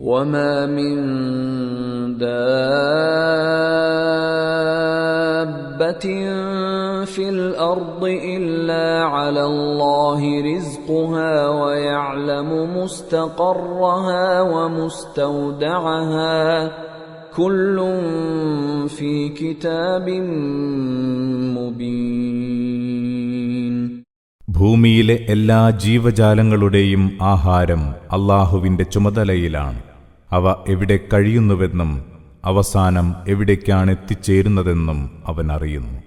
وما من دابة في الأرض إلا على الله رزقها ويعلم مستقرها ومستودعها كل في كتاب مبين. ഭൂമിയിലെ എല്ലാ ജീവജാലങ്ങളുടെയും ആഹാരം അല്ലാഹുവിന്റെ ചുമതലയിലാണ്. അവ എവിടെ കഴിയുന്നുവെന്നും അവസാനം എവിടേക്കാണ് എത്തിച്ചേരുന്നതെന്നും അവൻ അറിയുന്നു.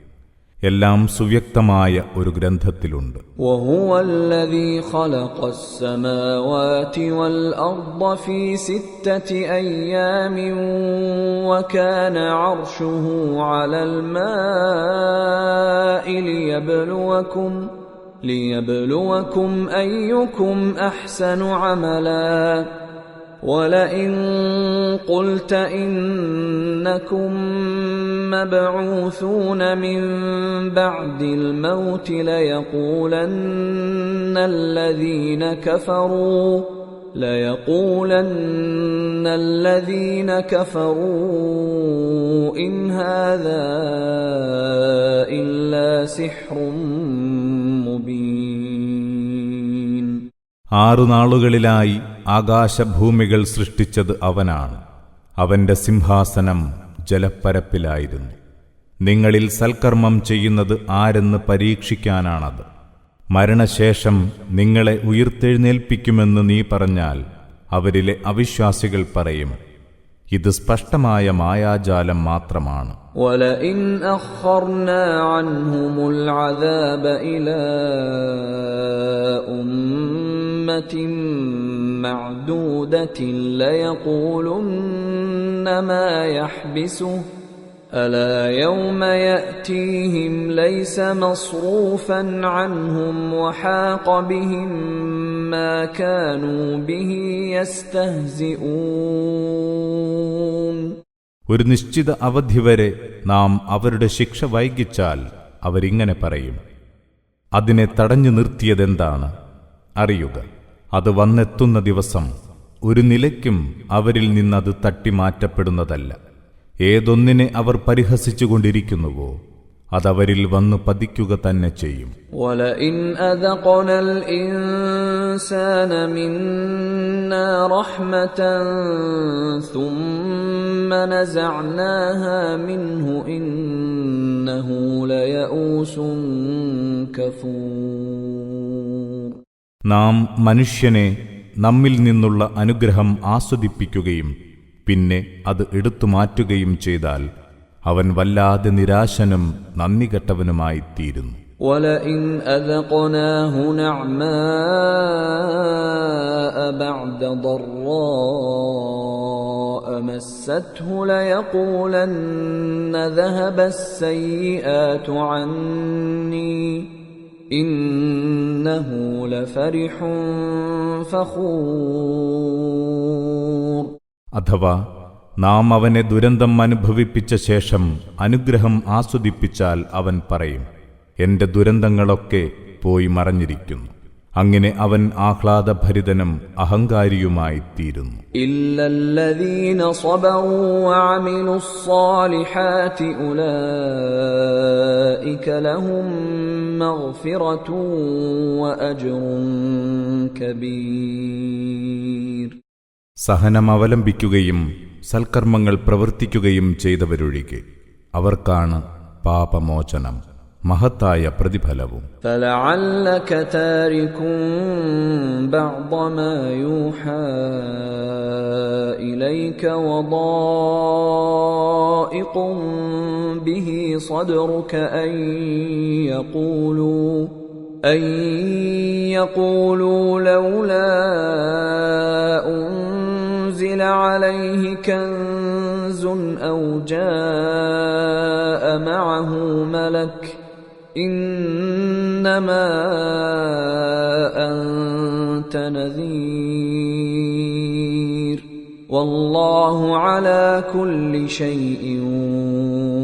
എല്ലാം സുവ്യക്തമായ ഒരു ഗ്രന്ഥത്തിലുണ്ട്. وهو الذي خلق السماوات والأرض في 6 أيام وكان عرشه على الماء ليبلوكم أيكم أحسن عملا ولئن قلت إنكم مبعوثون من بعد الموت ليقولن الذين كفروا إن هذا إلا سحر مبين. 6 നാളുകളിലായി ആകാശഭൂമികൾ സൃഷ്ടിച്ചത് അവനാണ്. അവന്റെ സിംഹാസനം ജലപ്പരപ്പിലായിരുന്നു. നിങ്ങളിൽ സൽക്കർമ്മം ചെയ്യുന്നത് ആരെന്ന് പരീക്ഷിക്കാനാണത്. മരണശേഷം നിങ്ങളെ ഉയിർത്തെഴുന്നേൽപ്പിക്കുമെന്ന് നീ പറഞ്ഞാൽ അവരിലെ അവിശ്വാസികൾ പറയും, ഇത് സ്പഷ്ടമായ മായാജാലം മാത്രമാണ്. وَلَئِنْ أَخَّرْنَا عَنْهُمُ الْعَذَابَ إِلَى أُمَّةٍ مَّعْدُودَةٍ لَيَقُولُنَّ مَا يَحْبِسُهُ أَلَا يَوْمَ يَأْتِيهِمْ لَيْسَ مَصْرُوفًا عَنْهُمْ وَحَاقَ بِهِم مَّا كَانُوا بِهِ يَسْتَهْزِئُونَ. ഒരു നിശ്ചിത അവധി വരെ നാം അവരുടെ ശിക്ഷ വൈകിച്ചാൽ അവരിങ്ങനെ പറയും, അതിനെ തടഞ്ഞു നിർത്തിയതെന്താണ്? അറിയുക, അത് വന്നെത്തുന്ന ദിവസം ഒരു നിലയ്ക്കും അവരിൽ നിന്നത് തട്ടിമാറ്റപ്പെടുന്നതല്ല. ഏതൊന്നിനെ അവർ പരിഹസിച്ചുകൊണ്ടിരിക്കുന്നുവോ അതവരിൽ വന്നു പതിക്കുക തന്നെ ചെയ്യും. وَلَئِنْ أَذَقْنَا الْإِنسَانَ مِنَّا رَحْمَةً ثُمَّ نَزَعْنَاهَا مِنْهُ إِنَّهُ لَيَئُوسٌ كَفُورٌ. നാം മനുഷ്യനെ നമ്മിൽ നിന്നുള്ള അനുഗ്രഹം ആസ്വദിപ്പിക്കുകയും പിന്നെ അത് എടുത്തു മാറ്റുകയും ചെയ്താൽ അവൻ വല്ലാതെ നിരാശനും നന്ദികെട്ടവനുമായിത്തീരുന്നു. وَلَئِنْ أَذَقْنَاهُ نَعْمَاءَ بَعْدَ ضَرَّاءَ مَسَّتْهُ لَيَقُولَنَّ ذَهَبَ السَّيِّئَاتُ عَنِّي إِنَّهُ لَفَرِحٌ فَخُورٌ. അഥവാ നാം അവനെ ദുരന്തം അനുഭവിപ്പിച്ച ശേഷം അനുഗ്രഹം ആസ്വദിപ്പിച്ചാൽ അവൻ പറയും, എന്റെ ദുരന്തങ്ങളൊക്കെ പോയി മറഞ്ഞിരിക്കുന്നു. അങ്ങനെ അവൻ ആഹ്ലാദഭരിതനും അഹങ്കാരിയുമായിത്തീരുന്നു. ഇല്ലല്ലദീന സബറൂ വഅമിലുസ്സാലിഹാതി ഉലൈക ലഹും മഗ്ഫിറതുൻ വഅജ്റുൻ കബീർ. സഹനം അവലംബിക്കുകയും സൽക്കർമ്മങ്ങൾ പ്രവർത്തിക്കുകയും ചെയ്തവരൊഴികെ അവർക്കാണ് പാപമോചനം, മഹത്തായ പ്രതിഫലവും. ഫലഅല്ലക താരികുൻ ബഅദ മാ യൂഹാ ഇലൈക വദായിഖുൻ ബിഹി സദ്റുക അൻ യഖൂലൂ ലൗലാ أنزل عليه كنز أو جاء معه ملك إنما أنت نذير والله على كل شيء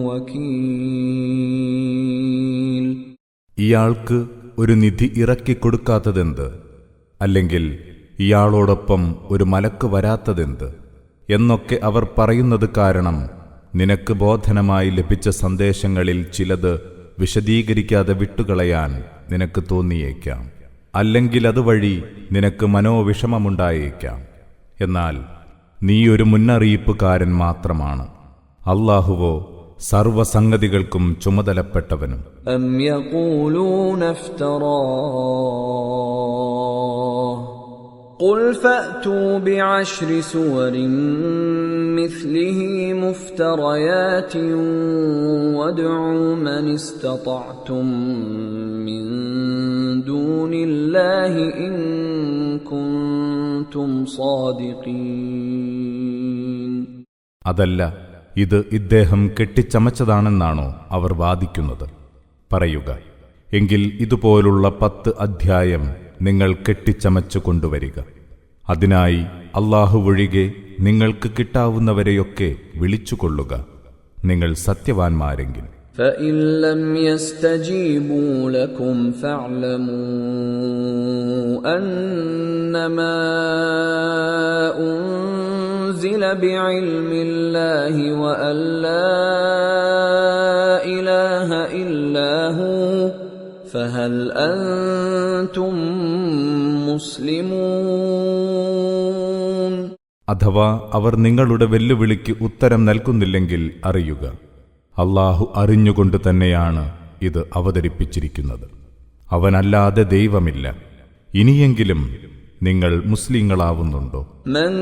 وكيل. ഇയാൾക്ക് ഒരു നിധി ഇറക്കിക്കൊടുക്കാത്തതെന്ത്? അല്ലെങ്കിൽ ഇയാളോടൊപ്പം ഒരു മലക്ക് വരാത്തതെന്ത് എന്നൊക്കെ അവർ പറയുന്നത് കാരണം നിനക്ക് ബോധനമായി ലഭിച്ച സന്ദേശങ്ങളിൽ ചിലത് വിശദീകരിക്കാതെ വിട്ടുകളയാൻ നിനക്ക് തോന്നിയേക്കാം. അല്ലെങ്കിൽ അതുവഴി നിനക്ക് മനോവിഷമമുണ്ടായേക്കാം. എന്നാൽ നീ ഒരു മുന്നറിയിപ്പുകാരൻ മാത്രമാണ്. അല്ലാഹുവോ സർവസംഗതികൾക്കും ചുമതലപ്പെട്ടവനും. أم يقولون افتراه قل فأتوا بعشر سور مثله مفتريات وادعوا من استطعتم من دون الله إن كنتم صادقين. അതല്ല, ഇത് ഇദ്ദേഹം കെട്ടിച്ചമച്ചതാണെന്നാണോ അവർ വാദിക്കുന്നത്? പറയുക, എങ്കിൽ ഇതുപോലുള്ള 10 അധ്യായം നിങ്ങൾ കെട്ടിച്ചമച്ചു കൊണ്ടുവരിക. അതിനായി അല്ലാഹു ഒഴികെ നിങ്ങൾക്ക് കിട്ടാവുന്നവരെയൊക്കെ വിളിച്ചുകൊള്ളുക, നിങ്ങൾ സത്യവാൻമാരെങ്കിൽ. فإن لم يستجيبوا لكم فاعلموا أنما أنزل بعلم الله وأن لا إله إلا هو فهل أنتم مسلمون. അഥവാ അവർ നിങ്ങളുടെ വെല്ലുവിളിക്ക് ഉത്തരം നൽകുന്നില്ലെങ്കിൽ അറിയുക, അല്ലാഹു അറിഞ്ഞുകൊണ്ട് തന്നെയാണ് ഇത് അവതരിപ്പിച്ചിരിക്കുന്നത്. അവനല്ലാതെ ദൈവമില്ല. ഇനിയെങ്കിലും നിങ്ങൾ മുസ്ലിങ്ങളാവുന്നുണ്ടോ? മൻ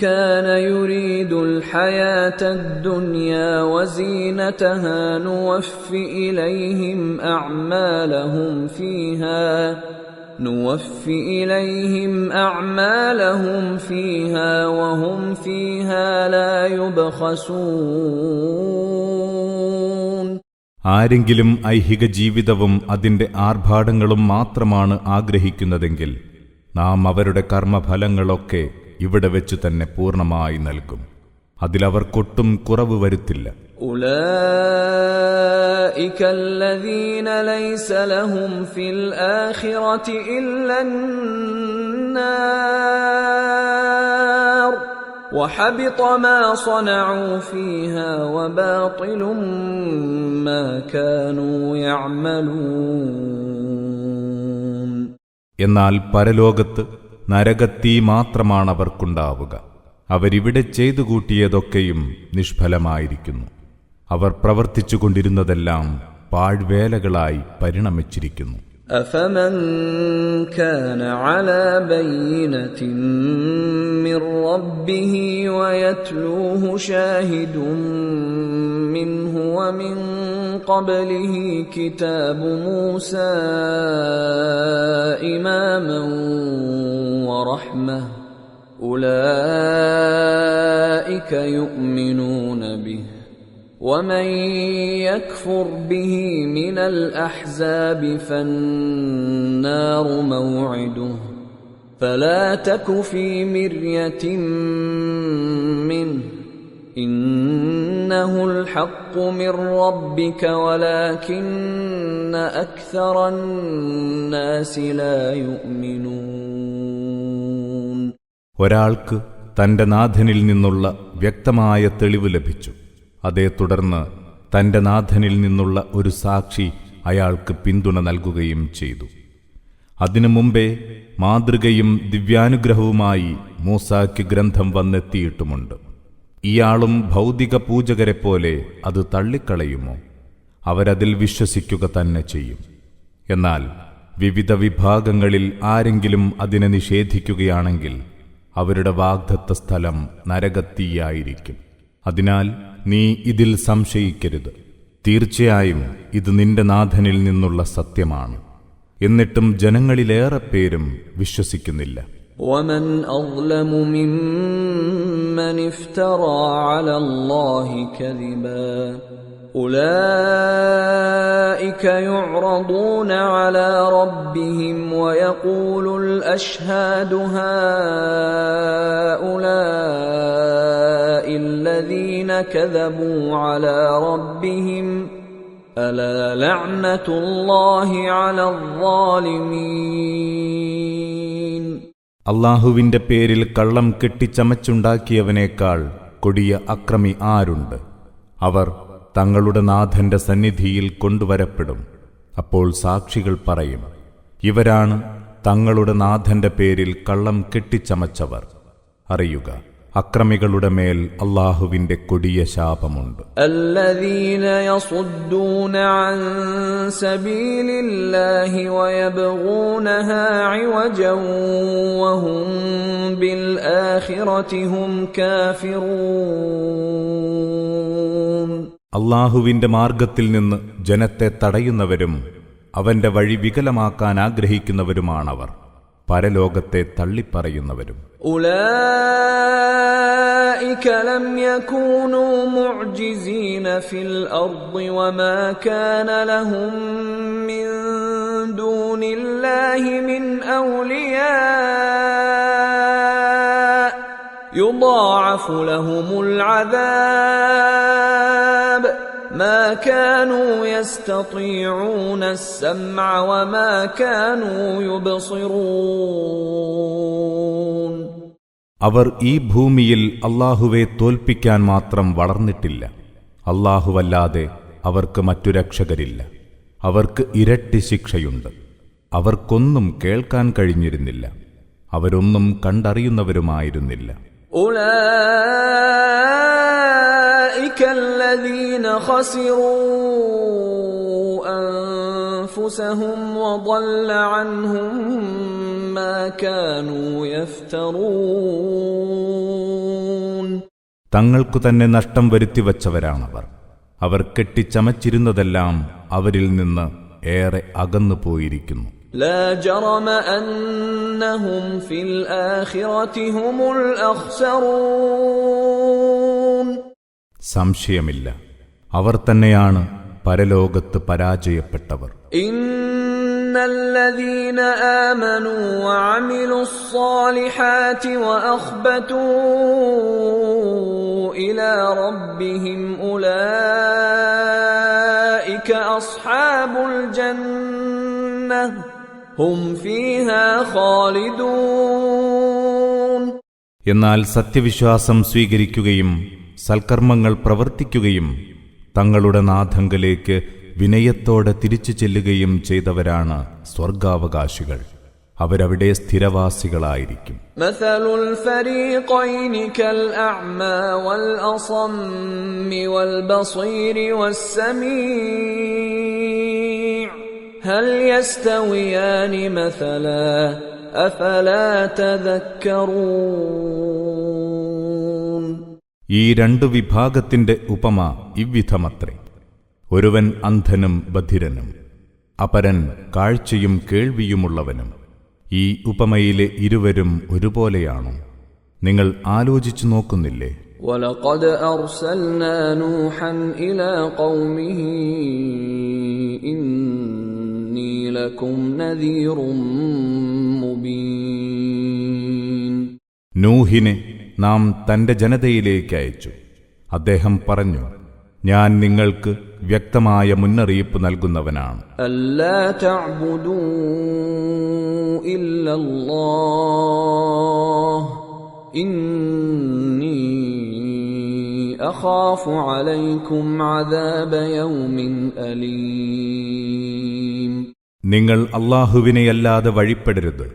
കാന യുരീദുൽ ഹയാതദ് ദുനിയാ വസീനതഹാ നുവഫി ഇലൈഹിം അഅമാലഹും ഫീഹാ വഹും ഫീഹാ ലാ യുബ്ഖസൂൻ. ആരെങ്കിലും ഐഹിക ജീവിതവും അതിന്റെ ആർഭാടങ്ങളും മാത്രമാണ് ആഗ്രഹിക്കുന്നതെങ്കിൽ നാം അവരുടെ കർമ്മഫലങ്ങളൊക്കെ ഇവിടെ വെച്ചു തന്നെ പൂർണ്ണമായി നൽകും. അതിലവർക്കൊട്ടും കുറവ് വരുത്തില്ല. ഉലൈക അല്ലദീന ലൈസ ലഹും ഫിൽ ആഖിറതി ഇല്ലന്നാർ വഹബിത മാ സ്വനഉ ഫീഹാ വബാതിലു മാ കാനൂ യഅമലൂൻ. എന്നാൽ പരലോകത്ത് നരകത്തീ മാത്രമാണവർക്കുണ്ടാവുക. അവരിവിടെ ചെയ്തു കൂട്ടിയതൊക്കെയും നിഷ്ഫലമായിരിക്കുന്നു. അവർ പ്രവർത്തിച്ചുകൊണ്ടിരുന്നതെല്ലാം പാഴ്വേലകളായി പരിണമിച്ചിരിക്കുന്നു. أفمن كان على بينة من ربه ويتلوه شاهد منه ومن قبله كتاب موسى إماما ورحمة أولئك يؤمنون به ومن يكفر به من الأحزاب فالنار موعده فلا تك في مرية منه إنه الحق من ربك ولكن أكثر الناس لا يؤمنون. ഒരാൾക്ക് തന്റെ നാഥനിൽ നിന്നുള്ള വ്യക്തമായ തെളിവ് ലഭിച്ചു. അതേ തുടർന്ന് തന്റെ നാഥനിൽ നിന്നുള്ള ഒരു സാക്ഷി അയാൾക്ക് പിന്തുണ നൽകുകയും ചെയ്തു. അതിനു മുമ്പേ മാതൃകയും ദിവ്യാനുഗ്രഹവുമായി മൂസായ്ക്ക് ഗ്രന്ഥം വന്നെത്തിയിട്ടുമുണ്ട്. ഇയാളും ഭൗതിക പൂജകരെപ്പോലെ അത് തള്ളിക്കളയുമോ? അവരതിൽ വിശ്വസിക്കുക തന്നെ ചെയ്യും. എന്നാൽ വിവിധ വിഭാഗങ്ങളിൽ ആരെങ്കിലും അതിനെ നിഷേധിക്കുകയാണെങ്കിൽ അവരുടെ വാഗ്ദത്ത സ്ഥലം നരകത്തീയായിരിക്കും. അതിനാൽ നീ ഇതിൽ സംശയിക്കരുത്. തീർച്ചയായും ഇത് നിന്റെ നാഥനിൽ നിന്നുള്ള സത്യമാണ്. എന്നിട്ടും ജനങ്ങളിലേറെ പേരും വിശ്വസിക്കുന്നില്ല. ومن أظلم ممن افترى على الله كذبا أولئك يعرضون على ربهم ويقول الأشهاد هؤلاء الذين كذبوا على ربهم ألا لعنة الله على الظالمين. അല്ലാഹുവിന്റെ പേരിൽ കള്ളം കെട്ടിച്ചമച്ചുണ്ടാക്കിയവനേക്കാൾ കൊടിയ അക്രമി ആരുണ്ട്? അവർ തങ്ങളുടെ നാഥന്റെ സന്നിധിയിൽ കൊണ്ടുവരപ്പെടും. അപ്പോൾ സാക്ഷികൾ പറയും, ഇവരാണ് തങ്ങളുടെ നാഥന്റെ പേരിൽ കള്ളം കെട്ടിച്ചമച്ചവർ. അറിയുക, അക്രമികളുടെ മേൽ അല്ലാഹുവിന്റെ കൊടിയ ശാപമുണ്ട്. الذين يصدون عن سبيل الله ويبغونها عوجا وهم بالآخرة هم كافرون. അല്ലാഹുവിന്റെ മാർഗത്തിൽ നിന്ന് ജനത്തെ തടയുന്നവരും അവന്റെ വഴി വികലമാക്കാൻ ആഗ്രഹിക്കുന്നവരുമാണവർ, പരലോകത്തെ തള്ളിപ്പറയുന്നവരും. أولئك لم يكونوا معجزين في الأرض وما كان لهم من دون الله من أولياء يضاعف لهم العذاب ما كانوا يستطيعون السمع وما كانوا يبصرون. അവർ ഈ ഭൂമിയിൽ അല്ലാഹുവെ തോൽപ്പിക്കാൻ മാത്രം വളർന്നിട്ടില്ല. അല്ലാഹുവല്ലാതെ അവർക്ക് മറ്റു രക്ഷകരില്ല. അവർക്ക് ഇരട്ടി ശിക്ഷയുണ്ട്. അവർക്കൊന്നും കേൾക്കാൻ കഴിഞ്ഞിരുന്നില്ല. അവരൊന്നും കണ്ടറിയുന്നവരുമായിരുന്നില്ല. أولئك الذين خسروا أنفسهم وضل عنهم ما كانوا يفترون. തങ്ങൾക്കു തന്നെ നഷ്ടം വരുത്തിവച്ചവരാണവർ. അവർ കെട്ടിച്ചമച്ചിരുന്നതെല്ലാം അവരിൽ നിന്ന് ഏറെ അകന്നു പോയിരിക്കുന്നു. لا جرم أنهم في الآخرة هم الأخسرون. സംശയമില്ല, അവർ തന്നെയാണ് പരലോകത്ത് പരാജയപ്പെട്ടവർ. إن الذين آمنوا وعملوا الصالحات وأخبتوا إلى ربهم أولئك أصحاب الجنة هم فيها خالدون. എന്നാൽ സത്യവിശ്വാസം സ്വീകരിക്കുകയും സൽക്കർമ്മങ്ങൾ പ്രവർത്തിക്കുകയും തങ്ങളുടെ നാഥങ്കലേക്ക് വിനയത്തോടെ തിരിച്ചു ചെല്ലുകയും ചെയ്തവരാണ് സ്വർഗാവകാശികൾ. അവരവിടെ സ്ഥിരവാസികളായിരിക്കും. مثل الفريقين كالأعمى والأصم والبصير والسميع هل يستويان مثلا أفلا تذكرون. ഈ രണ്ടു വിഭാഗത്തിന്റെ ഉപമ ഇவ்விധമത്രേ. ഒരുവൻ അന്ധനും ബധിരനും, അപരൻ കാഴ്ചയും കേൾവിയുമുള്ളവനും. ഈ ഉപമയിലെ ഇരുവരും ഒരുപോലെയാണോ? നിങ്ങൾ ആലോചിച്ചു നോക്കുന്നില്ലേ? وَلَقَدْ أَرْسَلْنَا نُوحًا إِلَى قَوْمِهِ إِنِّي لَكُمْ نَذِيرٌ مُبِينٌ. നൂഹിനെ നാം തന്റെ ജനതയിലേക്ക് അയച്ചു. അദ്ദേഹം പറഞ്ഞു, ഞാൻ നിങ്ങൾക്ക് വ്യക്തമായ മുന്നറിയിപ്പ് നൽകുന്നവനാണ്. أَلَّا تَعْبُدُوا إِلَّا اللَّهَ إِنِّي أَخَافُ عَلَيْكُمْ عَذَابَ يَوْمٍ أَلِيمٍ. നിങ്ങൾ അല്ലാഹുവിനെയല്ലാതെ വഴിപ്പെടരുത്.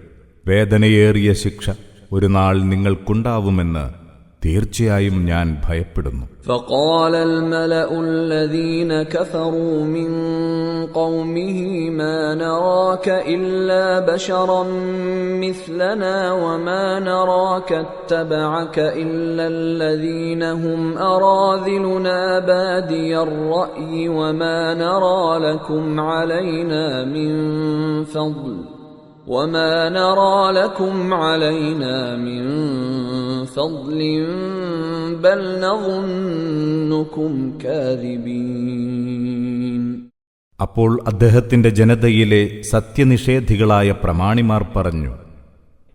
വേദനയേറിയ ശിക്ഷ ഒരു നാൾ നിങ്ങൾക്കുണ്ടാവുമെന്ന് തീർച്ചയായും ഞാൻ ഭയപ്പെടുന്നു. فقال الملأ الذين كفروا من قومه ما نراك إلا بشرا مثلنا وما نراك اتبعك إلا الذين هم أراذلنا بادي الرأي وما نرى لكم علينا من فضل بل نظنكم كاذبين. അപ്പോൾ അദ്ദേഹത്തിന്റെ ജനതയിലെ സത്യനിഷേധികളായ പ്രമാണിമാർ പറഞ്ഞു,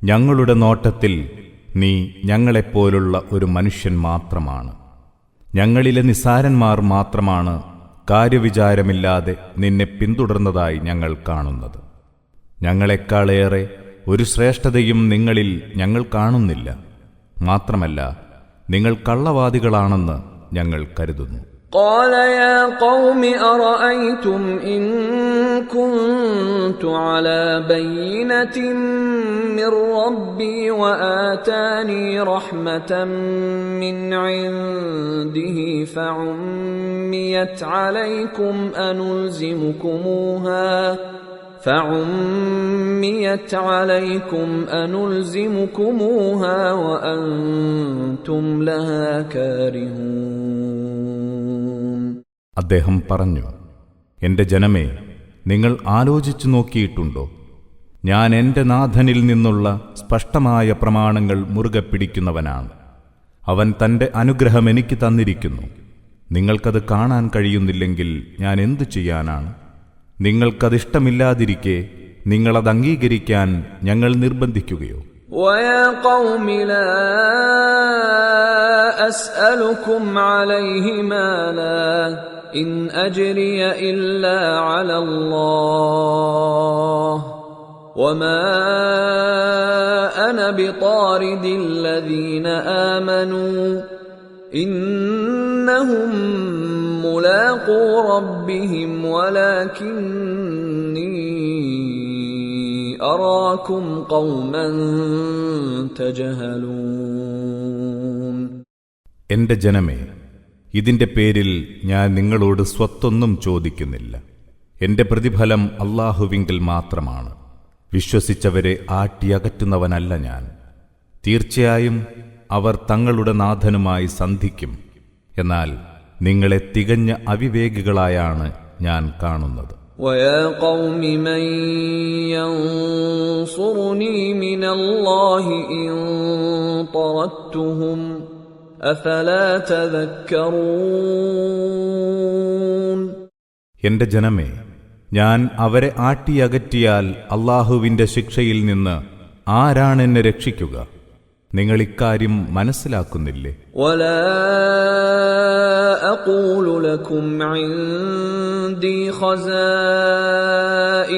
ഞങ്ങളുടെ നോട്ടത്തിൽ നീ ഞങ്ങളെപ്പോലുള്ള ഒരു മനുഷ്യൻ മാത്രമാണ്. ഞങ്ങളിലെ നിസ്സാരന്മാർ മാത്രമാണ് കാര്യവിചാരമില്ലാതെ നിന്നെ പിന്തുടർന്നതായി ഞങ്ങൾ കാണുന്നത്. ഞങ്ങളെക്കാളേറെ ഒരു ശ്രേഷ്ഠതയും നിങ്ങളിൽ ഞങ്ങൾ കാണുന്നില്ല. മാത്രമല്ല, നിങ്ങൾ കള്ളവാദികളാണെന്ന് ഞങ്ങൾ കരുതുന്നു. قال يا قوم أرأيتم إن كنت على بينة من ربي وآتاني رحمة من عنده فعميت عليكم أنلزمكموها وأنتم لها كارهون. അദ്ദേഹം പറഞ്ഞു, എന്റെ ജനമേ, നിങ്ങൾ ആലോചിച്ചു നോക്കിയിട്ടുണ്ടോ? ഞാൻ എന്റെ നാഥനിൽ നിന്നുള്ള സ്പഷ്ടമായ പ്രമാണങ്ങൾ മുറുകെ പിടിക്കുന്നവനാണ്. അവൻ തന്റെ അനുഗ്രഹം എനിക്ക് തന്നിരിക്കുന്നു. നിങ്ങൾക്കത് കാണാൻ കഴിയുന്നില്ലെങ്കിൽ ഞാൻ എന്തു ചെയ്യാനാണ്? നിങ്ങൾക്കതിഷ്ടമില്ലാതിരിക്കെ നിങ്ങളത് അംഗീകരിക്കാൻ ഞങ്ങൾ നിർബന്ധിക്കുകയോ? وَيَا قَوْمِ لَا أَسْأَلُكُمْ عَلَيْهِ مَالًا إِنْ أَجْرِيَ إِلَّا عَلَى اللَّهِ وَمَا أَنَا بِطَارِدِ الَّذِينَ آمَنُوا إِنَّهُمْ مُلَاقُو رَبِّهِمْ وَلَكِنِّي أَرَاكُمْ قَوْمًا تَجْهَلُونَ. എന്റെ ജനമേ, ഇതിന്റെ പേരിൽ ഞാൻ നിങ്ങളോട് സ്വത്തൊന്നും ചോദിക്കുന്നില്ല. എന്റെ പ്രതിഫലം അല്ലാഹുവിങ്കിൽ മാത്രമാണ്. വിശ്വസിച്ചവരെ ആട്ടിയകറ്റുന്നവനല്ല ഞാൻ. തീർച്ചയായും അവർ തങ്ങളുടെ നാഥനുമായി സന്ധിക്കും. എന്നാൽ നിങ്ങളെ തികഞ്ഞ അവിവേകികളായാണ് ഞാൻ കാണുന്നത്. وَيَا قَوْمِ مَنْ يَنْصُرُنِي مِنَ اللَّهِ إِنْ طَرَدتُّهُمْ أَفَلَا تَذَكَّرُونَ. എന്റെ ജനമേ, ഞാൻ അവരെ ആട്ടിയകറ്റിയാൽ അല്ലാഹുവിന്റെ ശിക്ഷയിൽ നിന്ന് ആരാണെന്നെ രക്ഷിക്കുക? നിങ്ങൾ ഇക്കാര്യം മനസ്സിലാക്കുന്നില്ലേ? وَلَا أَقُولُ لَكُمْ عِنْدِي خَزَائِنُ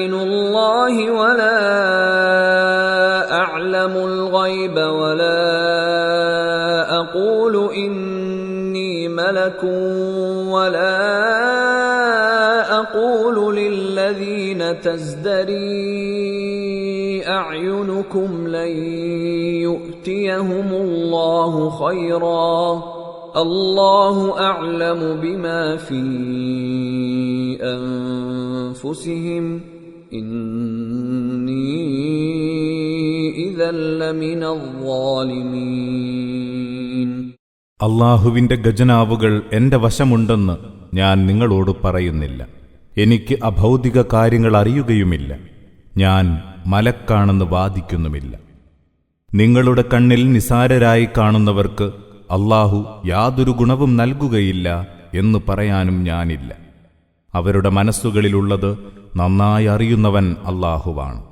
اللَّهِ وَلَا أَعْلَمُ الْغَيْبَ وَلَا أَقُولُ إِنِّي مَلَكٌ وَلَا أَقُولُ لِلَّذِينَ تَزْدَرِي أَعْيُنُكُمْ لَن يُؤْتِيَهُمُ اللَّهُ خَيْرًا اللَّهُ أَعْلَمُ بِمَا فِي أَنفُسِهِمْ إِنِّي إِذًا لَّمِنَ الظَّالِمِينَ. അല്ലാഹുവിന്റെ ഖജനാവുകൾ എന്റെ വശമുണ്ടെന്ന് ഞാൻ നിങ്ങളോട് പറയുന്നില്ല. എനിക്ക് അഭൗതിക കാര്യങ്ങൾ അറിയുകയുമില്ല. ഞാൻ മലക്കാണെന്ന് വാദിക്കുന്നുമില്ല. നിങ്ങളുടെ കണ്ണിൽ നിസാരരായി കാണുന്നവർക്ക് അല്ലാഹു യാതൊരു ഗുണവും നൽകുകയില്ല എന്ന് പറയാനും ഞാനില്ല. അവരുടെ മനസ്സുകളിലുള്ളത് നന്നായി അറിയുന്നവൻ അല്ലാഹുവാണ്.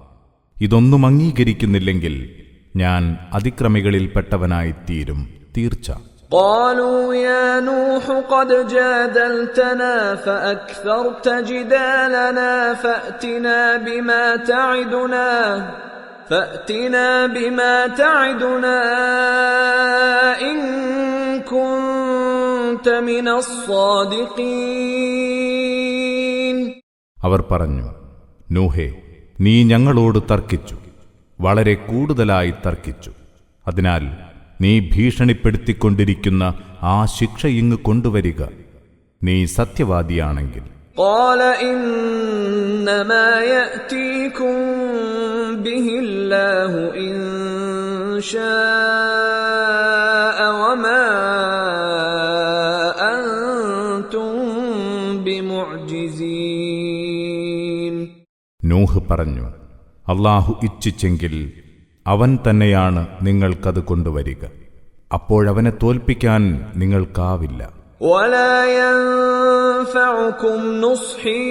ഇതൊന്നും അംഗീകരിക്കുന്നില്ലെങ്കിൽ ഞാൻ അതിക്രമികളിൽപ്പെട്ടവനായിത്തീരും തീർച്ച. قالوا يا نوح قد جادلتنا فأكثرت جدالنا فأتنا بما تعدنا إن كنت من الصادقين. അവർ പറഞ്ഞു, നൂഹേ, നീ ഞങ്ങളോട് തർക്കിച്ചു, വളരെ കൂടുതലായി തർക്കിച്ചു. അതിനാൽ നീ ഭീഷണിപ്പെടുത്തിക്കൊണ്ടിരിക്കുന്ന ആ ശിക്ഷ ഇങ്ങ് കൊണ്ടുവരിക, നീ സത്യവാദിയാണെങ്കിൽ. قال إنما يأتيكم به الله إن شاء وما أنتم بمعجزين. നൂഹ് പറഞ്ഞു, അല്ലാഹു ഇച്ഛിച്ചെങ്കിൽ അവൻ തന്നെയാണ് നിങ്ങൾക്കത് കൊണ്ടുവരിക. അപ്പോഴവനെ തോൽപ്പിക്കാൻ നിങ്ങൾക്കാവില്ല. ولا ينفعكم نصحي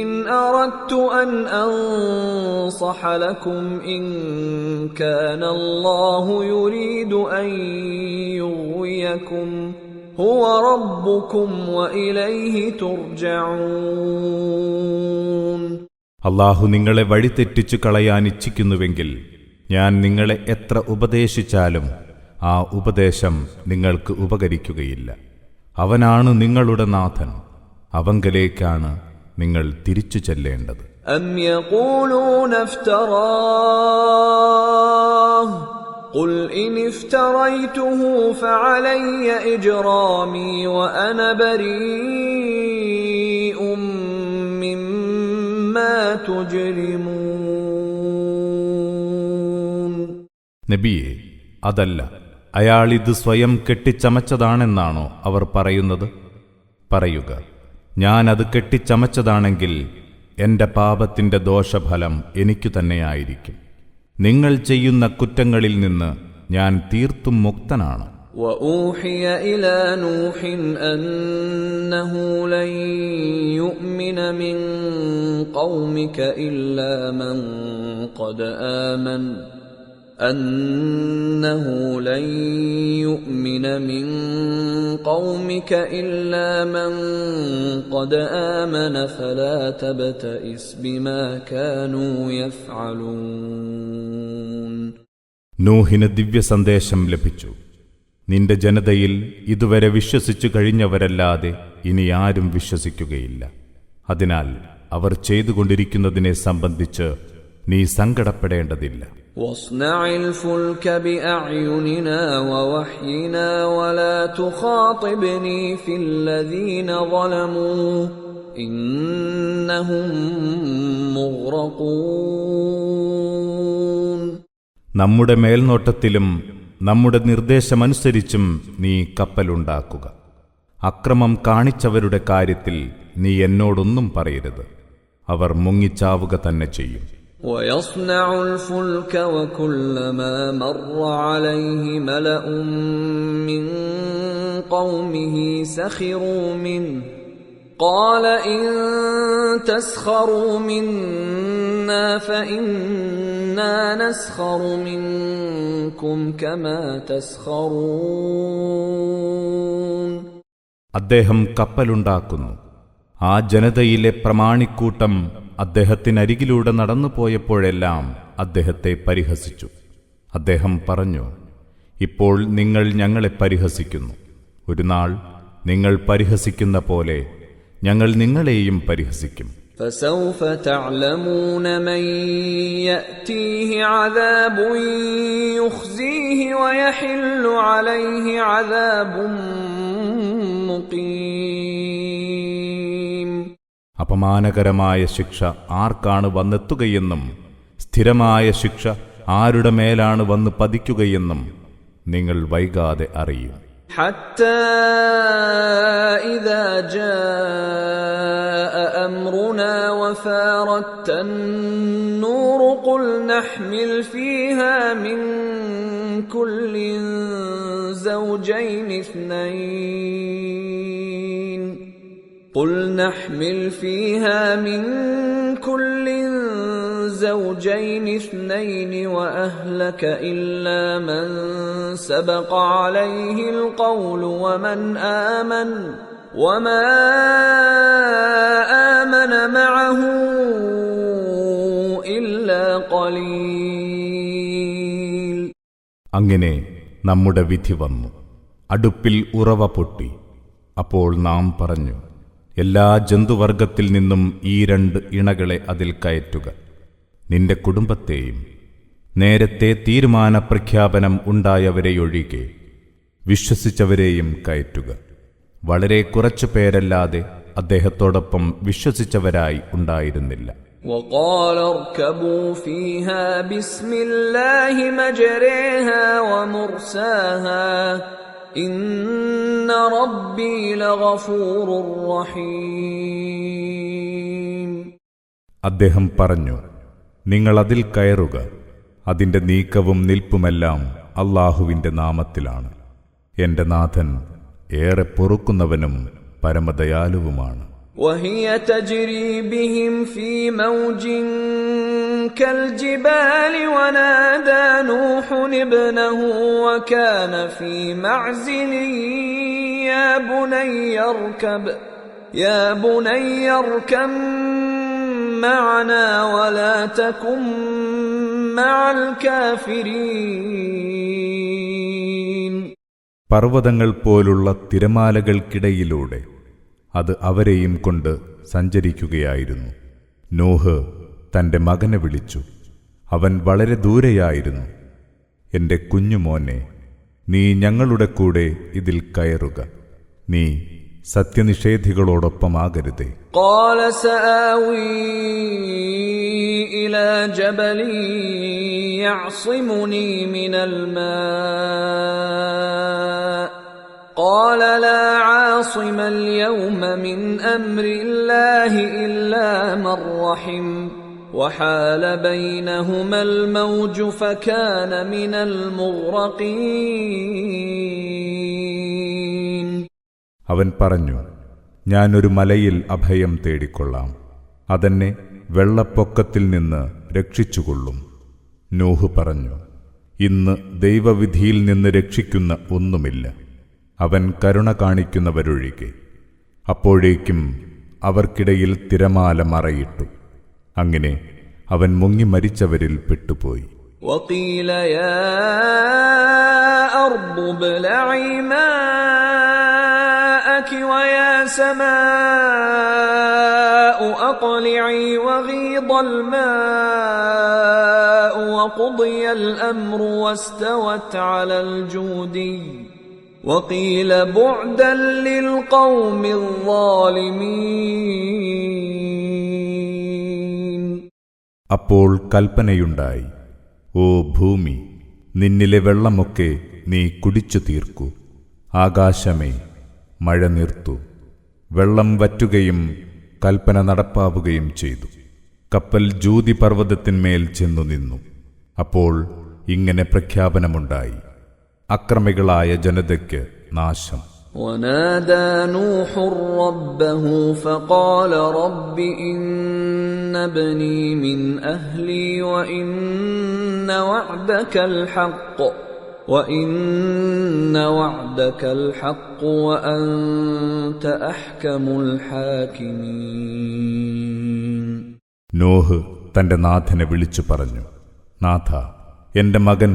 إن أردت أن أنصح لكم إن كان الله يريد أن يغويكم هو ربكم وإليه ترجعون. അല്ലാഹു നിങ്ങളെ വഴിതെറ്റിച്ചു കളയാൻ ഇച്ഛിക്കുന്നുവെങ്കിൽ ഞാൻ നിങ്ങളെ എത്ര ഉപദേശിച്ചാലും ആ ഉപദേശം നിങ്ങൾക്ക് ഉപകരിക്കുകയില്ല. അവനാണ് നിങ്ങളുടെ നാഥൻ, അവങ്കലേക്കാണ് നിങ്ങൾ തിരിച്ചു ചെല്ലേണ്ടത്. أم يقولون افتراه قل إن افتريته فعلي إجرامي وأنا بريء مما تجرمون. നബിയെ, അതല്ല, അയാളിത് സ്വയം കെട്ടിച്ചമച്ചതാണെന്നാണോ അവർ പറയുന്നത്? പറയുക, ഞാനത് കെട്ടിച്ചമച്ചതാണെങ്കിൽ എന്റെ പാപത്തിന്റെ ദോഷഫലം എനിക്കു തന്നെയായിരിക്കും. നിങ്ങൾ ചെയ്യുന്ന കുറ്റങ്ങളിൽ നിന്ന് ഞാൻ തീർത്തും മുക്തനാണ്. وَأُوحِيَ إِلَى نُوحٍ أَنَّهُ لَن يُؤْمِنَ مِن قَوْمِكَ إِلَّا مَن قَدْ آمَنَ أَنَّهُ لَن يُؤْمِنَ مِن قَوْمِكَ إِلَّا مَن قَدْ آمَنَ فَلَا تَبْتَئِسْ بِمَا كَانُوا يَفْعَلُونَ. നൂഹിന് ദിവ്യസന്ദേശം ലഭിച്ചു. നിന്റെ ജനതയിൽ ഇതുവരെ വിശ്വസിച്ചു കഴിഞ്ഞവരല്ലാതെ ഇനി ആരും വിശ്വസിക്കുകയില്ല. അതിനാൽ അവർ ചെയ്തുകൊണ്ടിരിക്കുന്നതിനെ സംബന്ധിച്ച് നീ സങ്കടപ്പെടേണ്ടതില്ല. واصنع الفلك بأعيننا ووحينا ولا تخاطبني في الذين ظلموا إنهم مغرقون. നമ്മുടെ മേൽനോട്ടത്തിലും നമ്മുടെ നിർദ്ദേശമനുസരിച്ചും നീ കപ്പലുണ്ടാക്കുക. അക്രമം കാണിച്ചവരുടെ കാര്യത്തിൽ നീ എന്നോടൊന്നും പറയരുത്, അവർ മുങ്ങിച്ചാവുക തന്നെ ചെയ്യും. ويصنع الفلك وكلما مر عليه ملأ من قومه سخروا منه قال إن تسخروا منا فإنا نسخر منكم كما تسخرون. അദ്ദേഹം കപ്പലുണ്ടാക്കുന്നു. ആ ജനതയിലെ പ്രമാണിക്കൂട്ടം അദ്ദേഹത്തിനരികിലൂടെ നടന്നുപോയപ്പോഴെല്ലാം അദ്ദേഹത്തെ പരിഹസിച്ചു. അദ്ദേഹം പറഞ്ഞു, ഇപ്പോൾ നിങ്ങൾ ഞങ്ങളെ പരിഹസിക്കുന്നു. ഒരു നാൾ നിങ്ങൾ പരിഹസിക്കുന്ന പോലെ ഞങ്ങൾ നിങ്ങളെയും പരിഹസിക്കും. فسوف تعلمون من يأتيه عذاب يخزيه ويحل عليه عذاب مقيم. അപമാനകരമായ ശിക്ഷ ആർക്കാണ് വന്നെത്തുകയെന്നും സ്ഥിരമായ ശിക്ഷ ആരുടെ മേലാണ് വന്ന് പതിക്കുകയെന്നും നിങ്ങൾ വൈകാതെ അറിയും. حتى إذا جاء أمرنا وفارت النور قل نحمل فيها من كل زوجين اثنين قل نحمل فيها من كل زوجين اثنين وأهلك إلا من سبق عليه القول ومن آمن وما آمن معه إلا قليل. അങ്ങനെ നമ്മുടെ വിധി വന്നു. അടുപ്പിൽ ഉറവ പൊട്ടി. അപ്പോൾ നാം പറഞ്ഞു, എല്ലാ ജന്തുവർഗത്തിൽ നിന്നും ഈ 2 ഇണകളെ അതിൽ കയറ്റുക. നിന്റെ കുടുംബത്തെയും നേരത്തെ തീരുമാന പ്രഖ്യാപനം ഉണ്ടായവരെയൊഴികെ വിശ്വസിച്ചവരെയും കയറ്റുക. വളരെ കുറച്ചു പേരല്ലാതെ അദ്ദേഹത്തോടൊപ്പം വിശ്വസിച്ചവരായി ഉണ്ടായിരുന്നില്ല. وقال اركبوا فيها بسم الله مجريها ومرساها إن ربي لغفور رحيم. അദ്ദേഹം പറഞ്ഞു, നിങ്ങൾ അതിൽ കയറുക, അതിന്റെ നീക്കവും നിൽപ്പുമെല്ലാം അല്ലാഹുവിന്റെ നാമത്തിലാണ്. എന്റെ നാഥൻ ഏറെ പൊറുക്കുന്നവനും പരമദയാലുവുമാണ്. وهي تجري بهم في موج كالجبال ونادى نوح ابنه وكان في معزل يا بني اركب معنا ولا تكن مع الكافرين. പർവ്വതങ്ങൾ പോലുള്ള തിരമാലകൾക്കിടയിലൂടെ അത് അവരെയും കൊണ്ട് സഞ്ചരിക്കുകയായിരുന്നു. നോഹ് തന്റെ മകനെ വിളിച്ചു. അവൻ വളരെ ദൂരെയായിരുന്നു. എന്റെ കുഞ്ഞുമോനെ, നീ ഞങ്ങളുടെ കൂടെ ഇതിൽ കയറുക. നീ സത്യനിഷേധികളോടൊപ്പമാകരുതേ. قال سآوي إلى جبل يعصمني من الماء قال لا عاصم اليوم من أمر الله إلا من رحم وحال بينهما الموج فكان من المغرقين. അവൻ പറഞ്ഞു, ഞാനൊരു മലയിൽ അഭയം തേടിക്കൊള്ളാം. അതെന്നെ വെള്ളപ്പൊക്കത്തിൽ നിന്ന് രക്ഷിച്ചുകൊള്ളും. നൂഹ് പറഞ്ഞു, ഇന്ന് ദൈവവിധിയിൽ നിന്ന് രക്ഷിക്കുന്ന ഒന്നുമില്ല, അവൻ കരുണ കാണിക്കുന്നവരൊഴികെ. അപ്പോഴേക്കും അവർക്കിടയിൽ തിരമാല മറയിട്ടു. അങ്ങനെ അവൻ മുങ്ങി മരിച്ചവരിൽ പെട്ടുപോയി. وقيل يا أرض ابلعي ماءك ويا سماء أقلعي وغيض الماء وقضي الأمر واستوت على الجودي وقيل بعدا للقوم الظالمين. അപ്പോൾ കൽപ്പനയുണ്ടായി, ഓ ഭൂമി, നിന്നിലെ വെള്ളമൊക്കെ നീ കുടിച്ചു തീർക്കൂ. ആകാശമേ, മഴ നിർത്തൂ. വെള്ളം വറ്റുകയും കൽപ്പന നടപ്പാവുകയും ചെയ്തു. കപ്പൽ ജൂതി പർവ്വതത്തിന്മേൽ ചെന്നു നിന്നു. അപ്പോൾ ഇങ്ങനെ പ്രഖ്യാപനമുണ്ടായി, അക്രമികളായ ജനതയ്ക്ക് നാശം. ونادى نوح ربه فقال رب إن ابني من أهلي وإن وعدك الحق وأنت أحكم الحاكمين. നോഹ് തന്റെ നാഥനെ വിളിച്ചു പറഞ്ഞു, നാഥ, എന്റെ മകൻ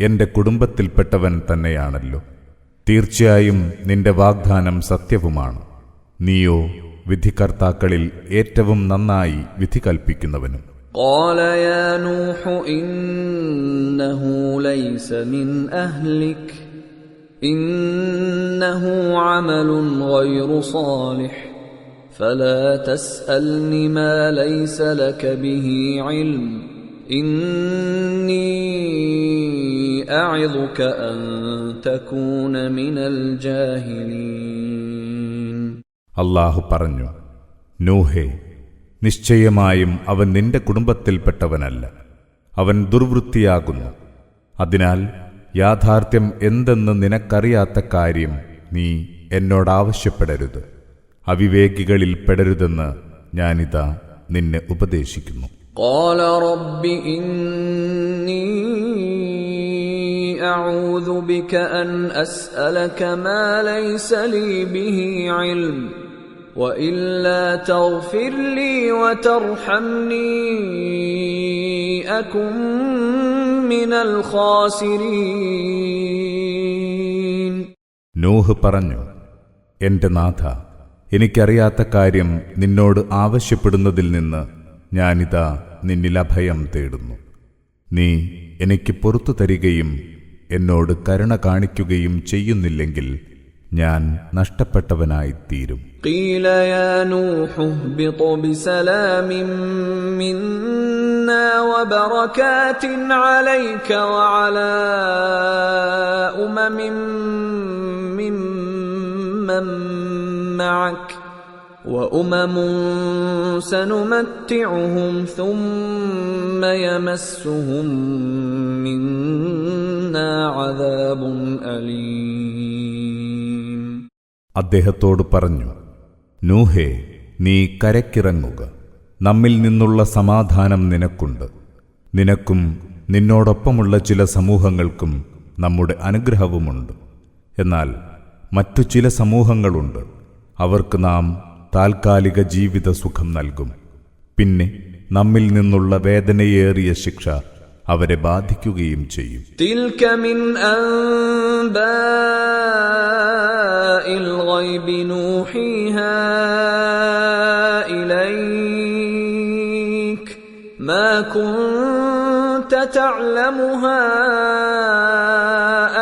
എന്റെ കുടുംബത്തിൽപ്പെട്ടവൻ തന്നെയാണല്ലോ. തീർച്ചയായും നിന്റെ വാഗ്ദാനം സത്യവുമാണ്. നീയോ വിധികർത്താക്കളിൽ ഏറ്റവും നന്നായി വിധി കൽപ്പിക്കുന്നവനും. قال يا نوح إنه ليس من أهلك إنه عمل غير صالح فلا تسألني ما ليس لك به علم إني أعظك أن تكون من الجاهلين. അല്ലാഹു പറഞ്ഞു, നൂഹേ, നിശ്ചയമായും അവൻ നിന്റെ കുടുംബത്തിൽപ്പെട്ടവനല്ല, അവൻ ദുർവൃത്തിയാകുന്നു. അതിനാൽ യാഥാർത്ഥ്യം എന്തെന്ന് നിനക്കറിയാത്ത കാര്യം നീ എന്നോടാവശ്യപ്പെടരുത്. അവിവേകികളിൽ പെടരുതെന്ന് ഞാനിതാ നിന്നെ ഉപദേശിക്കുന്നു. قال رب إني أعوذ بك أن أسألك ما ليس لي به علم وإلا تغفر لي وترحمني أكن من الخاسرين. നൂഹ് പറഞ്ഞു, എന്റെ നാഥ, എനിക്കറിയാത്ത കാര്യം നിന്നോട് ആവശ്യപ്പെടുന്നതിൽ നിന്ന് ഞാനിതാ നിന്നിൽ അഭയം തേടുന്നു. നീ എനിക്ക് പുറത്തു തരികയും എന്നോട് കരുണ കാണിക്കുകയും ചെയ്യുന്നില്ലെങ്കിൽ ഞാൻ നഷ്ടപ്പെട്ടവനായിത്തീരും. قيل يا نوح اهبط بسلام منا وبركات عليك وعلى ممن معك وأمم سنمتعهم ثم يمسهم منا عذاب أليم. അദ്ദേഹത്തോട് പറഞ്ഞു, നൂഹേ, നീ കരക്കിറങ്ങുക. നമ്മിൽ നിന്നുള്ള സമാധാനം നിനക്കുണ്ട്. നിനക്കും നിന്നോടൊപ്പമുള്ള ചില സമൂഹങ്ങൾക്കും നമ്മുടെ അനുഗ്രഹവുമുണ്ട്. എന്നാൽ മറ്റു ചില സമൂഹങ്ങളുണ്ട്, അവർക്ക് നാം താൽക്കാലിക ജീവിത സുഖം നൽകും. പിന്നെ നമ്മിൽ നിന്നുള്ള വേദനയേറിയ ശിക്ഷ അവരെ ബാധിക്കുകയും ചെയ്യും. തിൽക മിൻ അൻബാഇൽ ഗൈബി നൂഹിഹാ ഇലൈക മാ കുൻത തഅലമുഹാ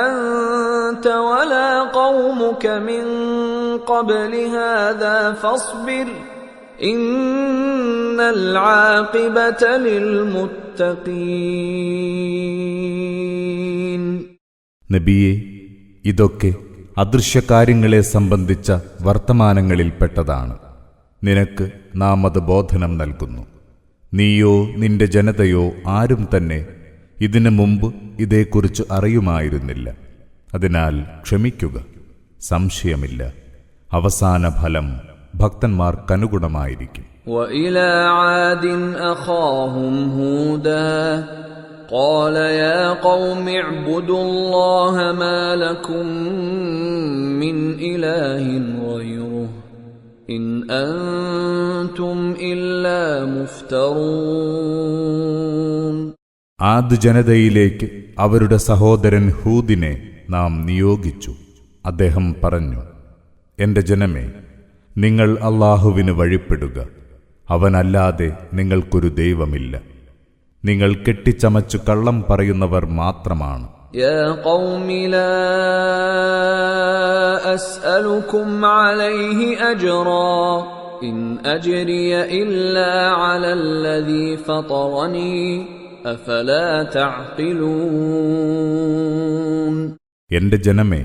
അൻത വലാ ഖൗമുക മിൻ ഖബ്ലി ഹാദാ ഫസ്ബിർ ഇന്നൽ ആഖിബത ലിൽമുത്തഖീൻ. നബിയെ, ഇതൊക്കെ അദൃശ്യകാര്യങ്ങളെ സംബന്ധിച്ച വർത്തമാനങ്ങളിൽപ്പെട്ടതാണ്. നിനക്ക് നാം അത് ബോധനം നൽകുന്നു. നീയോ നിന്റെ ജനതയോ ആരും തന്നെ ഇതിനു മുമ്പ് ഇതേക്കുറിച്ച് അറിയുമായിരുന്നില്ല. അതിനാൽ ക്ഷമിക്കുക, സംശയമില്ല, അവസാന ഫലം ഭക്തന്മാർക്കനുഗുണമായിരിക്കും. وإلى عاد أخاهم هودا قال يا قوم اعبدوا الله ما لكم من إله غيره إن أنتم إلا مفترون. ആദ് ജനതയിലേക്ക് അവരുടെ സഹോദരൻ ഹൂദിനെ നാം നിയോഗിച്ചു. അദ്ദേഹം പറഞ്ഞു, എന്റെ ജനമേ, നിങ്ങൾ അല്ലാഹുവിന് വഴിപ്പെടുക. അവനല്ലാതെ നിങ്ങൾക്കൊരു ദൈവമില്ല. നിങ്ങൾ കെട്ടിച്ചമച്ചു കള്ളം പറയുന്നവർ മാത്രമാണ്. يا قوم لا أسألكم عليه أجرا إن أجري إلا على الذي فطرني أفلا تعقلون. എന്റെ ജനമേ,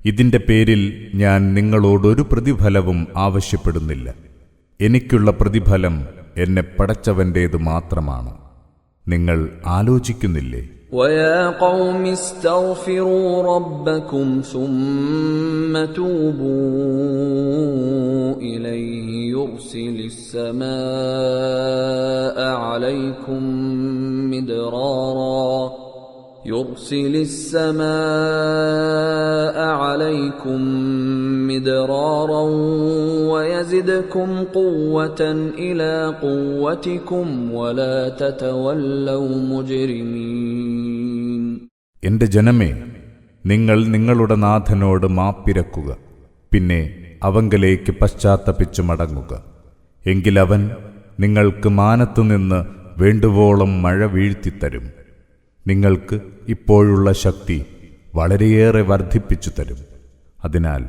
ഇതിന്റെ പേരിൽ ഞാൻ നിങ്ങളോടൊരു പ്രതിഫലവും ആവശ്യപ്പെടുന്നില്ല. എനിക്കുള്ള പ്രതിഫലം എന്നെ പടച്ചവന്റേത് മാത്രമാണ്. നിങ്ങൾ ആലോചിക്കുന്നില്ലേ? وَيَا قَوْمِ اسْتَغْفِرُوا رَبَّكُمْ ثُمَّ تُوبُوا إِلَيْهِ يُرْسِلِ السَّمَاءَ عَلَيْكُمْ مِدْرَارًا وَيَزِدْكُمْ قُوَّةً إِلَى قُوَّتِكُمْ وَلَا تَتَوَلَّوْا مُجْرِمِينَ. എന്റെ ജനമേ, നിങ്ങൾ നിങ്ങളുടെ നാഥനോട് മാപ്പിരക്കുക. പിന്നെ അവങ്കലേക്ക് പശ്ചാത്തപിച്ചു മടങ്ങുക. എങ്കിലവൻ നിങ്ങൾക്ക് മാനത്തുനിന്ന് വേണ്ടുവോളം മഴ വീഴ്ത്തിത്തരും. നിങ്ങൾക്ക് ഇപ്പോഴുള്ള ശക്തി വളരെയേറെ വർദ്ധിപ്പിച്ചു തരും. അതിനാൽ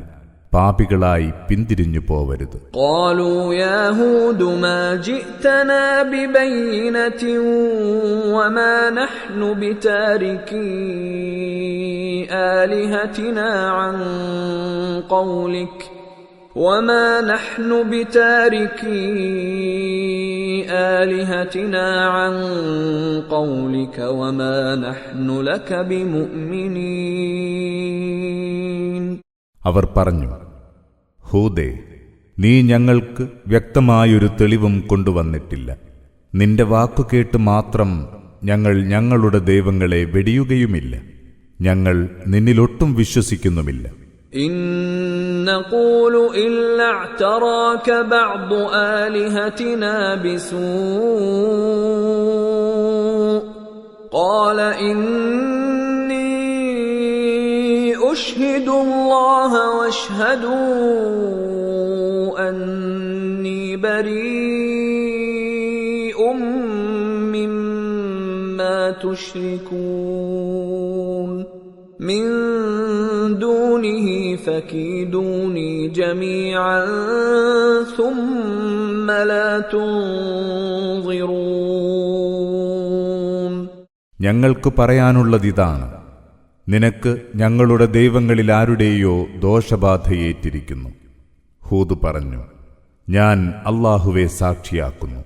പാപികളായി പിന്തിരിഞ്ഞു പോവരുത്. قالوا يا هود ما جئتنا ببينة وما نحن بتاركي آلهتنا عن قولك وما نحن بتاركي آلهتنا عن قولك وما نحن لك بمؤمنين. അവർ പറഞ്ഞു, ഹൂദേ, നീ ഞങ്ങൾക്ക് വ്യക്തമായൊരു തെളിവും കൊണ്ടുവന്നിട്ടില്ല. നിന്റെ വാക്കുകേട്ട് മാത്രം ഞങ്ങൾ ഞങ്ങളുടെ ദൈവങ്ങളെ വെടിയുകയുമില്ല. ഞങ്ങൾ നിന്നിലൊട്ടും വിശ്വസിക്കുന്നുമില്ല. إن نقول إلا اعتراك بعض آلهتنا بسوء قال إني أشهد الله واشهدوا أني بريء مما تشركون من دونه فكيدوني جميعا ثم لا تنظرون. ഞങ്ങൾക്ക് പറയാനുള്ളതിതാണ്, നിനക്ക് ഞങ്ങളുടെ ദൈവങ്ങളിൽ ആരുടെയോ ദോഷബാധയേറ്റിരിക്കുന്നു. ഹൂദ് പറഞ്ഞു, ഞാൻ അല്ലാഹുവെ സാക്ഷിയാക്കുന്നു,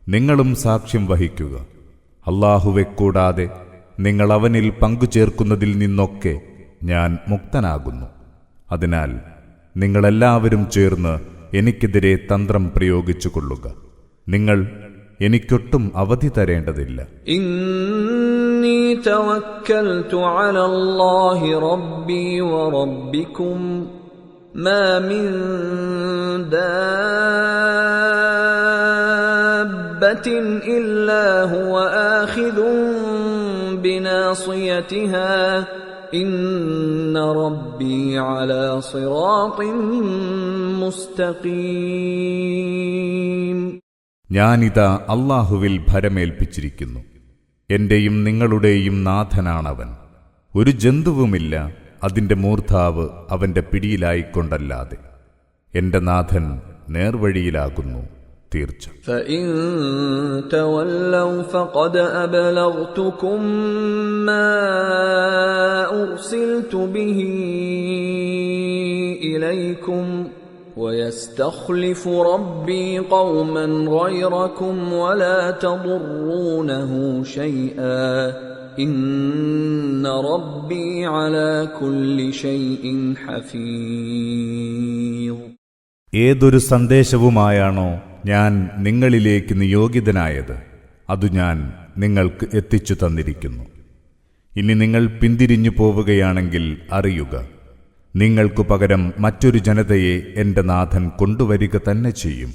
നിങ്ങളും സാക്ഷ്യം വഹിക്കുക. അല്ലാഹുവെ കൂടാതെ നിങ്ങൾ അവനിൽ പങ്കുചേർക്കുന്നതിൽ നിന്നൊക്കെ ഞാൻ മുക്തനാകുന്നു. അതിനാൽ നിങ്ങളെല്ലാവരും ചേർന്ന് എനിക്കെതിരെ തന്ത്രം പ്രയോഗിച്ചു കൊള്ളുക. നിങ്ങൾ എനിക്കൊട്ടും അവധി തരേണ്ടതില്ല. ഇന്നി തവക്കൽതു അലല്ലാഹി റബ്ബി വറബ്ബികും മാ മിൻ ദാബ്ബത്തിൻ دابة إلا هو آخذ بناصيتها إن ربي على صراط مستقيم. ഞാനിതാ അല്ലാഹുവിൽ ഭരമേൽപ്പിച്ചിരിക്കുന്നു. എന്റെയും നിങ്ങളുടെയും നാഥനാണവൻ. ഒരു ജന്തുവുമില്ല അതിന്റെ മൂർധാവ് അവന്റെ പിടിയിലായിക്കൊണ്ടല്ലാതെ. എന്റെ നാഥൻ നേർവഴിയിലാകുന്നു തീർച്ച. فإن تولوا فقد أبلغتكم ما أرسلت به إليكم ويستخلف ربي قوما غيركم ولا تضرونه شيئا إن ربي على كل شيء حفيظ. ഏതൊരു സന്ദേശവുമായാണോ ഞാൻ നിങ്ങളിലേക്ക് നിയോഗിതനായത്, അതു ഞാൻ നിങ്ങൾക്ക് എത്തിച്ചു തന്നിരിക്കുന്നു. ഇനി നിങ്ങൾ പിന്തിരിഞ്ഞു പോവുകയാണെങ്കിൽ അറിയുക, നിങ്ങൾക്കു പകരം മറ്റൊരു ജനതയെ എന്റെ നാഥൻ കൊണ്ടുവരിക തന്നെ ചെയ്യും.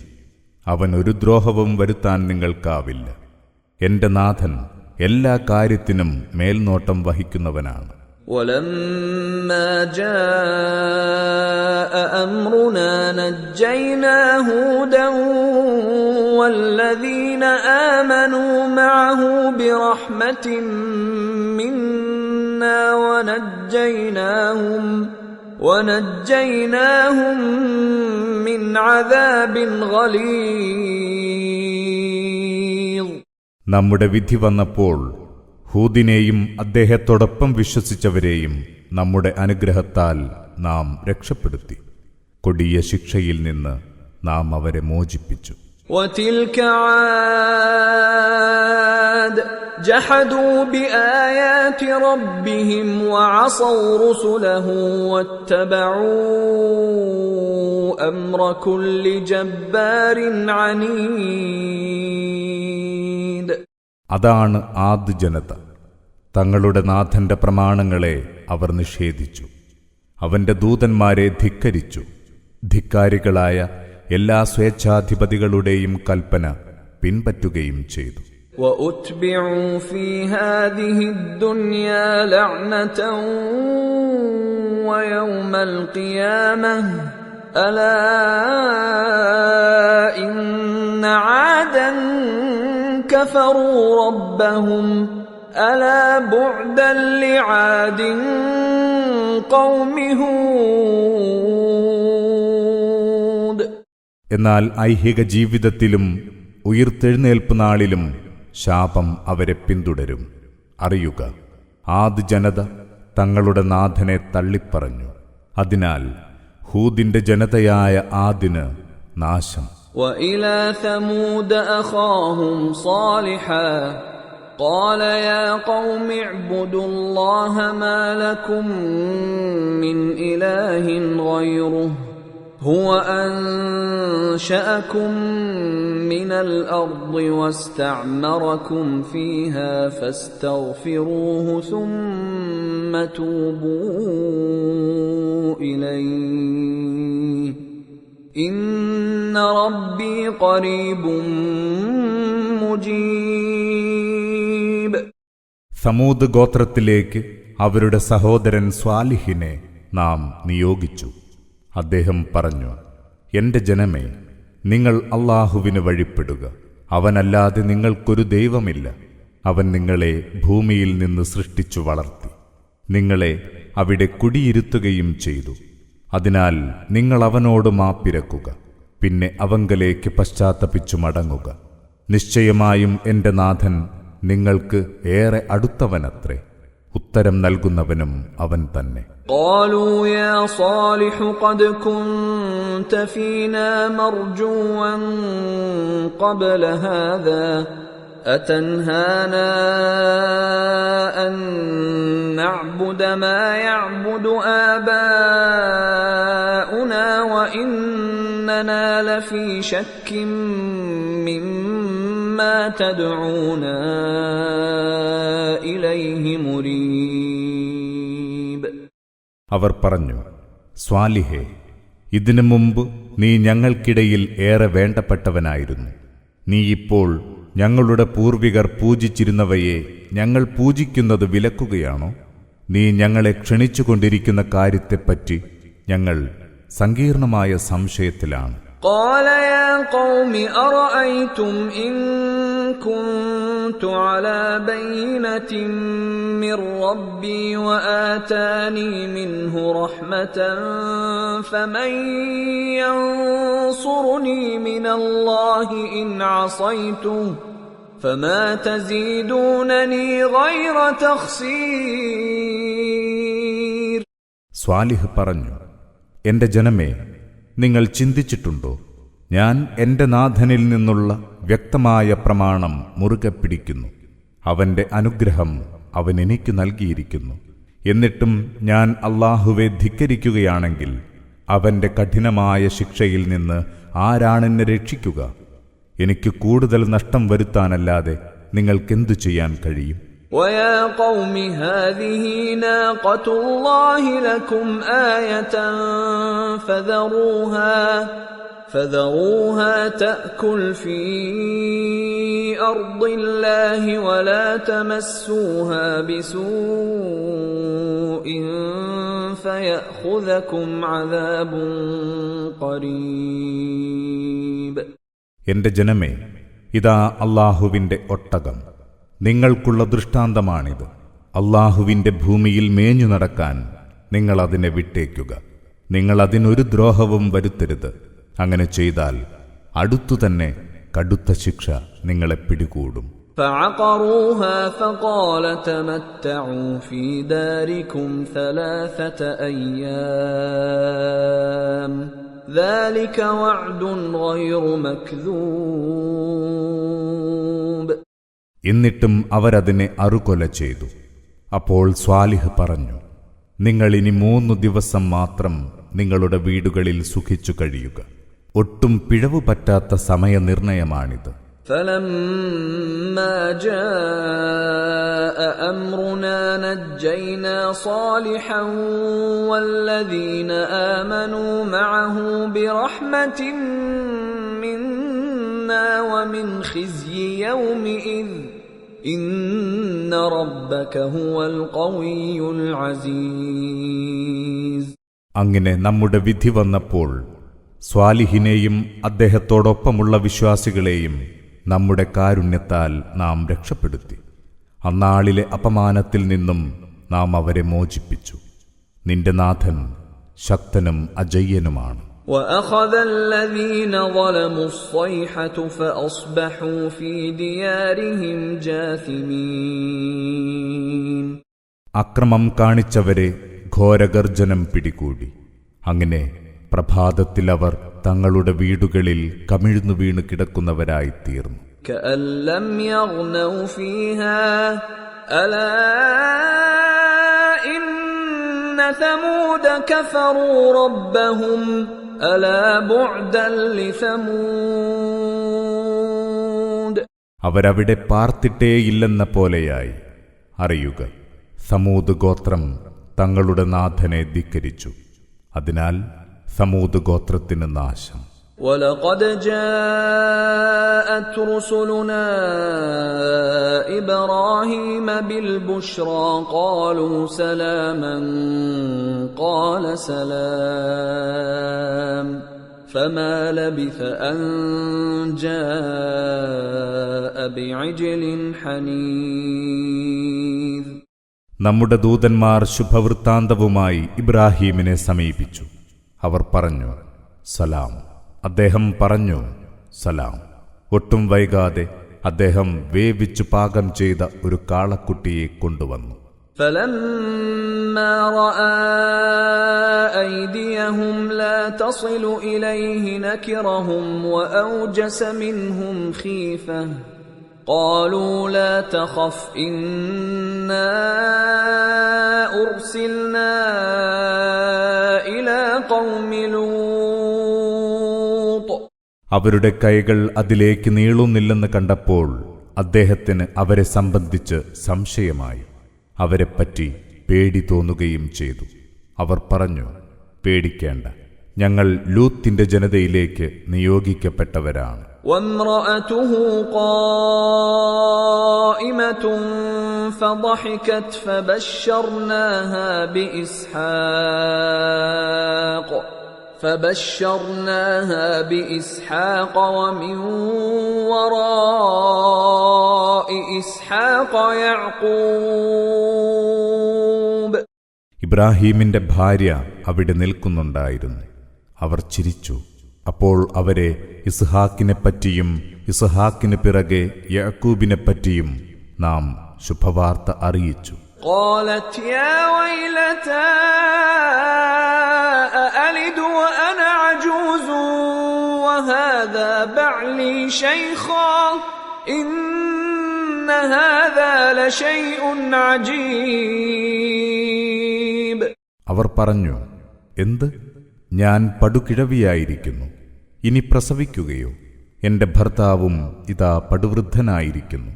അവൻ ഒരു ദ്രോഹവും വരുത്താൻ നിങ്ങൾക്കാവില്ല. എന്റെ നാഥൻ എല്ലാ കാര്യത്തിനും മേൽനോട്ടം വഹിക്കുന്നവനാണ്. ولما جاء أمرنا نجينا هودا والذين آمنوا معه برحمة منا ونجيناهم من عذاب غليظ. നമ്മുടെ വിധി വന്നപ്പോൾ ഹൂദിനെയും അദ്ദേഹത്തോടൊപ്പം വിശ്വസിച്ചവരെയും നമ്മുടെ അനുഗ്രഹത്താൽ നാം രക്ഷപ്പെടുത്തി. കൊടിയ ശിക്ഷയിൽ നിന്ന് നാം അവരെ മോചിപ്പിച്ചു. وَتِلْكَ عَادٌ جَحَدُوا بِآيَاتِ رَبِّهِمْ وَعَصَوْا رُسُلَهُ وَاتَّبَعُوا أَمْرَ كُلِّ جَبَّارٍ عَنِيدٍ. അതാണ് ആദ് ജനത. തങ്ങളുടെ നാഥന്റെ പ്രമാണങ്ങളെ അവർ നിഷേധിച്ചു, അവന്റെ ദൂതന്മാരെ ധിക്കരിച്ചു. ധിക്കാരികളായ എല്ലാ സ്വേച്ഛാധിപതികളുടെയും കൽപ്പന പിൻപറ്റുകയും ചെയ്തു. وَأُتْبِعُوا فِي هَذِهِ الدُّنْيَا لَعْنَةً وَيَوْمَ الْقِيَامَةِ أَلَا إِنَّ عَادًا كَفَرُوا رَبَّهُمْ أَلَا بُعْدًا لِعَادٍ قَوْمِ هُودٍ. എന്നാൽ ഐഹിക ജീവിതത്തിലും ഉയിർത്തെഴുന്നേൽപ്പ് നാളിലും ശാപം അവരെ പിന്തുടരും. അറിയുക, ആദ് ജനത തങ്ങളുടെ നാഥനെ തള്ളിപ്പറഞ്ഞു. അതിനാൽ ഹൂദിന്റെ ജനതയായ ആദിന് നാശം. وَإِلَى ثَمُودَ أَخَاهُمْ صَالِحًا قَالَ يَا قَوْمِ اعْبُدُوا اللَّهَ مَا لَكُمْ مِنْ إِلَٰهٍ غَيْرُهُ هُوَ أَنشَأَكُم مِّنَ الْأَرْضِ وَاسْتَعْمَرَكُمْ فِيهَا فَاسْتَغْفِرُوهُ ثُمَّ تُوبُوا إِلَيْهِ إِنَّ رَبِّي قَرِيبٌ مُجِيبٌ. സമൂദ് ഗോത്രത്തിലേക്ക് അവരുടെ സഹോദരൻ സ്വാലിഹിനെ നാം നിയോഗിച്ചു. അദ്ദേഹം പറഞ്ഞു, എന്റെ ജനമേ, നിങ്ങൾ അല്ലാഹുവിന് വഴിപ്പെടുക. അവനല്ലാതെ നിങ്ങൾക്കൊരു ദൈവമില്ല. അവൻ നിങ്ങളെ ഭൂമിയിൽ നിന്ന് സൃഷ്ടിച്ചു വളർത്തി, നിങ്ങളെ അവിടെ കുടിയിരുത്തുകയും ചെയ്തു. അതിനാൽ നിങ്ങൾ അവനോട് മാപ്പിരക്കുക, പിന്നെ അവങ്കലേക്ക് പശ്ചാത്തപിച്ചു മടങ്ങുക. നിശ്ചയമായും എന്റെ നാഥൻ നിങ്ങൾക്ക് ഏറെ അടുത്തവനത്രേ, ഉത്തരം നൽകുന്നവനും അവൻ തന്നെ. قالوا يا صالح قد كنت فينا مرجوا قبل هذا أتنهانا أن نعبد ما يعبد آباؤنا وإننا لفي شك مما تدعونا إليه مريب. അവർ പറഞ്ഞു, സ്വാലിഹേ, ഇതിനു മുമ്പ് നീ ഞങ്ങൾക്കിടയിൽ ഏറെ വേണ്ടപ്പെട്ടവനായിരുന്നു. നീ ഇപ്പോൾ ഞങ്ങളുടെ പൂർവികർ പൂജിച്ചിരുന്നവയെ ഞങ്ങൾ പൂജിക്കുന്നത് വിലക്കുകയാണോ? നീ ഞങ്ങളെ ക്ഷണിച്ചുകൊണ്ടിരിക്കുന്ന കാര്യത്തെപ്പറ്റി ഞങ്ങൾ സങ്കീർണമായ സംശയത്തിലാണ്. قال يا قوم أرأيتم إن كنت على بينة من ربي وآتاني منه رحمة فمن ينصرني من الله إن عصيته فما تزيدونني غير تخسير. സ്വാലിഹ് പറഞ്ഞു, എന്റെ ജനമേ, നിങ്ങൾ ചിന്തിച്ചിട്ടുണ്ടോ? ഞാൻ എന്റെ നാഥനിൽ നിന്നുള്ള വ്യക്തമായ പ്രമാണം മുറുകെ പിടിക്കുന്നു. അവന്റെ അനുഗ്രഹം അവൻ എനിക്ക് നൽകിയിരിക്കുന്നു. എന്നിട്ടും ഞാൻ അല്ലാഹുവെ ധിക്കരിക്കുകയാണെങ്കിൽ അവന്റെ കഠിനമായ ശിക്ഷയിൽ നിന്ന് ആരാണെന്നെ രക്ഷിക്കുക? എനിക്ക് കൂടുതൽ നഷ്ടം വരുത്താനല്ലാതെ നിങ്ങൾക്കെന്തു ചെയ്യാൻ കഴിയും? وَيَا قَوْمِ هَٰذِهِ نَاقَةُ اللَّهِ لَكُمْ آيَةً فَذَرُوهَا تَأْكُلْ فِي أَرْضِ اللَّهِ وَلَا تَمَسُّوهَا بِسُوءٍ فَيَأْخُذَكُمْ عَذَابٌ قَرِيبٌ. എന്റെ ജനമേ, ഇതാ അല്ലാഹുവിന്റെ ഒട്ടകം. നിങ്ങൾക്കുള്ള ദൃഷ്ടാന്തമാണിത്. അല്ലാഹുവിന്റെ ഭൂമിയിൽ മേഞ്ഞു നടക്കാൻ നിങ്ങൾ അതിനെ വിട്ടേക്കുക. നിങ്ങൾ അതിനൊരു ദ്രോഹവും വരുത്തരുത്. അങ്ങനെ ചെയ്താൽ അടുത്തുതന്നെ കടുത്ത ശിക്ഷ നിങ്ങളെ പിടികൂടും. فعقروها فقال تمتعوا في داركم 3 أيام ذلك وعد غير مكذوب. എന്നിട്ടും അവരതിനെ അറുകൊല ചെയ്തു. അപ്പോൾ സ്വാലിഹ് പറഞ്ഞു, നിങ്ങൾ ഇനി 3 ദിവസം മാത്രം നിങ്ങളുടെ വീടുകളിൽ സുഖിച്ചു കഴിയുക. ഒട്ടും പിഴവു പറ്റാത്ത സമയനിർണയമാണിത്. فَلَمَّا جَاءَ أَمْرُنَا نَجَّيْنَا صَالِحًا وَالَّذِينَ آمَنُوا مَعَهُ بِرَحْمَةٍ مِنَّا وَمِنْ خِزْيِ يَوْمِئِذٍ إِنَّ رَبَّكَ هُوَ الْقَوِيُّ الْعَزِيزُ. അങ്ങനെ നമ്മുടെ വിധി വന്നപ്പോൾ സ്വാലിഹിനെയും അദ്ദേഹത്തോടൊപ്പമുള്ള വിശ്വാസികളെയും നമ്മുടെ കാരുണ്യത്താൽ നാം രക്ഷപ്പെടുത്തി. അന്നാളിലെ അപമാനത്തിൽ നിന്നും നാം അവരെ മോചിപ്പിച്ചു. നിന്റെ നാഥൻ ശക്തനും അജയ്യനുമാണ്. وَأَخَذَ الَّذِينَ ظَلَمُوا الصَّيْحَةُ فَأَصْبَحُوا فِي دِيَارِهِمْ جَاثِمِينَ. അക്രമം കാണിച്ചവരെ ഘോരഗർജനം പിടികൂടി. അങ്ങനെ പ്രഭാതത്തിൽ അവർ തങ്ങളുടെ വീടുകളിൽ കമിഴ്ന്നു വീണ് കിടക്കുന്നവരായി തീർന്നു. كَأَن لَّمْ يَغْنَوْا فِيهَا أَلَا إِنَّ ثَمُودَ كَفَرُوا رَبَّهُمْ أَلَا بُعْدًا لِّثَمُودَ. അവരവിടെ പാർത്തിട്ടേയില്ലെന്ന പോലെയായി. അറിയുക, സമൂദ് ഗോത്രം തങ്ങളുടെ നാഥനെ ധിക്കരിച്ചു. അതിനാൽ സമൂദ് ഗോത്രത്തിന് നാശം. وَلَقَدْ جَاءَتْ رُسُلُنَا إِبْرَاهِيمَ بِالْبُشْرَى قَالُوا سَلَامًا قَالَ سَلَامٌ فَمَا لَبِثَ أَن جَاءَ بِعِجْلٍ حَنِيذٍ. നമ്മുടെ ദൂതന്മാർ ശുഭവൃത്താന്തവുമായി ഇബ്രാഹീമിനെ സമീപിച്ചു. അവർ പറഞ്ഞു, സലാം. അദ്ദേഹം പറഞ്ഞു, സലാം. ഒട്ടും വൈകാതെ അദ്ദേഹം വേവിച്ചു പാകം ചെയ്ത ഒരു കാളക്കുട്ടിയെ കൊണ്ടുവന്നു. فَلَمَّا رَأَى أَيْدِيَهُمْ لَا تَصِلُ إِلَيْهِ نَكِرَهُمْ وَأَوْجَسَ مِنْهُمْ خِيفَةً قَالُوا لَا تَخَفْ إِنَّا أُرْسِلْنَا إِلَى قَوْمِ لُوطٍ. അവരുടെ കൈകൾ അതിലേക്ക് നീളുന്നില്ലെന്ന് കണ്ടപ്പോൾ അദ്ദേഹത്തിന് അവരെ സംബന്ധിച്ച് സംശയമായി. അവരെപ്പറ്റി പേടി തോന്നുകയും ചെയ്തു. അവർ പറഞ്ഞു, പേടിക്കേണ്ട, ഞങ്ങൾ ലൂത്തിന്റെ ജനതയിലേക്ക് നിയോഗിക്കപ്പെട്ടവരാണ്. وامرأته قائمة فضحكت فبشرناها بإسحاق ومن وراء إسحاق يعقوب. ഇബ്രാഹീമിന്റെ ഭാര്യ അവിടെ നിൽക്കുന്നുണ്ടായിരുന്നു. അവർ ചിരിച്ചു. അപ്പോൾ അവരെ ഇസ്ഹാക്കിനെപ്പറ്റിയും ഇസ്ഹാക്കിന് പിറകെ യാക്കൂബിനെപ്പറ്റിയും നാം ശുഭവാർത്ത അറിയിച്ചു. قالت يا ويلتى أألد وأنا عجوز وهذا بعلي شيخا إن هذا لشيء عجيب. അവർ പറഞ്ഞു, എന്ത്, ഞാൻ പടുകിഴവിയായിരിക്കുന്നു, ഇനി പ്രസവിക്കുകയോ? എന്റെ ഭർത്താവും ഇതാ പടുവൃദ്ധനായിരിക്കുന്നു.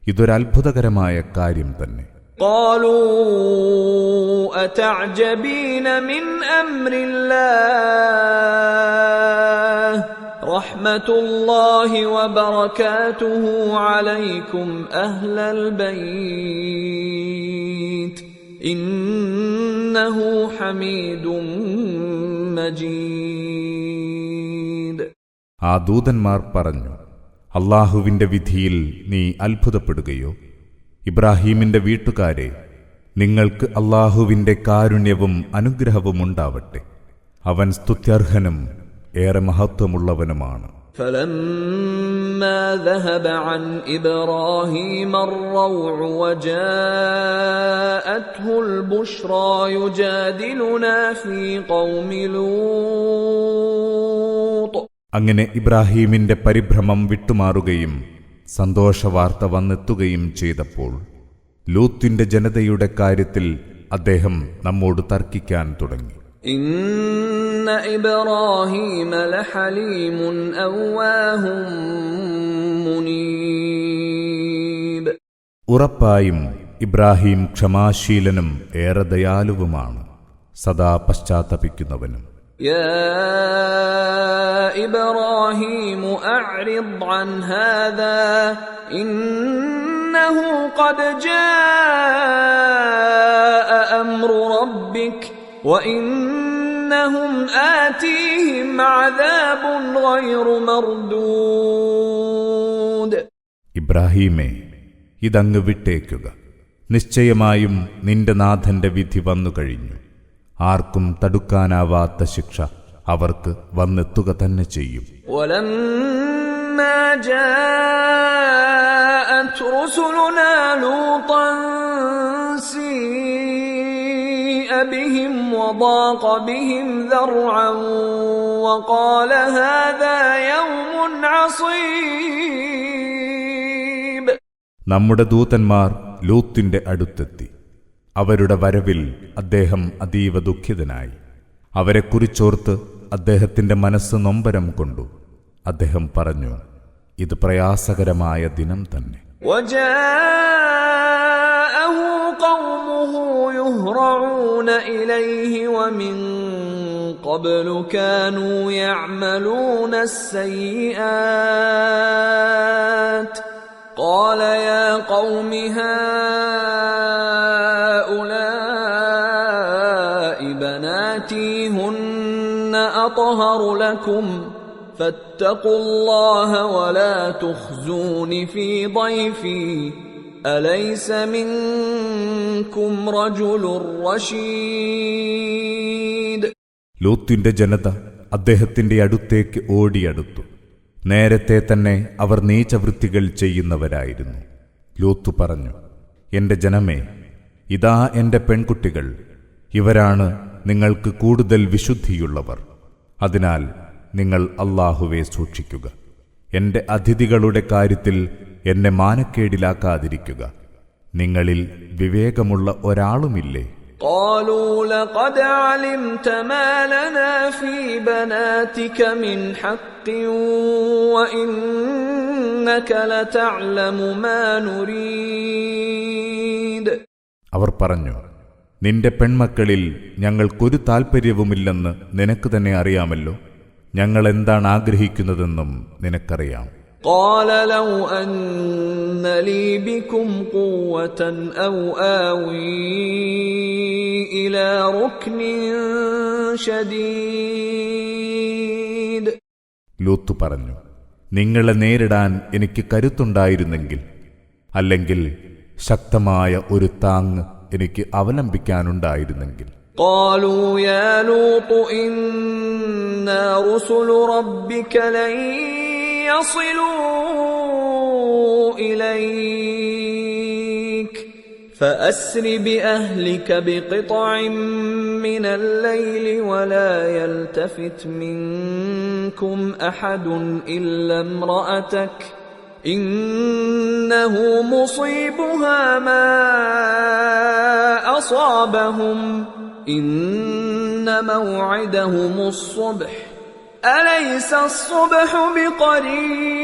ഇതൊരത്ഭുതകരമായ കാര്യം തന്നെ. قالوا أتعجبين من أمر الله رحمة الله وبركاته عليكم أهل البيت إنه حميد مجيد. ആ ദൂതന്മാർ പറഞ്ഞു, അല്ലാഹുവിന്റെ വിധിയിൽ നീ അത്ഭുതപ്പെടുകയോ? ഇബ്രാഹീമിന്റെ വീട്ടുകാരെ, നിങ്ങൾക്ക് അല്ലാഹുവിന്റെ കാരുണ്യവും അനുഗ്രഹവും ഉണ്ടാവട്ടെ. അവൻ സ്തുത്യർഹനും ഏറെ മഹത്വമുള്ളവനുമാണ്. فلما ذهب عن إبراهيم الروع وجاءته البشرى يجادلنا في قوم لوط. അങ്ങനെ ഇബ്രാഹീമിന്റെ പരിഭ്രമം വിട്ടുമാറുകയും സന്തോഷവാർത്ത വന്നെത്തുകയും ചെയ്തപ്പോൾ ലൂത്തിന്റെ ജനതയുടെ കാര്യത്തിൽ അദ്ദേഹം നമ്മോട് തർക്കിക്കാൻ തുടങ്ങി. ഇന്ന ഇബ്രാഹീമ ലഹലീമുൻ അവ്വാഹും മുനീബ്. ഉറപ്പായും ഇബ്രാഹീം ക്ഷമാശീലനും ഏറെ ദയാലുവുമാണ്, സദാ പശ്ചാത്തപിക്കുന്നവനും. يا إبراهيم أعرض عن هذا إنه قد جاء أمر ربك وإنهم آتيهم عذاب غير مردود. ഇബ്രാഹീമേ, ഇതങ്ങ് വിട്ടേക്കുക. നിശ്ചയമായും നിന്റെ നാഥന്റെ വിധി വന്നു കഴിഞ്ഞു. ആർക്കും തടുക്കാനാവാത്ത ശിക്ഷ അവർക്ക് വന്നെത്തുക തന്നെ ചെയ്യും. وَلَمَّا جَاءَتْ رُسُلُنَا لُوطًا سِيءَ بِهِمْ وَضَاقَ بِهِمْ ذَرْعًا وَقَالَ هَذَا يَوْمٌ عَصِيبٌ. നമ്മുടെ ദൂതന്മാർ ലൂത്തിന്റെ അടുത്തെത്തി. അവരുടെ വരവിൽ അദ്ദേഹം അതീവ ദുഃഖിതനായി. അവരെക്കുറിച്ചോർത്ത് അദ്ദേഹത്തിന്റെ മനസ്സ് നൊമ്പരം കൊണ്ടു. അദ്ദേഹം പറഞ്ഞു, ഇത് പ്രയാസകരമായ ദിനം തന്നെ. وجاءه قومه يهرعون إليه ومن قبل كانوا يعملون السيئات قال يا قوم هؤلاء بناتي هن أطهر لكم فاتقوا الله ولا تخزون في ضيفي أليس منكم رجل رشيد. ലൂത്തിന്റെ ജനത അദ്ദേഹത്തിന്റെ അടുത്തേക്ക് ഓടിയടുത്തു. നേരത്തെ തന്നെ അവർ നീചവൃത്തികൾ ചെയ്യുന്നവരായിരുന്നു. ലൂത്ത് പറഞ്ഞു, എന്റെ ജനമേ, ഇതാ എന്റെ പെൺകുട്ടികൾ, ഇവരാണ് നിങ്ങൾക്ക് കൂടുതൽ വിശുദ്ധിയുള്ളവർ. അതിനാൽ നിങ്ങൾ അല്ലാഹുവെ സൂക്ഷിക്കുക. എന്റെ അതിഥികളുടെ കാര്യത്തിൽ എന്നെ മാനക്കേടിലാക്കാതിരിക്കുക. നിങ്ങളിൽ വിവേകമുള്ള ഒരാളുമില്ലേ? قالوا لقد علمت ما لنا في بناتك من حق وإنك لتعلم ما نريد. അവർ പറഞ്ഞു, നിന്റെ പെൺമക്കളിൽ ഞങ്ങൾക്കൊരു താൽപ്പര്യവുമില്ലെന്ന് നിനക്ക് തന്നെ അറിയാമല്ലോ. ഞങ്ങൾ എന്താണ് ആഗ്രഹിക്കുന്നതെന്നും നിനക്കറിയാം. قال لو أن لي بكم قوة أو آوي إلى ركن شديد. ലൂത്ത് പറഞ്ഞു, നിങ്ങളെ നേരിടാൻ എനിക്ക് കരുത്തുണ്ടായിരുന്നെങ്കിൽ, അല്ലെങ്കിൽ ശക്തമായ ഒരു താങ്ങ് എനിക്ക് അവലംബിക്കാനുണ്ടായിരുന്നെങ്കിൽ. قالوا يا لوط إنا رسل ربك لن يصلوا إليك فأسر بأهلك بقطع من الليل ولا يلتفت منكم أحد إلا امرأتك إنه مصيبها ما أصابهم إن موعدهم الصبح أليس الصبح بقريب.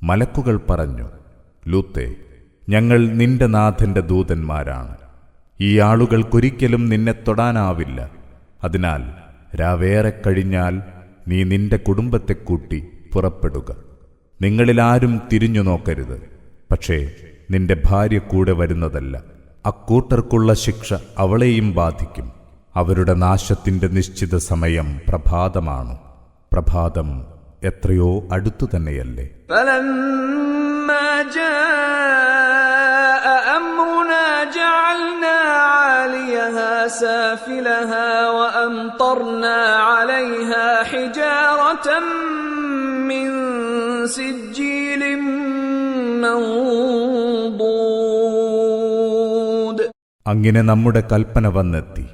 മലക്കുകൾ പറഞ്ഞു, ലൂത്തേ, ഞങ്ങൾ നിന്റെ നാഥന്റെ ദൂതന്മാരാണ്. ഈ ആളുകൾക്കൊരിക്കലും നിന്നെ തൊടാനാവില്ല. അതിനാൽ രാവേറെ കഴിഞ്ഞാൽ നീ നിന്റെ കുടുംബത്തെ കൂട്ടി പുറപ്പെടുക. നിങ്ങളിലാരും തിരിഞ്ഞു നോക്കരുത്. പക്ഷേ നിന്റെ ഭാര്യ കൂടെ വരുന്നതല്ല. അക്കൂട്ടർക്കുള്ള ശിക്ഷ അവളെയും ബാധിക്കും. അവരുടെ നാശത്തിന്റെ നിശ്ചിത സമയം പ്രഭാതമാണ്. പ്രഭാതം എത്രയോ അടുത്തു തന്നെയല്ലേ. فلما جاء أمرنا جعلنا عاليها سافلها وأمطرنا عليها حجارة من سجيل منضود. അങ്ങനെ നമ്മുടെ കൽപ്പന വന്നെത്തി.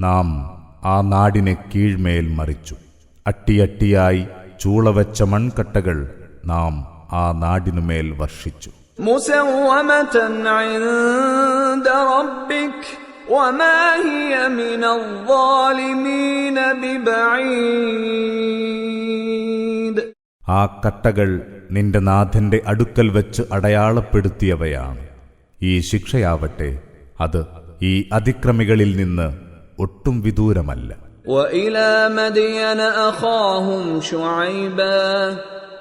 നാം ആ നാടിനെ കീഴ്മേൽ മറിച്ചു. അട്ടിയട്ടിയായി ചൂളവച്ച മൺകട്ടകൾ നാം ആ നാടിനുമേൽ വർഷിച്ചു. മുസവ്വമതൻ ഇൻദ റബ്ബിക് വമാ ഹിയ മിനൽ ളാലിമീന ബിബഈദ്. ആ കട്ടകൾ നിന്റെ നാഥന്റെ അടുക്കൽ വെച്ച് അടയാളപ്പെടുത്തിയവയാണ്. ഈ ശിക്ഷയാവട്ടെ, അത് ഈ അതിക്രമികളിൽ നിന്ന് ഒട്ടും വിദൂരമല്ല. وإلى مدين أخاهم شعيبا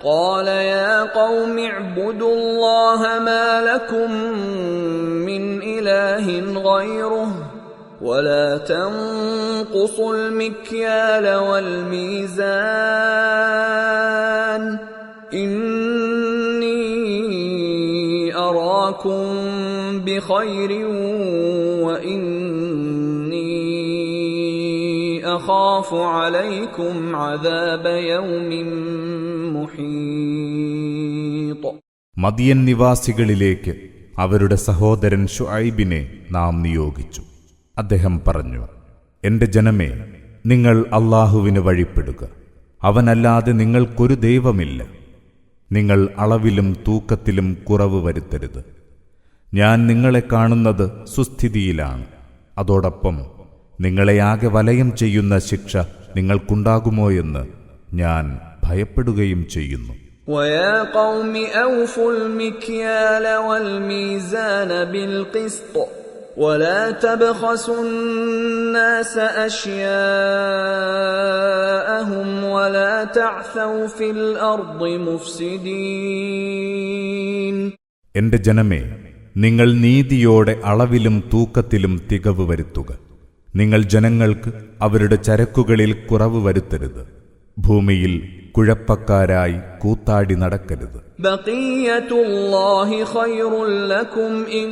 قال يا قوم اعبدوا الله ما لكم من إله غيره ولا تنقصوا المكيال والميزان إني أراكم بخير وإني أخاف عليكم عذاب يوم محيط. മദിയൻ നിവാസികളിലേക്ക് അവരുടെ സഹോദരൻ ശുഐബിനെ നാം നിയോഗിച്ചു. അദ്ദേഹം പറഞ്ഞു, എന്റെ ജനമേ, നിങ്ങൾ അല്ലാഹുവിന് വഴിപ്പെടുക. അവനല്ലാതെ നിങ്ങൾക്കൊരു ദൈവമില്ല. നിങ്ങൾ അളവിലും തൂക്കത്തിലും കുറവ് വരുത്തരുത്. ഞാൻ നിങ്ങളെ കാണുന്നത് സുസ്ഥിതിയിലാണ്. അതോടൊപ്പം നിങ്ങളെയാകെ വലയം ചെയ്യുന്ന ശിക്ഷ നിങ്ങൾക്കുണ്ടാകുമോയെന്ന് ഞാൻ ഭയപ്പെടുകയും ചെയ്യുന്നു. وَيَا قَوْمِ أَوْفُوا الْمِكْيَالَ وَالْمِيزَانَ بِالْقِسْطِ وَلَا تَبْخَسُوا النَّاسَ أَشْيَاءَهُمْ وَلَا تَعْثَوْا فِي الْأَرْضِ مُفْسِدِينَ. എന്റെ ജനമേ, നിങ്ങൾ നീതിയോടെ അളവിലും തൂക്കത്തിലും തികവ് വരുത്തുക. നിങ്ങൾ ജനങ്ങൾക്ക് അവരുടെ ചരക്കുകളിൽ കുറവ് വരുത്തരുത്. ഭൂമിയിൽ കുഴപ്പക്കാരായി കൂത്താടി നടക്കരുത്. ബഖിയത്തുല്ലാഹി ഖൈറുൽ ലക്കും ഇൻ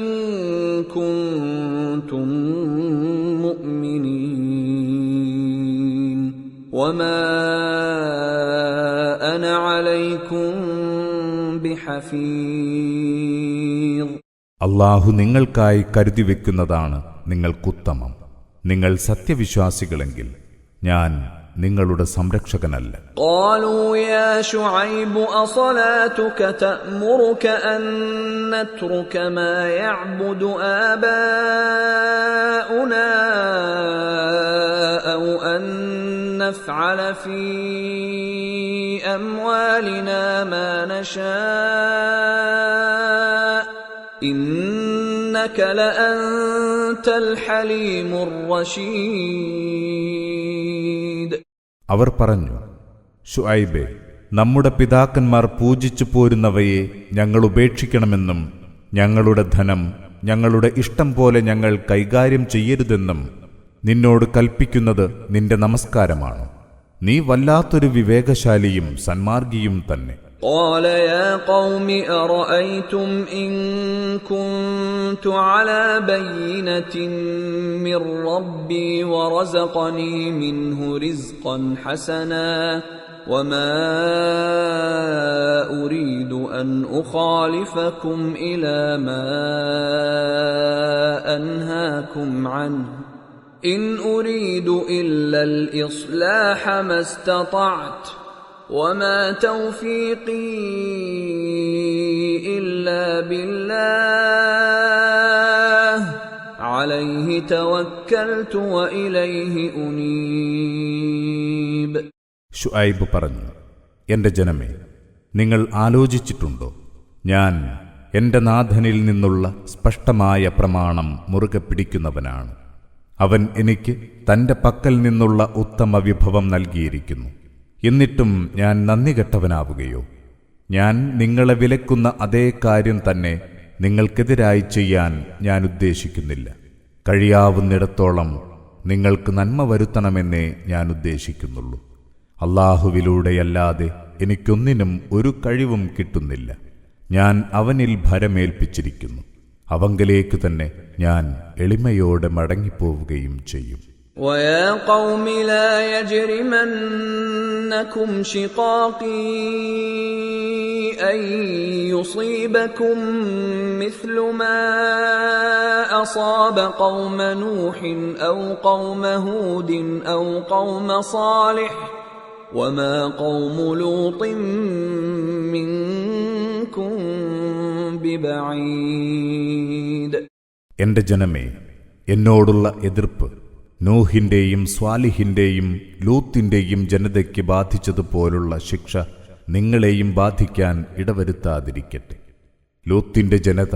കുൻതും മുഅ്മിനീൻ വമാ അന അലൈക്കും ബിഹഫീദ്. അല്ലാഹു നിങ്ങൾക്കായി കരുതി വെക്കുന്നതാണ് നിങ്ങൾക്കുത്തമം. നിങ്ങൾ സത്യവിശ്വാസികളെങ്കിൽ ഞാൻ നിങ്ങളുടെ സംരക്ഷകനല്ല. ഖാലൂ യാ ശുഐബ് അസ്സലാതുക തഅമുറുക അൻ നത്രുക മാ യഅ്ബുദു ആബാഉനാ ഔ അൻ നഫ്അല ഫീ അംവാലിനാ മാ നശാ ഇന്നക ലഅൻതൽ ഹലീമുർ റശീദ്. അവർ പറഞ്ഞു, ശുഐബേ, നമ്മുടെ പിതാക്കന്മാർ പൂജിച്ചു പോരുന്നവയെ ഞങ്ങൾ ഉപേക്ഷിക്കണമെന്നും ഞങ്ങളുടെ ധനം ഞങ്ങളുടെ ഇഷ്ടം പോലെ ഞങ്ങൾ കൈകാര്യം ചെയ്യരുതെന്നും നിന്നോട് കൽപ്പിക്കുന്നത് നിന്റെ നമസ്കാരമാണ്. നീ വല്ലാത്തൊരു വിവേകശാലിയും സന്മാർഗിയും തന്നെ. قال يا قوم أرأيتم إن كنت على بينة من ربي ورزقني منه رزقا حسنا وما أريد أن أخالفكم إلى ما أنهاكم عنه إن أريد إلا الإصلاح ما استطعت وما توفيقي إلا بالله عليه توكلت وإليه أنيب. ശുഐബ് പറഞ്ഞു, എന്റെ ജനമേ, നിങ്ങൾ ആലോചിച്ചിട്ടുണ്ടോ? ഞാൻ എന്റെ നാഥനിൽ നിന്നുള്ള സ്പഷ്ടമായ പ്രമാണം മുറുകെ പിടിക്കുന്നവനാണ്. അവൻ എനിക്ക് തന്റെ പക്കൽ നിന്നുള്ള ഉത്തമ വിഭവം നൽകിയിരിക്കുന്നു. എന്നിട്ടും ഞാൻ നന്ദികെട്ടവനാവുകയോ? ഞാൻ നിങ്ങളെ വിലക്കുന്ന അതേ കാര്യം തന്നെ നിങ്ങൾക്കെതിരായി ചെയ്യാൻ ഞാൻ ഉദ്ദേശിക്കുന്നില്ല. കഴിയാവുന്നിടത്തോളം നിങ്ങൾക്ക് നന്മ വരുത്തണമെന്നേ ഞാൻ ഉദ്ദേശിക്കുന്നുള്ളൂ. അല്ലാഹുവിലൂടെയല്ലാതെ എനിക്കൊന്നിനും ഒരു കഴിവും കിട്ടുന്നില്ല. ഞാൻ അവനിൽ ഭരമേൽപ്പിച്ചിരിക്കുന്നു. അവങ്കലേക്ക് തന്നെ ഞാൻ എളിമയോടെ മടങ്ങിപ്പോവുകയും ചെയ്യും. وَيَا قَوْمِ لَا يَجْرِمَنَّكُمْ شِقَاقِي أَن يُصِيبَكُم مِّثْلُ مَا أَصَابَ قَوْمَ نُوحٍ أَوْ قَوْمَ هُودٍ أَوْ قَوْمَ صَالِحٍ وَمَا قَوْمُ لُوطٍ مِّنكُم بِبَعِيدٍ. എന്റെ ജനമേ, എന്നോടുള്ള എതിർപ്പ് നൂഹിന്റെയും സ്വാലിഹിന്റെയും ലൂത്തിന്റെയും ജനതയ്ക്ക് ബാധിച്ചതുപോലുള്ള ശിക്ഷ നിങ്ങളെയും ബാധിക്കാൻ ഇടവരുത്താതിരിക്കട്ടെ. ലൂത്തിന്റെ ജനത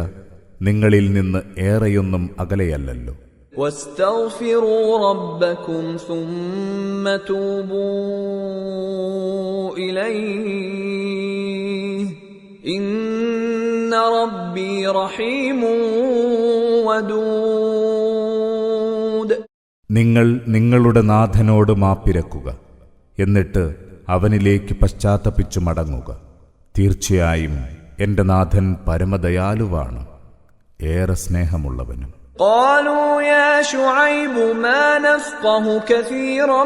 നിങ്ങളിൽ നിന്ന് ഏറെയൊന്നും അകലെയല്ലല്ലോ. واستغفروا ربكم ثم توبوا إليه إن ربي رحيم ودود. നിങ്ങൾ നിങ്ങളുടെ നാഥനോട് മാപ്പിരക്കുക, എന്നിട്ട് അവനിലേക്ക് പശ്ചാത്തപിച്ചു മടങ്ങുക. തീർച്ചയായും എന്റെ നാഥൻ പരമദയാലുവാണ്, ഏറെ സ്നേഹമുള്ളവനും. قالوا يا شعيب ما نفقه كثيرا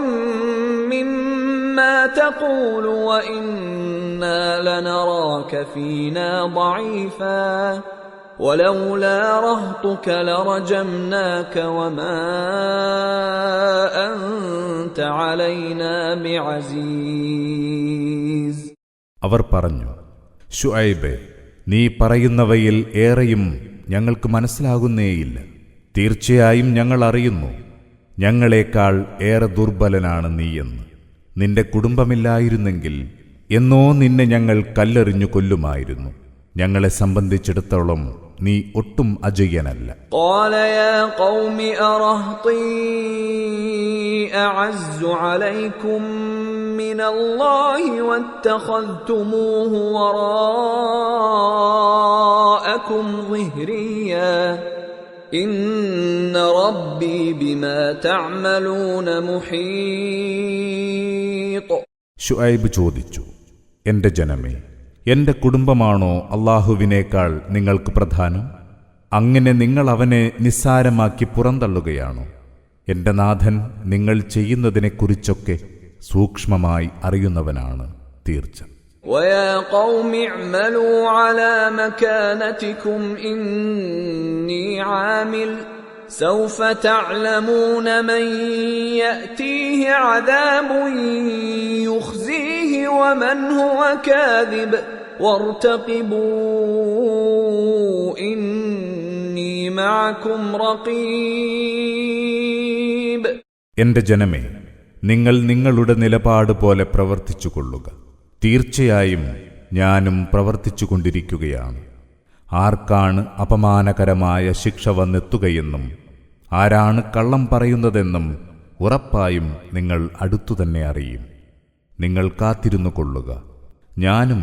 مما تقول وإنا لنراك فينا ضعيفا ولولا رهطك لرجمناك وما أنت علينا بعزيز. അവർ പറഞ്ഞു, ശുഐബേ, നീ പറയുന്നവയിൽ ഏറെയും ഞങ്ങൾക്ക് മനസ്സിലാകുന്നേയില്ല. തീർച്ചയായും ഞങ്ങൾ അറിയുന്നു, ഞങ്ങളെക്കാൾ ഏറെ ദുർബലനാണ് നീയെന്ന്. നിന്റെ കുടുംബമില്ലായിരുന്നെങ്കിൽ എന്നോ നിന്നെ ഞങ്ങൾ കല്ലെറിഞ്ഞു കൊല്ലുമായിരുന്നു. ഞങ്ങളെ സംബന്ധിച്ചിടത്തോളം നീ ഒട്ടും അജയ്യനല്ല. قال يا قوم أرهطي أعز عليكم من الله واتخذتموه وراءكم ظهريا إن ربي بما تعملون محيط. ശുഐബ് ചോദിച്ചു, എന്റെ ജനമേ, എന്റെ കുടുംബമാണോ അല്ലാഹുവിനേക്കാൾ നിങ്ങൾക്ക് പ്രധാനം? അങ്ങനെ നിങ്ങൾ അവനെ നിസ്സാരമാക്കി പുറന്തള്ളുകയാണോ? എന്റെ നാഥൻ നിങ്ങൾ ചെയ്യുന്നതിനെക്കുറിച്ചൊക്കെ സൂക്ഷ്മമായി അറിയുന്നവനാണ് തീർച്ച. وَيَا قَوْمِ اعْمَلُوا عَلَى مَكَانَتِكُمْ إِنِّي عَامِلٌ سَوْفَ تَعْلَمُونَ مَنْ يَأْتِيهِ عَذَابٌ يُخْزِيهِ وَمَنْ هُوَ كَاذِبٌ وَارْتَقِبُوا إِنِّي مَعَكُمْ رَقِيبٌ. എന്റെ ജനമേ, നിങ്ങൾ നിങ്ങളുടെ നിലപാട് പോലെ പ്രവർത്തിച്ചുകൊള്ളുക. തീർച്ചയായും ഞാനും പ്രവർത്തിച്ചുകൊണ്ടിരിക്കുകയാണ്. ആർക്കാണ് അപമാനകരമായ ശിക്ഷ വന്നെത്തുകയെന്നും ആരാണ് കള്ളം പറയുന്നതെന്നും ഉറപ്പായും നിങ്ങൾ അടുത്തുതന്നെ അറിയും. നിങ്ങൾ കാത്തിരുന്നു കൊള്ളുക, ഞാനും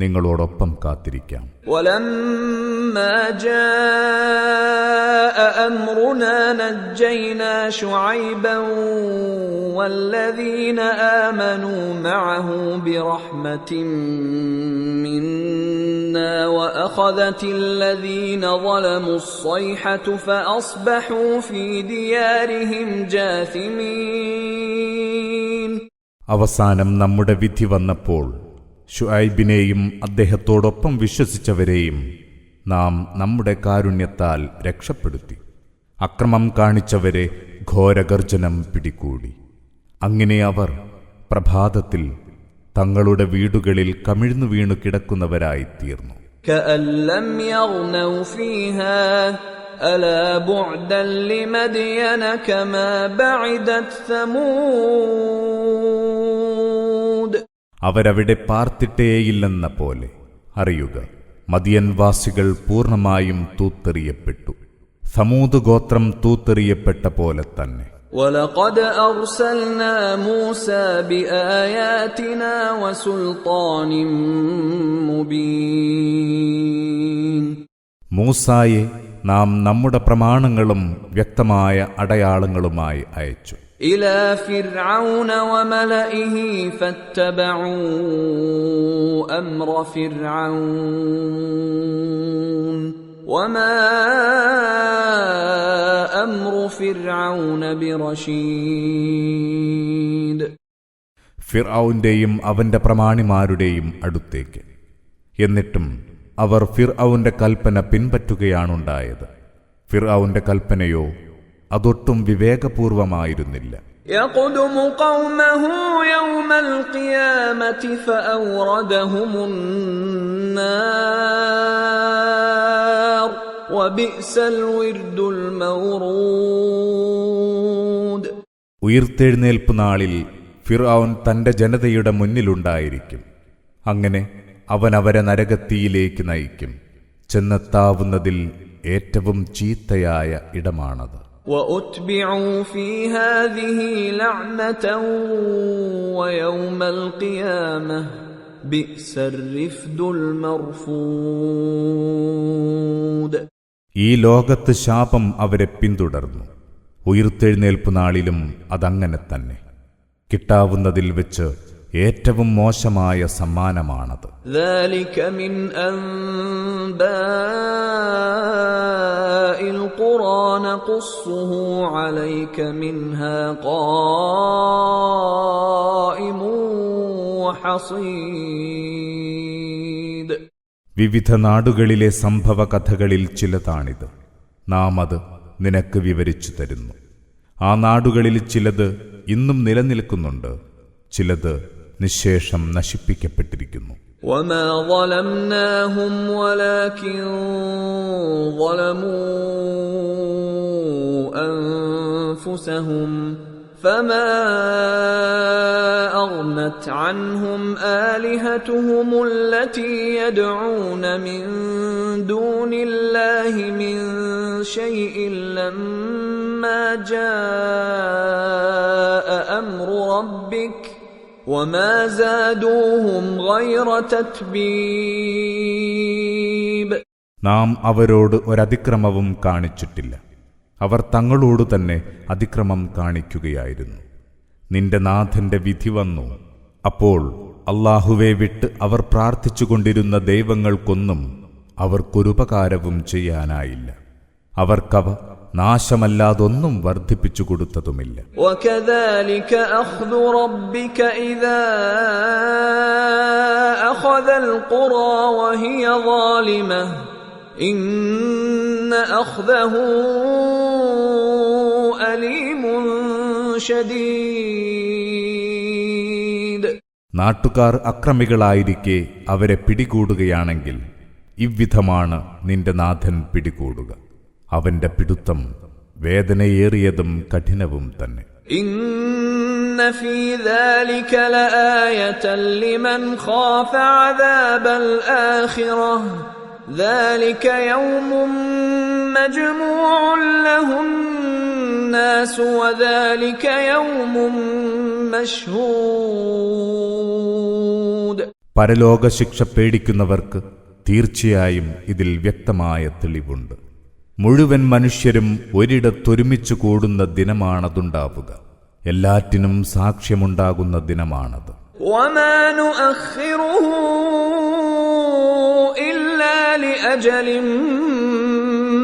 നിങ്ങളോടൊപ്പം കാത്തിരിക്കാം. ولما جاء أمرنا نجينا شعيبا والذين آمنوا معه برحمة منا وأخذت الذين ظلموا الصيحة فأصبحوا في ديارهم جاثمين. അവസാനം നമ്മുടെ വിധി വന്നപ്പോൾ ശുഐബിനെയും അദ്ദേഹത്തോടൊപ്പം വിശ്വസിച്ചവരെയും നാം നമ്മുടെ കാരുണ്യത്താൽ രക്ഷപ്പെടുത്തി. അക്രമം കാണിച്ചവരെ ഘോരഗർജനം പിടികൂടി. അങ്ങനെ അവർ പ്രഭാതത്തിൽ തങ്ങളുടെ വീടുകളിൽ കമിഴ്ന്നു വീണു കിടക്കുന്നവരായി തീർന്നു. كأن لم يغنوا فيها ألا بعدا لمدين كما بعدت ثمود. അവരവിടെ പാർത്തിട്ടേയില്ലെന്ന പോലെ അറിയുക, മദിയൻവാസികൾ പൂർണ്ണമായും തൂത്തെറിയപ്പെട്ടു. സമൂദ് ഗോത്രം തൂത്തെറിയപ്പെട്ട പോലെ തന്നെ. ولقد أرسلنا موسى بآياتنا وسلطان مبين. മൂസായെ നാം നമ്മുടെ പ്രമാണങ്ങളും വ്യക്തമായ അടയാളങ്ങളുമായി അയച്ചു. إلى فرعون وملئه فاتبعوا أمر فرعون وما أمر فرعون برشيد. ഫിർഔന്റെയും അവന്റെ പ്രമാണിമാരുടെയും അടുത്തേക്ക്. എന്നിട്ടും അവർ ഫിർഔന്റെ കൽപ്പന പിൻപറ്റുകയാണുണ്ടായത്. ഫിർഔന്റെ കൽപ്പനയോ അതൊട്ടും വിവേകപൂർവമായിരുന്നില്ല. يقدم قومه يوم القيامة فأوردهم النار وبئس الورد المورود. ഉയിർത്തെഴുന്നേൽപ്പ് നാളിൽ ഫിർഔൻ തന്റെ ജനതയുടെ മുന്നിലുണ്ടായിരിക്കും. അങ്ങനെ അവൻ അവരെ നരകത്തിയിലേക്ക് നയിക്കും. ചെന്നെത്താവുന്നതിൽ ഏറ്റവും ചീത്തയായ ഇടമാണത്. وأتبعوا في هذه لعنة ويوم القيامة بئس الرفد المرفود. ഈ ലോകത്ത് ശാപം അവരെ പിന്തുടർന്നു. ഉയിർത്തെഴുന്നേൽപ്പ് നാളിലും അതങ്ങനെ തന്നെ. കിട്ടാവുന്നതിൽ വെച്ച് ഏറ്റവും മോശമായ സമ്മാനമാണത്. ذلك من أنباء القرى نقصه عليك منها قائم وحصيد. വിവിധ നാടുകളിലെ സംഭവ കഥകളിൽ ചിലതാണിത്. നാം അത് നിനക്ക് വിവരിച്ചു തരുന്നു. ആ നാടുകളിൽ ചിലത് ഇന്നും നിലനിൽക്കുന്നുണ്ട്, ചിലത് നിശേഷം നശിപ്പിക്കപ്പെട്ടിരിക്കുന്നു. وما ظلمناهم ولكن ظلموا أنفسهم فما أغنت عنهم آلهتهم التي يدعون من دون الله من شيء لما جاء أمر ربك وما زادوهم غير تتبيب. നാം അവരോട് ഒരതിക്രമവും കാണിച്ചിട്ടില്ല. അവർ തങ്ങളോട് തന്നെ അതിക്രമം കാണിക്കുകയായിരുന്നു. നിന്റെ നാഥന്റെ വിധി വന്നു. അപ്പോൾ അല്ലാഹുവെ വിട്ട് അവർ പ്രാർത്ഥിച്ചുകൊണ്ടിരുന്ന ദൈവങ്ങൾക്കൊന്നും അവർക്കൊരുപകാരവും ചെയ്യാനായില്ല. അവർക്കവ നാശമല്ലാതൊന്നും വർദ്ധിപ്പിച്ചു കൊടുത്തതുമില്ല. وكذلك أخذ ربك إذا أخذ القرى وهي ظالمة إن أخذه أليم شديد. നാട്ടുകാർ അക്രമികളായിരിക്കെ അവരെ പിടികൂടുകയാണെങ്കിൽ ഇவ்விധമാണ് നിന്റെ നാഥൻ പിടികൂടുക. അവന്റെ പിടുത്തം വേദനയേറിയതും കഠിനവും തന്നെ. إن في ذلك لآية لمن خاف عذاب الآخرة ذلك يوم مجموع له الناس وذلك يوم مشهود. പരലോകശിക്ഷ പേടിക്കുന്നവർക്ക് തീർച്ചയായും ഇതിൽ വ്യക്തമായ തെളിവുണ്ട്. മുഴുവൻ മനുഷ്യരും ഒരിടത്തൊരുമിച്ചു കൂടുന്ന ദിനമാണതുണ്ടാവുക. എല്ലാറ്റിനും സാക്ഷ്യമുണ്ടാകുന്ന ദിനമാണത്. وما نؤخره إلا لأجل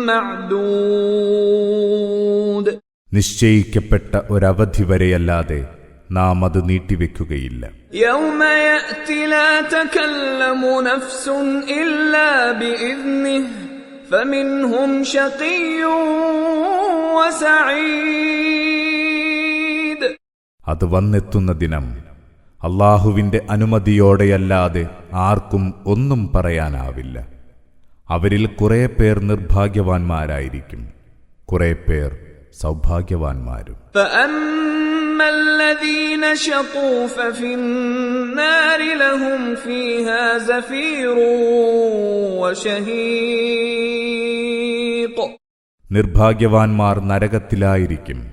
معدود. നിശ്ചയിക്കപ്പെട്ട ഒരവധി വരെയല്ലാതെ നാം അത് നീട്ടിവെക്കുകയില്ല. يوم يأتي لا تكلم نفس إلا بإذنه فمنهم شقي وسعيد. അത് വന്നെത്തുന്ന ദിനം അല്ലാഹുവിന്റെ അനുമതിയോടെയല്ലാതെ ആർക്കും ഒന്നും പറയാനാവില്ല. അവരിൽ കുറെ പേർ നിർഭാഗ്യവാന്മാരായിരിക്കും, കുറെ പേർ സൗഭാഗ്യവാന്മാരും. فأما الذين شقوا ففي النار لهم فيها زفير وشهيق. നിർഭാഗ്യവാന്മാർ നരകത്തിലായിരിക്കും,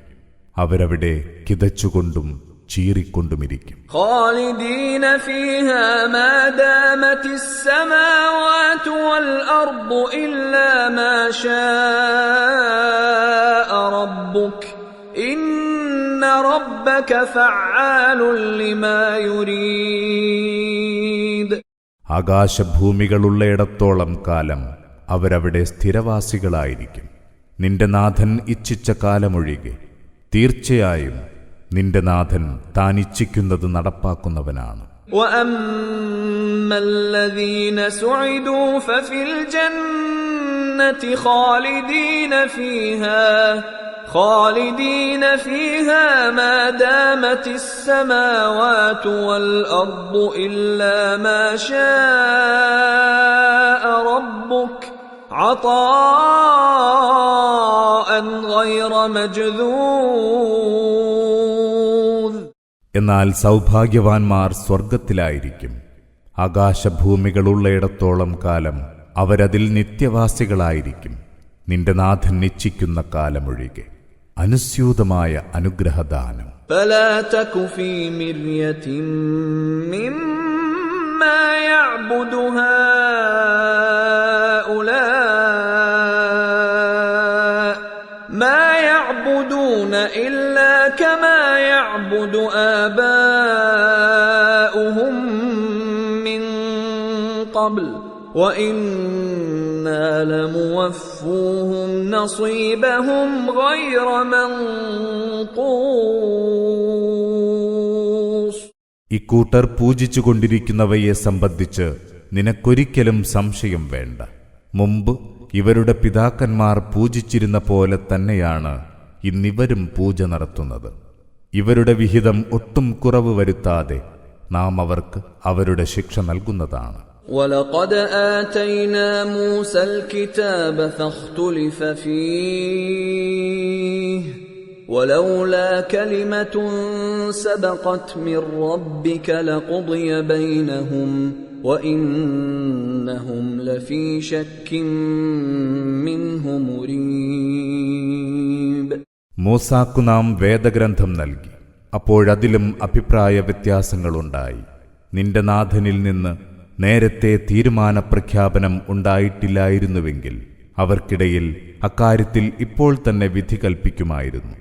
അവരവിടെ കിതച്ചുകൊണ്ടും ചീറിക്കൊണ്ടുമിരിക്കും. خالدين فيها ما دامت السماوات والأرض إلا ما شاء ربك إن ربك فعال لما يريد. ആകാശഭൂമികളുള്ളയിടത്തോളം കാലം അവരവിടെ സ്ഥിരവാസികളായിരിക്കും. നിന്റെ നാഥൻ ഇച്ഛിച്ച കാലമൊഴികെ തീർച്ചയായും നിന്റെ നാഥൻ താൻ ഇച്ഛിക്കുന്നത് നടപ്പാക്കുന്നവനാണ്. وأما الذين سعدوا ففي الجنة خالدين فيها ما دامت السماوات والأرض إلا ما شاء ربك عطاء غير مجذوذ. എന്നാൽ സൗഭാഗ്യവാന്മാർ സ്വർഗത്തിലായിരിക്കും. ആകാശഭൂമികളുള്ളയിടത്തോളം കാലം അവരതിൽ നിത്യവാസികളായിരിക്കും, നിന്റെ നാഥൻ നിശ്ചയിക്കുന്ന കാലമൊഴികെ. അനുസ്യൂതമായ അനുഗ്രഹദാനം. فلا تك في مرية مما يعبد هؤلاء ما يعبدون إلا كما يعبد آباؤهم من قبل وإنا لموفوهم نصيبهم غير منقوص. ഇക്കൂട്ടർ പൂജിച്ചുകൊണ്ടിരിക്കുന്നവയെ സംബന്ധിച്ച് നിനക്കൊരിക്കലും സംശയം വേണ്ട. മുമ്പ് ഇവരുടെ പിതാക്കന്മാർ പൂജിച്ചിരുന്ന പോലെ തന്നെയാണ് ഇന്നിവരും പൂജ നടത്തുന്നത്. ഇവരുടെ വിഹിതം ഒട്ടും കുറവ് വരുത്താതെ നാം അവർക്ക് അവരുടെ ശിക്ഷ നൽകുന്നതാണ്. وَلَقَدْ آتَيْنَا مُوسَى الْكِتَابَ فَاخْتُلِفَ فِيهِ وَلَوْلَا كَلِمَةٌ سَبَقَتْ مِنْ رَبِّكَ لَقُضِيَ بَيْنَهُمْ وَإِنَّهُمْ لَفِي شَكٍّ مِّنْهُ مُرِيبٍ. മൂസാക്കു നാം വേദഗ്രന്ഥം നൽകി. അപ്പോഴതിലും അഭിപ്രായ വ്യത്യാസങ്ങളുണ്ടായി. നിന്റെ നാഥനിൽ നിന്ന് നേരത്തെ തീരുമാനപ്രഖ്യാപനം ഉണ്ടായിട്ടില്ലായിരുന്നുവെങ്കിൽ അവർക്കിടയിൽ അക്കാര്യത്തിൽ ഇപ്പോൾ തന്നെ വിധി കൽപ്പിക്കുമായിരുന്നു.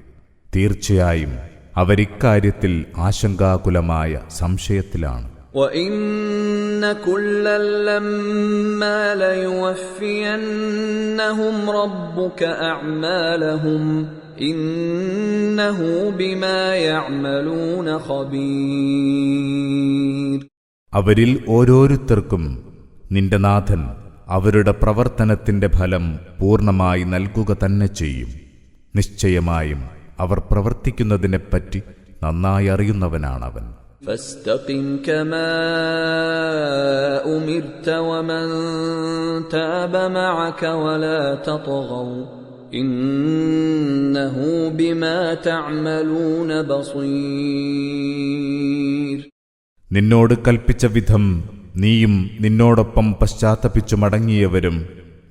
തീർച്ചയായും അവരിക്കാര്യത്തിൽ ആശങ്കാകുലമായ സംശയത്തിലാണ്. وَإِنَّ كُلًّا لَّمَّا لَيُوَفِّيَنَّهُمْ رَبُّكَ أَعْمَالَهُمْ إِنَّهُ بِمَا يَعْمَلُونَ خَبِيرٌ. അവരിൽ ഓരോരുത്തർക്കും നിന്റെ നാഥൻ അവരുടെ പ്രവർത്തനത്തിന്റെ ഫലം പൂർണ്ണമായി നൽകുക തന്നെ ചെയ്യും. നിശ്ചയമായും അവർ പ്രവർത്തിക്കുന്നതിനെപ്പറ്റി നന്നായി അറിയുന്നവനാണവൻ. فاستقم كما أمرت ومن تاب معك ولا تطغوا إنه بما تعملون بصير. നിന്നോട് കൽപ്പിച്ച വിധം നീയും നിന്നോടൊപ്പം പശ്ചാത്തപിച്ചു മടങ്ങിയവരും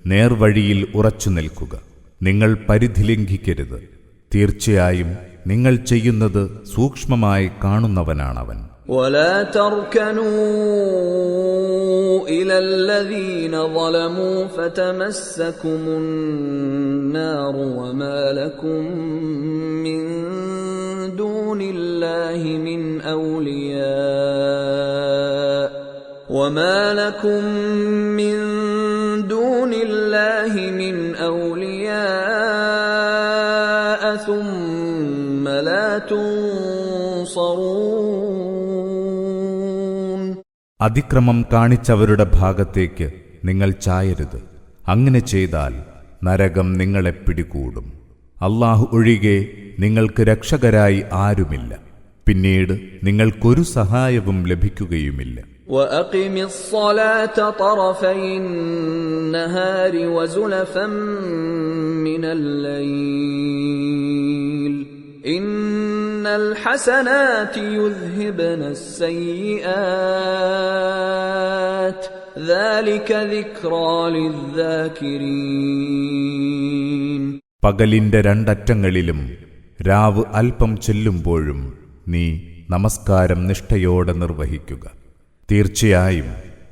നേർവഴിയിൽ ഉറച്ചു നിൽക്കുക. നിങ്ങൾ പരിധി ലംഘിക്കരുത്. തീർച്ചയായും നിങ്ങൾ ചെയ്യുന്നത് സൂക്ഷ്മമായി കാണുന്നവനാണവൻ. ولا تركنوا إلى الذين ظلموا فتمسكم النار وما لكم من دون الله من أولياء ثم لا تنصرون. അതിക്രമം കാണിച്ചവരുടെ ഭാഗത്തേക്ക് നിങ്ങൾ ചായരുത്. അങ്ങനെ ചെയ്താൽ നരകം നിങ്ങളെ പിടികൂടും. അല്ലാഹു ഒഴികെ നിങ്ങൾക്ക് രക്ഷകരായി ആരുമില്ല. പിന്നീട് നിങ്ങൾക്കൊരു സഹായവും ലഭിക്കുകയുമില്ല. وَأَقِمِ الصَّلَاةَ طَرَفَيِ النَّهَارِ وَزُلَفًا مِّنَ اللَّيْلِ إِنَّ الْحَسَنَاتِ يُذْهِبْنَ السَّيِّئَاتِ ذَلِكَ ذِكْرَى لِلذَّاكِرِينَ. പകലിന്റെ രണ്ടറ്റങ്ങളിലും രാവ് അല്പം ചെല്ലുമ്പോഴും നീ നമസ്കാരം നിഷ്ഠയോടെ നിർവഹിക്കുക. തീർച്ചയായും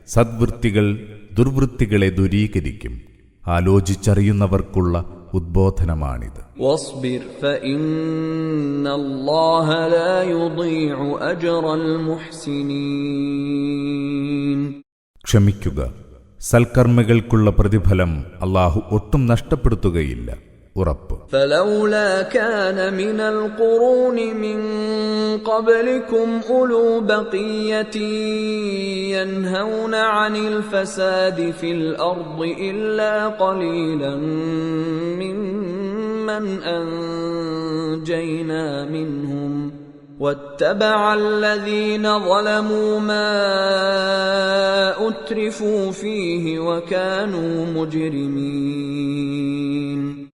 സദ്വൃത്തികൾ ദുർവൃത്തികളെ ദൂരീകരിക്കും. ആലോചിച്ചറിയുന്നവർക്കുള്ള ഉദ്ബോധനമാണിത്. വസ്ബിർ ഫഇന്നല്ലാഹ ലാ യുദീഉ അജ്റൽ മുഹ്സിനീൻ. ക്ഷമിക്കുക, സൽക്കർമ്മികൾക്കുള്ള പ്രതിഫലം അല്ലാഹു ഒട്ടും നഷ്ടപ്പെടുത്തുകയില്ല. ഉറപ്പ്. فلولا كان من القرون من قبلكم أولو بقية ينهون عن الفساد في الأرض إلا قليلا ممن أنجينا منهم واتبع الذين ظلموا ما أترفوا فيه وكانوا مجرمين.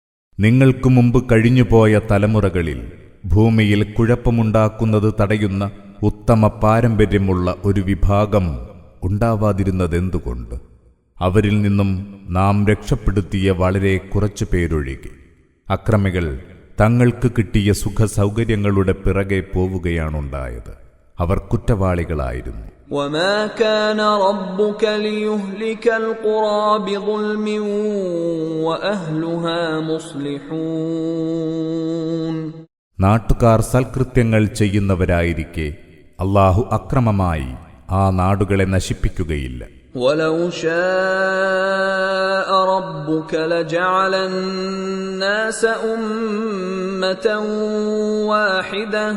നിങ്ങൾക്ക് മുമ്പ് കഴിഞ്ഞുപോയ തലമുറകളിൽ ഭൂമിയിൽ കുഴപ്പമുണ്ടാക്കുന്നത് തടയുന്ന ഉത്തമ പാരമ്പര്യമുള്ള ഒരു വിഭാഗം ഉണ്ടാവാതിരുന്നതെന്തുകൊണ്ട്? അവരിൽ നിന്നും നാം രക്ഷപ്പെടുത്തിയ വളരെ കുറച്ചു പേരൊഴികെ. അക്രമികൾ തങ്ങൾക്ക് കിട്ടിയ സുഖസൗകര്യങ്ങളുടെ പിറകെ പോവുകയാണുണ്ടായത്. അവർ കുറ്റവാളികളായിരുന്നു. وَمَا كَانَ رَبُّكَ لِيُهْلِكَ الْقُرَى بِظُلْمٍ وَأَهْلُهَا مُصْلِحُونَ. നാട്ടുകാർ സൽകൃത്യങ്ങൾ ചെയ്യുന്നവരായിരിക്കെ അല്ലാഹു അക്രമമായി ആ നാടുകളെ നശിപ്പിക്കുകയില്ല. وَلَوْ شَاءَ رَبُّكَ لَجَعَلَ النَّاسَ أُمَّةً وَاحِدَةً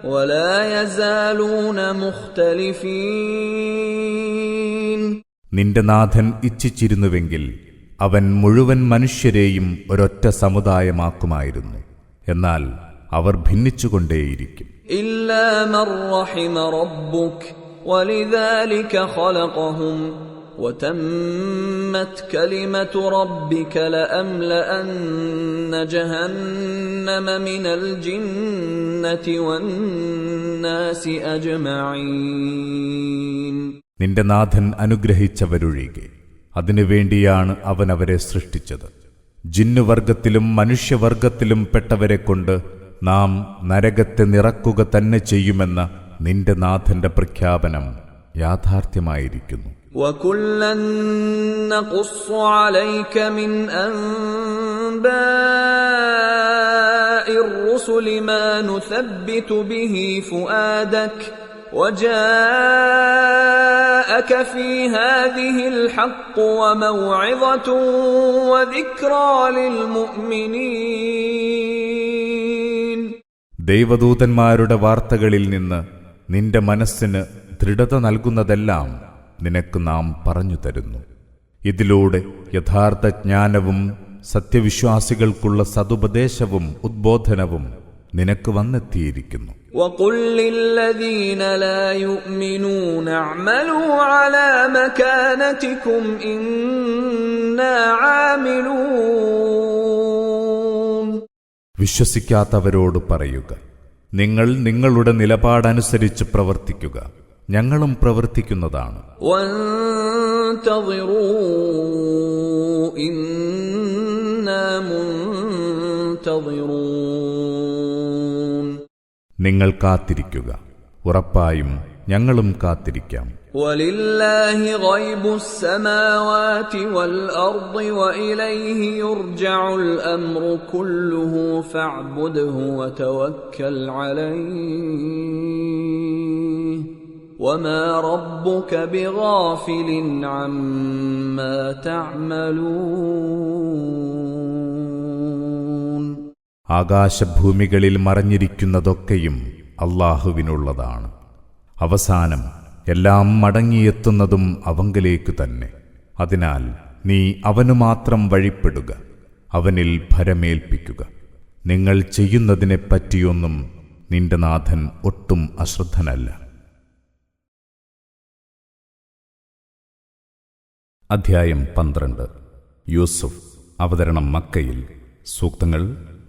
وَلَا يَزَالُونَ مُخْتَلِفِينَ. നിന്റെ നാഥൻ ഇച്ഛിച്ചിരുന്നുവെങ്കിൽ അവൻ മുഴുവൻ മനുഷ്യരെയും ഒരൊറ്റ സമുദായമാക്കുമായിരുന്നു. എന്നാൽ അവർ ഭിന്നിച്ചുകൊണ്ടേയിരിക്കും. إِلَّا مَن رَّحِمَ رَبُّكَ وَلِذَلِكَ خَلَقَهُمْ وَتَمَّتْ كَلِمَةُ رَبِّكَ لَأَمْلَأَنَّ جَهَنَّمَ مِنَ الْجِنَّةِ وَالنَّاسِ أَجْمَعِينَ. നിന്റെ നാഥൻ അനുഗ്രഹിച്ചവരൊഴികെ. അതിനുവേണ്ടിയാണ് അവൻ അവരെ സൃഷ്ടിച്ചത്. ജിന്നുവർഗത്തിലും മനുഷ്യവർഗത്തിലും പെട്ടവരെക്കൊണ്ട് നാം നരകത്തെ നിറക്കുക തന്നെ ചെയ്യുമെന്ന നിന്റെ നാഥന്റെ പ്രഖ്യാപനം യാഥാർത്ഥ്യമായിരിക്കുന്നു. وَكُلًّا نَّقُصُّ عَلَيْكَ مِنْ أَنبَاءِ الرُّسُلِ مَا نُثَبِّتُ بِهِ فُؤَادَكَ وَجَاءَكَ فِي هَٰذِهِ الْحَقُّ وَمَوْعِظَةٌ وَذِكْرَىٰ لِلْمُؤْمِنِينَ. ദൈവദൂതന്മാരുടെ വാർത്തകളിൽ നിന്ന് നിന്റെ മനസ്സിന് ദൃഢത നൽകുന്നതെല്ലാം നിനക്ക് നാം പറഞ്ഞു തരുന്നു. ഇതിലൂടെ യഥാർത്ഥ ജ്ഞാനവും സത്യവിശ്വാസികൾക്കുള്ള സതുപദേശവും ഉദ്ബോധനവും നിനക്ക് വന്നെത്തിയിരിക്കുന്നു. وَقُل لِّلَّذِينَ لَا يُؤْمِنُونَ اعْمَلُوا عَلَىٰ مَكَانَتِكُمْ إِنَّا عَامِلُونَ. വിശ്വസിക്കാത്തവരോട് പറയുക, നിങ്ങൾ നിങ്ങളുടെ നിലപാടനുസരിച്ച് പ്രവർത്തിക്കുക, ഞങ്ങളും പ്രവർത്തിക്കുന്നതാണ്. وَانْتَظِرُوا إِنَّا مُنْتَظِرُونَ. നിങ്ങൾ കാത്തിരിക്കുക, ഉറപ്പായും ഞങ്ങളും കാത്തിരിക്കാം. وَلِلَّهِ غَيْبُ السَّمَاوَاتِ وَالْأَرْضِ وَإِلَيْهِ يُرْجَعُ الْأَمْرُ كُلُّهُ فَاعْبُدْهُ وَتَوَكَّلْ عَلَيْهِ وَمَا رَبُّكَ بِغَافِلٍ عَمَّا تَعْمَلُونَ. ആകാശഭൂമികളിൽ മറഞ്ഞിരിക്കുന്നതൊക്കെയും അല്ലാഹുവിനുള്ളതാണ്. അവസാനം എല്ലാം മടങ്ങിയെത്തുന്നതും അവങ്കലേക്കു തന്നെ. അതിനാൽ നീ അവനു മാത്രം വഴിപ്പെടുക, അവനിൽ ഭരമേൽപ്പിക്കുക. നിങ്ങൾ ചെയ്യുന്നതിനെപ്പറ്റിയൊന്നും നിന്റെ നാഥൻ ഒട്ടും അശ്രദ്ധനല്ല. അധ്യായം 12. യൂസുഫ്. അവതരണം മക്കയിൽ. സൂക്തങ്ങൾ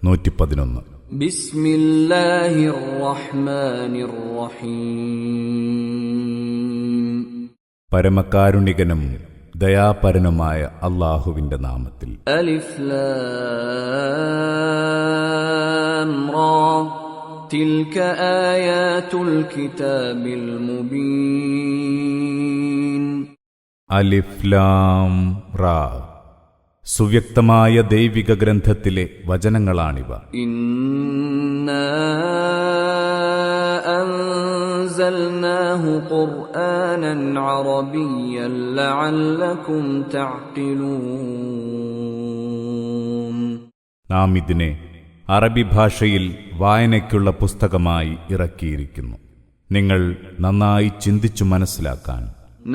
111. ബിസ്മില്ലാഹിർ റഹ്മാനിർ റഹീം. പരമകാരുണികനും ദയാപരനുമായ അല്ലാഹുവിന്റെ നാമത്തിൽ. അലിഫ് ലാം റാ തിൽക ആയാതുൽ കിതാബിൽ മുബീൻ. അലിഫ് ലാം റാ. സുവ്യക്തമായ ദൈവിക ഗ്രന്ഥത്തിലെ വചനങ്ങളാണിവ. ഇന്നാ അൻസൽനാഹു ഖുർആനൻ അറബിയ്യൻ ലഅല്ലകും തഅഖിലൂൻ. നാം ഇതിനെ അറബി ഭാഷയിൽ വായനയ്ക്കുള്ള പുസ്തകമായി ഇറക്കിയിരിക്കുന്നു, നിങ്ങൾ നന്നായി ചിന്തിച്ചു മനസ്സിലാക്കാൻ.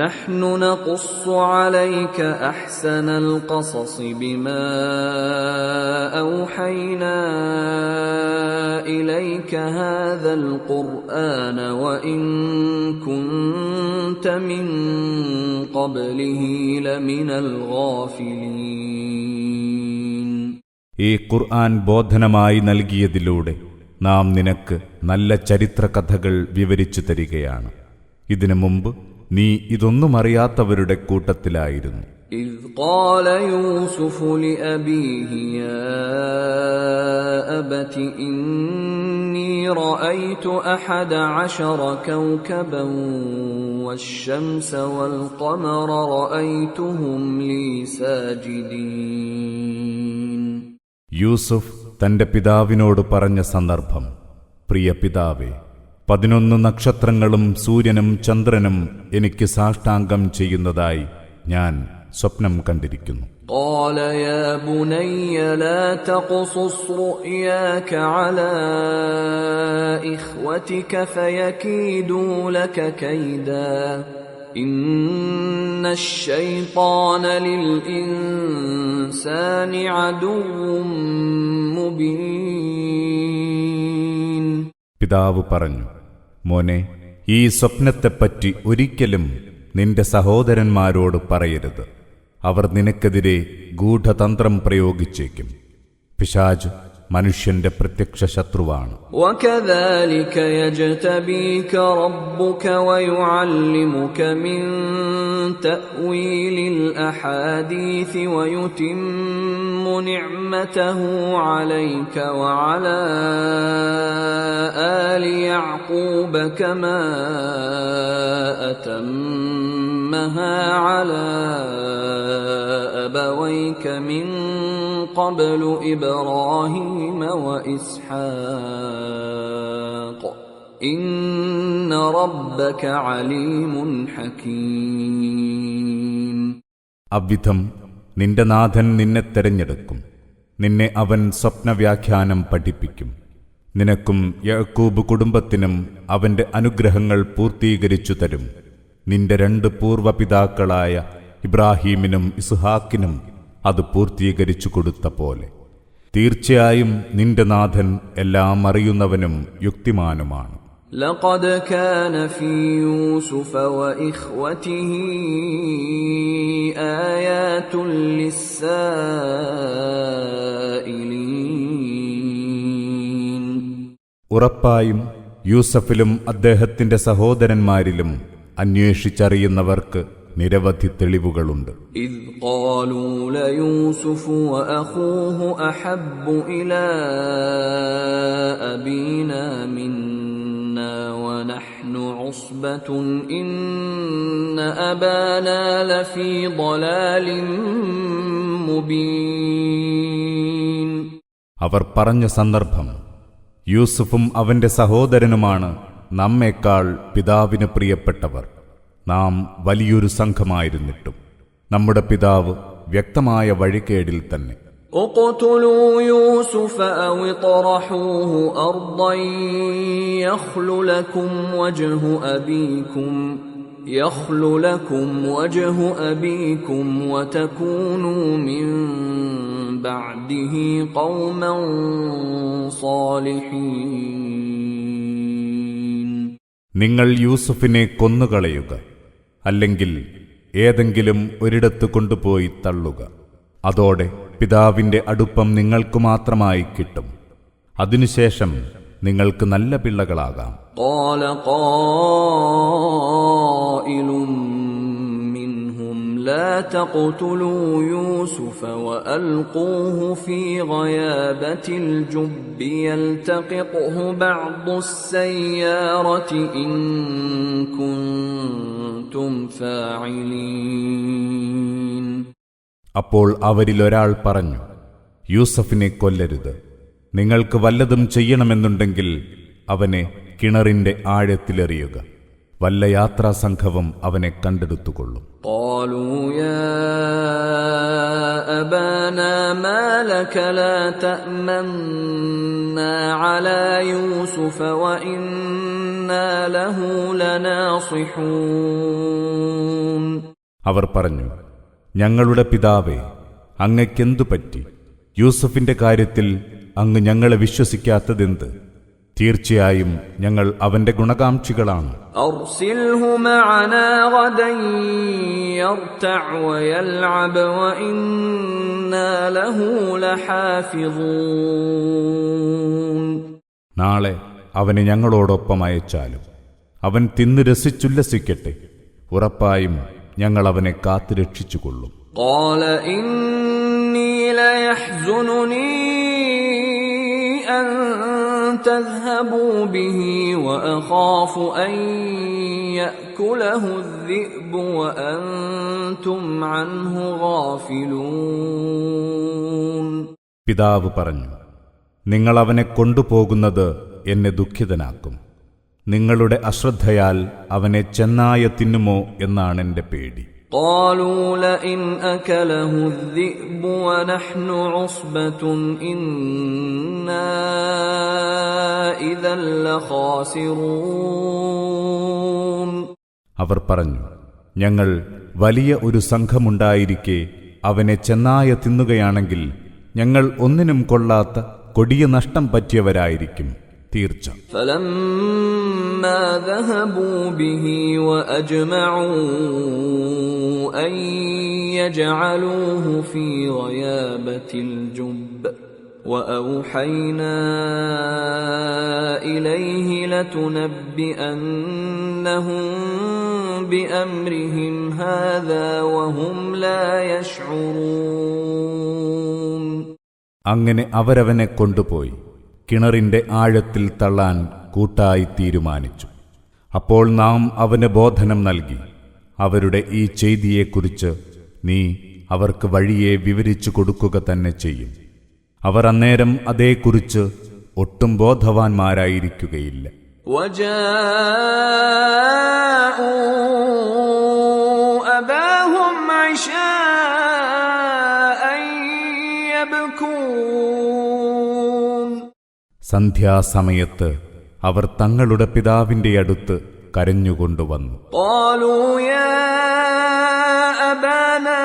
نحن نقص عليك أحسن القصص بما أوحينا إليك هذا القرآن وإن كنت من قبله لمن الغافلين. ഈ ഖുർആൻ ബോധനമായി നൽകിയതിലൂടെ നാം നിനക്ക് നല്ല ചരിത്രകഥകൾ വിവരിച്ചു തരികയാണ്. ഇതിനു മുമ്പ് നീ ഇതൊന്നും അറിയാത്തവരുടെ കൂട്ടത്തിലായിരുന്നു. إذ قال يوسف لأبيه يا أبت إني رأيت 11 كوكبا والشمس والقمر رأيتهم لي ساجدين. യൂസുഫ് തന്റെ പിതാവിനോട് പറഞ്ഞ സന്ദർഭം. പ്രിയ പിതാവേ, 11 നക്ഷത്രങ്ങളും സൂര്യനും ചന്ദ്രനും എനിക്ക് സാഷ്ടാംഗം ചെയ്യുന്നതായി ഞാൻ സ്വപ്നം കണ്ടിരിക്കുന്നു. قال يا بني لا تقصص رؤياك على إخوتك فيكيدوا لك كيدا إن الشيطان للإنسان عدو مبين. പിതാവ് പറഞ്ഞു, മോനെ, ഈ സ്വപ്നത്തെപ്പറ്റി ഒരിക്കലും നിന്റെ സഹോദരന്മാരോട് പറയരുത്. അവർ നിനക്കെതിരെ ഗൂഢതന്ത്രം പ്രയോഗിച്ചേക്കും. പിശാച് മനുഷ്യന്റെ പ്രത്യക്ഷ ശത്രുവാണ്. وكذلك يجتبيك ربك ويعلمك من تأويل الأحاديث ويتم نعمته عليك وعلى آل يعقوب كما أتمها على أبويك من قبل إبراهيم وإسحاق إن ربك عليم حكيم. അவ்വിധം നിന്റെ നാഥൻ നിന്നെ തെരഞ്ഞെടുക്കും. നിന്നെ അവൻ സ്വപ്നവ്യാഖ്യാനം പഠിപ്പിക്കും. നിനക്കും യാക്കൂബ് കുടുംബത്തിനും അവന്റെ അനുഗ്രഹങ്ങൾ പൂർത്തീകരിച്ചു തരും. നിന്റെ 2 പൂർവപിതാക്കളായ ഇബ്രാഹീമിനും ഇസ്ഹാക്കിനും അത് പൂർത്തീകരിച്ചു കൊടുത്ത പോലെ. തീർച്ചയായും നിന്റെ നാഥൻ എല്ലാം അറിയുന്നവനും യുക്തിമാനുമാണ്. لقد كان في يوسف وإخوته آيات للسائلين. ഉറപ്പായും യൂസഫിലും അദ്ദേഹത്തിന്റെ സഹോദരന്മാരിലും അന്വേഷിച്ചറിയുന്നവർക്ക് നിരവധി തെളിവുകളുണ്ട്. إذ قالوا ليوسف وأخوه أحب إلى أبينا منا ونحن عصبة إن أبانا لفي ضلال مبين. അവർ പറഞ്ഞ സന്ദർഭം, യൂസുഫും അവന്റെ സഹോദരനുമാണ് നമ്മേക്കാൾ പിതാവിന് പ്രിയപ്പെട്ടവർ. നാം വലിയൊരു സംഘമായിരുന്നിട്ടും നമ്മുടെ പിതാവ് വ്യക്തമായ വഴികേടിൽ തന്നെ. اقتلوا يوسف أو اطرحوه أرضا يخل لكم وجه أبيكم وتكونوا من بعده قوما صالحين. നിങ്ങൾ യൂസുഫിനെ കൊന്നുകളയുക, അല്ലെങ്കിൽ ഏതെങ്കിലും ഒരിടത്ത് കൊണ്ടുപോയി തള്ളുക. അതോടെ പിതാവിന്റെ അടുപ്പം നിങ്ങൾക്ക് മാത്രമായി കിട്ടും. അതിനുശേഷം നിങ്ങൾക്ക് നല്ല പിള്ളകളാകാം. قال قائل منهم لا تقتلوا يوسف وألقوه في غيابة الجب يلتقطه بعض السيارة إن كنتم فاعلين. അപ്പോൾ അവരിലൊരാൾ പറഞ്ഞു, യൂസഫിനെ കൊല്ലരുത്. നിങ്ങൾക്ക് വല്ലതും ചെയ്യണമെന്നുണ്ടെങ്കിൽ അവനെ കിണറിന്റെ ആഴത്തിലെറിയുക. വല്ല യാത്രാസംഘവും അവനെ കണ്ടെടുത്തുകൊള്ളും. قالوا يا أبانا ما لك لا تأمنا على يوسف وإنا له لناصحون. അവർ പറഞ്ഞു, ഞങ്ങളുടെ പിതാവേ, അങ്ങയ്ക്കെന്തു പറ്റി? യൂസഫിന്റെ കാര്യത്തിൽ അങ്ങ് ഞങ്ങളെ വിശ്വസിക്കാത്തതെന്ത്? തീർച്ചയായും ഞങ്ങൾ അവന്റെ ഗുണകാംക്ഷികളാണ്. أرسله معنا غدا يرتع ويلعب وإنا له لحافظون. നാളെ അവനെ ഞങ്ങളോടൊപ്പം അയച്ചാലും അവൻ തിന്നു രസിച്ചുല്ലസിക്കട്ടെ. ഉറപ്പായും ഞങ്ങൾ അവനെ കാത്തുരക്ഷിച്ചുകൊള്ളും. قال إني ليحزنني أن تذهبوا به وأخاف أن يأكله الذئب وأنتم عنه غافلون. പിതാവ് പറഞ്ഞു, നിങ്ങൾ അവനെ കൊണ്ടുപോകുന്നത് എന്നെ ദുഃഖിതനാക്കും. നിങ്ങളുടെ അശ്രദ്ധയാൽ അവനെ ചെന്നായ തിന്നുമോ എന്നാണ് എന്റെ പേടി. قالوا لئن أكله الذئب ونحن عصبة إنا إذا لخاسرون. അവർ പറഞ്ഞു, ഞങ്ങൾ വലിയ ഒരു സംഘമുണ്ടായിരിക്കെ അവനെ ചെന്നായ തിന്നുകയാണെങ്കിൽ ഞങ്ങൾ ഒന്നിനും കൊള്ളാത്ത കൊടിയ നഷ്ടം പറ്റിയവരായിരിക്കും തീർച്ച. فلما ذهبوا به وأجمعوا أن يجعلوه في غيابة الجب وأوحينا إليه لتنبئنهم بأمرهم هذا وهم لا يشعرون. അങ്ങനെ അവരവനെ കൊണ്ടുപോയി കിണറിന്റെ ആഴത്തിൽ തള്ളാൻ കൂട്ടായി തീരുമാനിച്ചു. അപ്പോൾ നാം അവന് ബോധനം നൽകി, അവരുടെ ഈ ചെയ്തിയെക്കുറിച്ച് നീ അവർക്ക് വഴിയെ വിവരിച്ചു കൊടുക്കുക തന്നെ ചെയ്യും. അവർ അന്നേരം അതേക്കുറിച്ച് ഒട്ടും ബോധവാന്മാരായിരിക്കുകയില്ല. أباهم عشاء يبكون. സന്ധ്യാസമയത്ത് അവർ തങ്ങളുടെ പിതാവിന്റെ അടുത്ത് കരഞ്ഞുകൊണ്ടുവന്നു. قالوا يا أبانا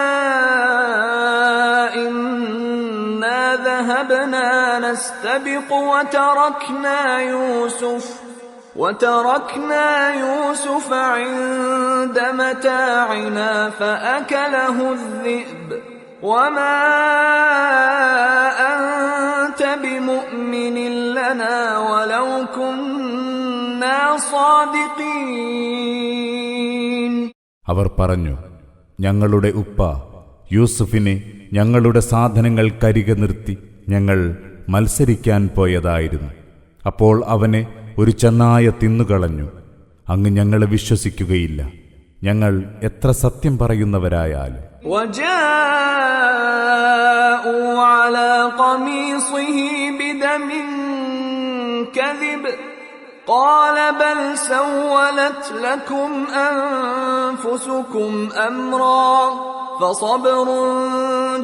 إنا ذهبنا نستبق وتركنا يوسف عند متاعنا فأكله الذئب وما أنت بمؤمن لنا ولو كنا صادقين. അവർ പറഞ്ഞു, ഞങ്ങളുടെ ഉപ്പ യൂസുഫിനെ ഞങ്ങളുടെ സാധനങ്ങൾക്കരികെ നിർത്തി ഞങ്ങൾ മത്സരിക്കാൻ പോയതായിരുന്നു. അപ്പോൾ അവനെ ഒരു ചെന്നായ തിന്നുകളഞ്ഞു. അങ്ങ് ഞങ്ങളെ വിശ്വസിക്കുകയില്ല, ഞങ്ങൾ എത്ര സത്യം പറയുന്നവരായാലും. وجاءوا على قميصه بدم كذب قال بل سولت لكم أنفسكم أمرا فصبر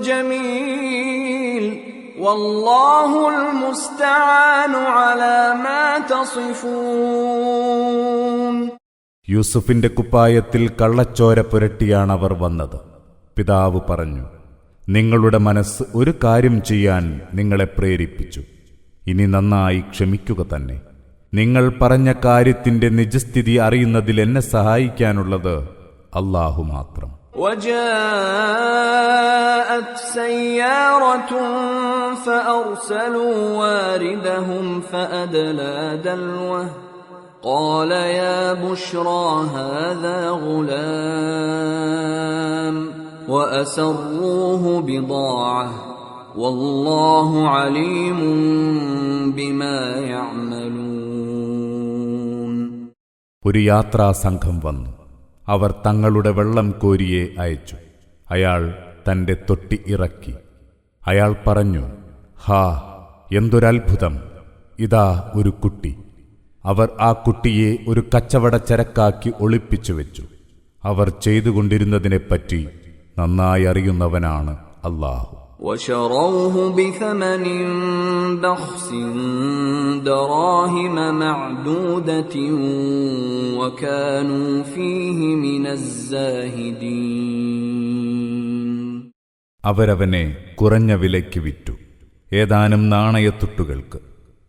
جميل والله المستعان على ما تصفون. യൂസുഫിന്റെ കുപ്പായത്തിൽ കള്ളച്ചോര പുരട്ടിയാണവർ വന്നത്. പിതാവ് പറഞ്ഞു, നിങ്ങളുടെ മനസ്സ് ഒരു കാര്യം ചെയ്യാൻ നിങ്ങളെ പ്രേരിപ്പിച്ചു. ഇനി നന്നായി ക്ഷമിക്കുക തന്നെ. നിങ്ങൾ പറഞ്ഞ കാര്യത്തിന്റെ നിജസ്ഥിതി അറിയുന്നതിൽ എന്നെ സഹായിക്കാനുള്ളത് അല്ലാഹു മാത്രം. وجاءت سيارة فأرسلوا واردهم فأدلى دلوه قال يا بشرى هذا غلام وأسروه بضاعة والله عليم بما يعملون. ഒരു യാത്രാസംഘം വന്നു. അവർ തങ്ങളുടെ വെള്ളം കോരിയെ അയച്ചു. അയാൾ തന്റെ തൊട്ടി ഇറക്കി. അയാൾ പറഞ്ഞു, ഹാ, എന്തൊരത്ഭുതം! ഇതാ ഒരു കുട്ടി. അവർ ആ കുട്ടിയെ ഒരു കച്ചവടച്ചരക്കാക്കി ഒളിപ്പിച്ചു വെച്ചു. അവർ ചെയ്തുകൊണ്ടിരുന്നതിനെപ്പറ്റി നന്നായി അറിയുന്നവനാണ് അല്ലാഹു. وشروه بثمن بخس دراهم معدودة وكانوا فيه من الزاهدين. അവരവനെ കുറഞ്ഞ വിലയ്ക്ക് വിറ്റു, ഏതാനും നാണയത്തുട്ടുകൾക്ക്.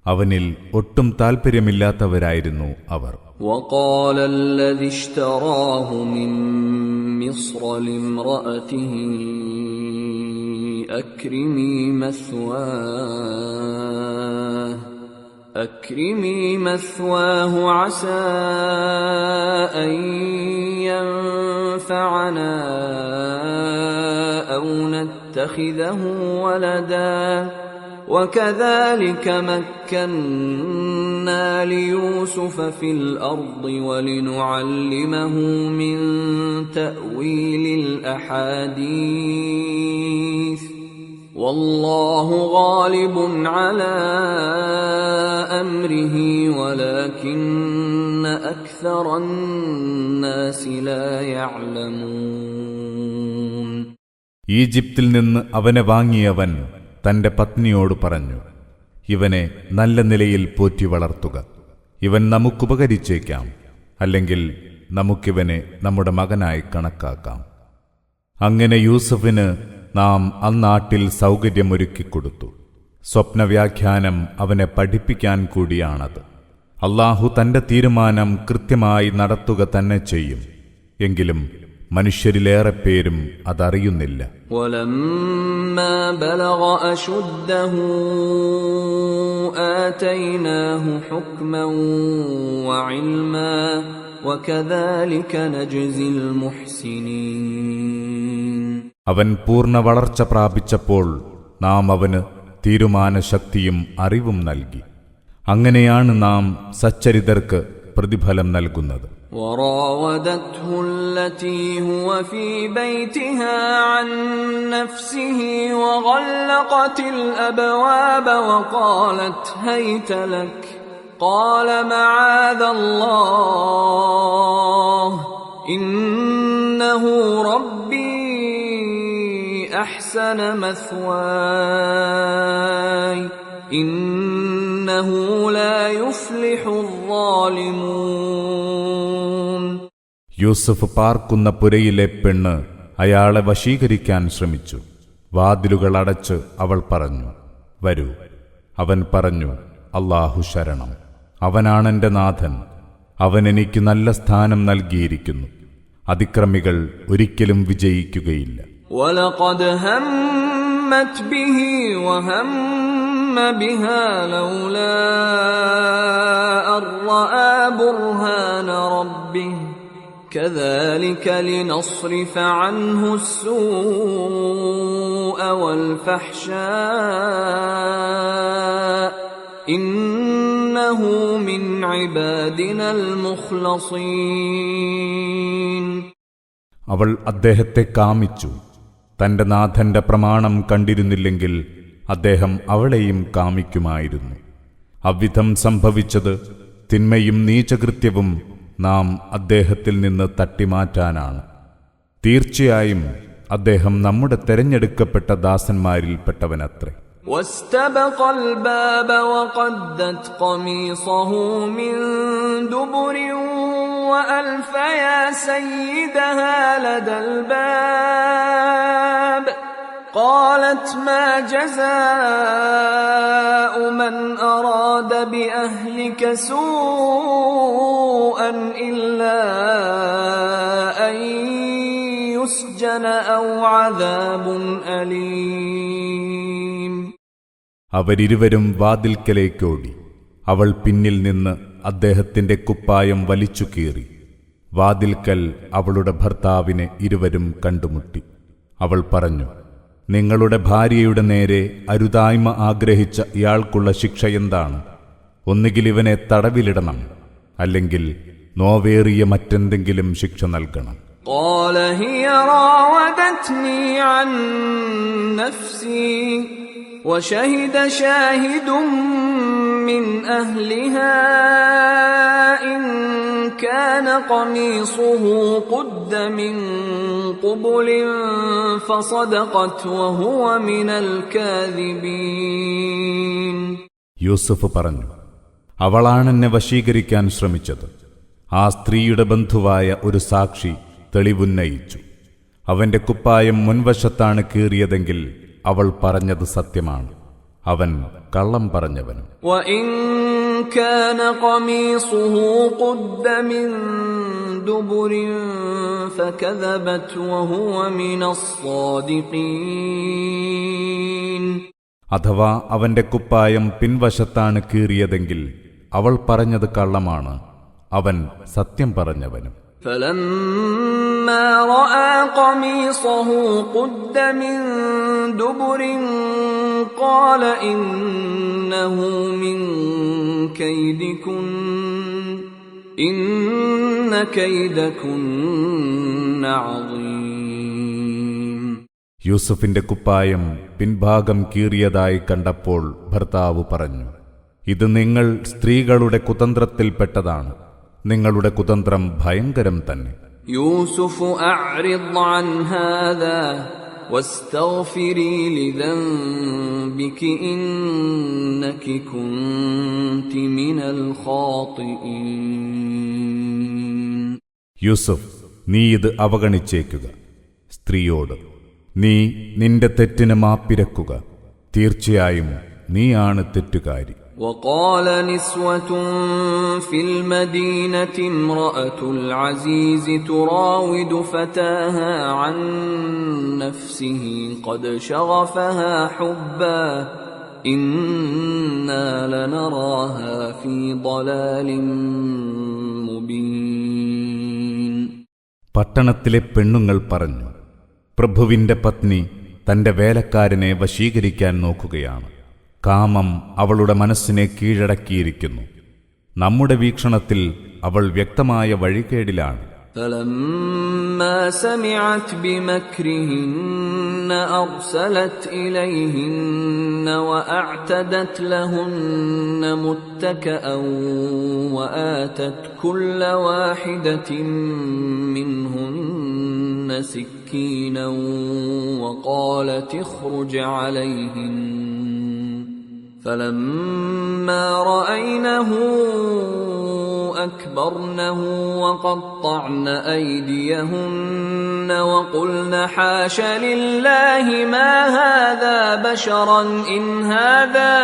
അവനിൽ ഒട്ടും താൽപര്യമില്ലാത്തവരായിരുന്നു അവർ. وقال الذي اشتراه من مصر لامرأته أكرمي مثواه عسى أن ينفعنا أو نتخذه ولدا وكذلك مكنا ليوسف في الأرض ولنعلمه من تأويل الأحاديث والله غالب على أمره ولكن أكثر الناس لا يعلمون. ഈജിപ്തിൽ നിന്ന് അവനെ വാങ്ങിയവൻ തന്റെ പത്നിയോട് പറഞ്ഞു, ഇവനെ നല്ല നിലയിൽ പോറ്റി വളർത്തുക. ഇവൻ നമുക്കുപകരിച്ചേക്കാം, അല്ലെങ്കിൽ നമുക്കിവനെ നമ്മുടെ മകനായി കണക്കാക്കാം. അങ്ങനെ യൂസുഫിന് നാം അന്നാട്ടിൽ സൗകര്യമൊരുക്കിക്കൊടുത്തു. സ്വപ്നവ്യാഖ്യാനം അവനെ പഠിപ്പിക്കാൻ കൂടിയാണത്. അല്ലാഹു തന്റെ തീരുമാനം കൃത്യമായി നടത്തുക തന്നെ ചെയ്യും. എങ്കിലും മനുഷ്യരിലേറെ പേരും അതറിയുന്നില്ല. وَلَمَّا بَلَغَ أَشُدَّهُ آتَيْنَاهُ حُكْمًا وَعِلْمًا وَكَذَلِكَ نَجْزِي الْمُحْسِنِينَ. അവൻ പൂർണ്ണ വളർച്ച പ്രാപിച്ചപ്പോൾ നാം അവന് തീരുമാനശക്തിയും അറിവും നൽകി. അങ്ങനെയാണ് നാം സച്ചരിതർക്ക് പ്രതിഫലം നൽകുന്നത്. وراودته التي هو في بيتها عن نفسه وغلقت الأبواب وقالت هيت لك قال معاذ الله إنه ربي أحسن مثواي إنه لا يفلح الظالمون. യൂസുഫ് പാർക്കുന്ന പുരയിലെ പെണ്ണ് അയാളെ വശീകരിക്കാൻ ശ്രമിച്ചു. വാതിലുകൾ അടച്ച് അവൾ പറഞ്ഞു, വരൂ. അവൻ പറഞ്ഞു, അല്ലാഹു ശരണം, അവനാണെന്റെ നാഥൻ, അവൻ എനിക്ക് നല്ല സ്ഥാനം നൽകിയിരിക്കുന്നു. അതിക്രമികൾ ഒരിക്കലും വിജയിക്കുകയില്ല. وَلَقَدْ هَمَّتْ بِهِ وَهَمَّ بِهَا لَوْلَا أَن رَّأَىٰ بُرْهَانَ رَبِّهِ كَذَلِكَ لِنَصْرِفَ عَنْهُ السُّوءَ وَالْفَحْشَاءَ ഇന്നഹു മിൻ ഇബാദിനൽ മുഖ്ലസീൻ. അവൾ അദ്ദേഹത്തെ കാമിച്ചു. തന്റെ നാഥന്റെ പ്രമാണം കണ്ടിരുന്നില്ലെങ്കിൽ അദ്ദേഹം അവളെയും കാമിക്കുമായിരുന്നു. അവിധം സംഭവിച്ചത് തിന്മയും നീചകൃത്യവും നാം അദ്ദേഹത്തിൽ നിന്ന് തട്ടിമാറ്റാനാണ്. തീർച്ചയായും അദ്ദേഹം നമ്മുടെ തെരഞ്ഞെടുക്കപ്പെട്ട ദാസന്മാരിൽപ്പെട്ടവനത്രേ. واستبق الباب وقدت قميصه من دبر وألف يا سيدها لدى الباب قالت ما جزاء من أراد بأهلك سوءا إلا أن يسجن أو عذاب أليم. അവരിരുവരും വാതിൽക്കലേക്കോടി. അവൾ പിന്നിൽ നിന്ന് അദ്ദേഹത്തിന്റെ കുപ്പായം വലിച്ചു കീറി. വാതിൽക്കൽ അവളുടെ ഭർത്താവിനെ ഇരുവരും കണ്ടുമുട്ടി. അവൾ പറഞ്ഞു, നിങ്ങളുടെ ഭാര്യയുടെ നേരെ അരുതായ്മ ആഗ്രഹിച്ച ഇയാൾക്കുള്ള ശിക്ഷ എന്താണ്? ഒന്നുകിൽ ഇവനെ തടവിലിടണം, അല്ലെങ്കിൽ നോവേറിയ മറ്റെന്തെങ്കിലും ശിക്ഷ നൽകണം. قال هي راودتني عن نفسي وشهد شاهد من أهلها إن كان قميصه قد من قبل فصدقت وهو من الكاذبين. യൂസുഫ് പറഞ്ഞു, അവളാണെന്നെ വശീകരിക്കാൻ ശ്രമിച്ചത്. ആ സ്ത്രീയുടെ ബന്ധുവായ ഒരു സാക്ഷി തെളിവുന്നയിച്ചു. അവന്റെ കുപ്പായം മുൻവശത്താണ് കീറിയതെങ്കിൽ അവൾ പറഞ്ഞത് സത്യമാണ്. അവൻ കള്ളം പറഞ്ഞവനും. وَإِن كَانَ قَمِيصُهُ قُدَّ مِن دُبُرٍ فَكَذَبَتْ وَهُوَ مِنَ الصَّادِقِينَ. അഥവാ അവന്റെ കുപ്പായം പിൻവശത്താണ് കീറിയതെങ്കിൽ അവൾ പറഞ്ഞത് കള്ളമാണ്. അവൻ സത്യം പറഞ്ഞവനും. فَلَمَّا رَأَى قَمِيصَهُ قُدَّ مِن دُبُرٍ قَالَ إِنَّهُ مِن كَيْدِكُنَّ إِنَّ كَيْدَكُنَّ عَظِيمٌ. യൂസുഫിന്റെ കുപ്പായം പിൻഭാഗം കീറിയതായി കണ്ടപ്പോൾ ഭർത്താവ് പറഞ്ഞു, ഇത് നിങ്ങൾ സ്ത്രീകളുടെ കുതന്ത്രത്തിൽപ്പെട്ടതാണ്. നിങ്ങളുടെ കുതന്ത്രം ഭയങ്കരം തന്നെ. യൂസുഫ് അഅ്റിദ് അൻ ഹാദാ വസ്തഗ്ഫിരി ലിദംബികി ഇന്നകി കുൻതി മിനൽ ഖാതിഈൻ. യൂസുഫ്, നീ ഇത് അവഗണിച്ചേക്കുക. സ്ത്രീയോട്, നീ നിന്റെ തെറ്റിന് മാപ്പിരക്കുക. തീർച്ചയായും നീയാണ് തെറ്റുകാരി. وقال نسوة في المدينة امرأة العزيز تراود فتاها عن نفسه قد شغفها حبا إنا لنراها في ضلال مبين. പട്ടണത്തിലെ പെണ്ണുങ്ങൾ പറഞ്ഞു, പ്രഭുവിന്റെ പത്നി തന്റെ വേലക്കാരനെ വശീകരിക്കാൻ നോക്കുകയാണ്. കാമം അവളുടെ മനസ്സിനെ കീഴടക്കിയിരിക്കുന്നു. നമ്മുടെ വീക്ഷണത്തിൽ അവൾ വ്യക്തമായ വഴികേടിലാണ്. فَلَمَّا سَمِعَتْ بِمَكْرِهِنَّ أَرْسَلَتْ إِلَيْهِنَّ وَأَعْتَدَتْ لَهُنَّ مُتَّكَأً وَآتَتْ كُلَّ وَاحِدَةٍ مِّنْهُنَّ سِكِّينًا وَقَالَتِ اخْرُجْ عَلَيْهِنَّ فَلَمَّا رَأَيْنَهُ أَكْبَرْنَهُ وَقَطَّعْنَ أَيْدِيَهُنَّ وَقُلْنَ حَاشَ لِلَّهِ مَا هَذَا بَشَرًا إِنْ هَذَا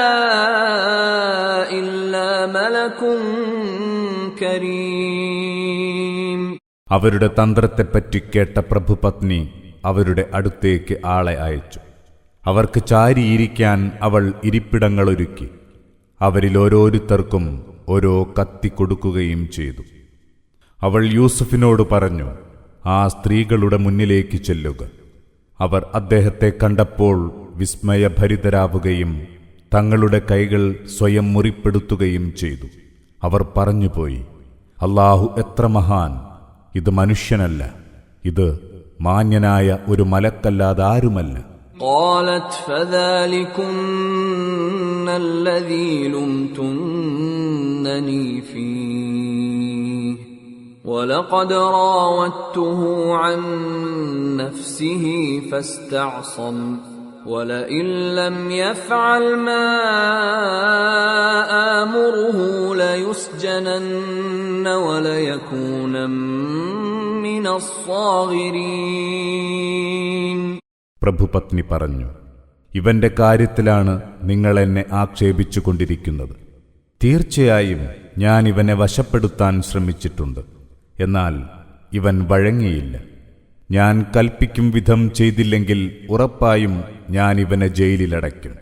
إِلَّا مَلَكٌ كَرِيمٌ. അവരുടെ തന്ത്രത്തെപ്പറ്റി കേട്ട പ്രഭുപത്നി അവരുടെ അടുത്തേക്ക് ആളെ അയച്ചു. അവർക്ക് ചാരിയിരിക്കാൻ അവൾ ഇരിപ്പിടങ്ങളൊരുക്കി. അവരിൽ ഓരോരുത്തർക്കും ഓരോ കത്തി കൊടുക്കുകയും ചെയ്തു. അവൾ യൂസുഫിനോട് പറഞ്ഞു, ആ സ്ത്രീകളുടെ മുന്നിലേക്ക് ചെല്ലുക. അവർ അദ്ദേഹത്തെ കണ്ടപ്പോൾ വിസ്മയഭരിതരാവുകയും തങ്ങളുടെ കൈകൾ സ്വയം മുറിപ്പെടുത്തുകയും ചെയ്തു. അവർ പറഞ്ഞുപോയി, അല്ലാഹു എത്ര മഹാൻ! ഇത് മനുഷ്യനല്ല, ഇത് മാന്യനായ ഒരു മലക്കല്ലാതാരുമല്ല. قالت فذلكن الذي لمتنني فيه ولقد راودته عن نفسه فاستعصم ولئن لم يفعل ما آمره ليسجنن وليكونا من الصاغرين. പ്രഭുപത്നി പറഞ്ഞു, ഇവന്റെ കാര്യത്തിലാണ് നിങ്ങൾ എന്നെ ആക്ഷേപിച്ചു കൊണ്ടിരിക്കുന്നത്. തീർച്ചയായും ഞാൻ ഇവനെ വശപ്പെടുത്താൻ ശ്രമിച്ചിട്ടുണ്ട്, എന്നാൽ ഇവൻ വഴങ്ങിയില്ല. ഞാൻ കൽപ്പിക്കും വിധം ചെയ്തില്ലെങ്കിൽ ഉറപ്പായും ഞാൻ ഇവനെ ജയിലിലടയ്ക്കും.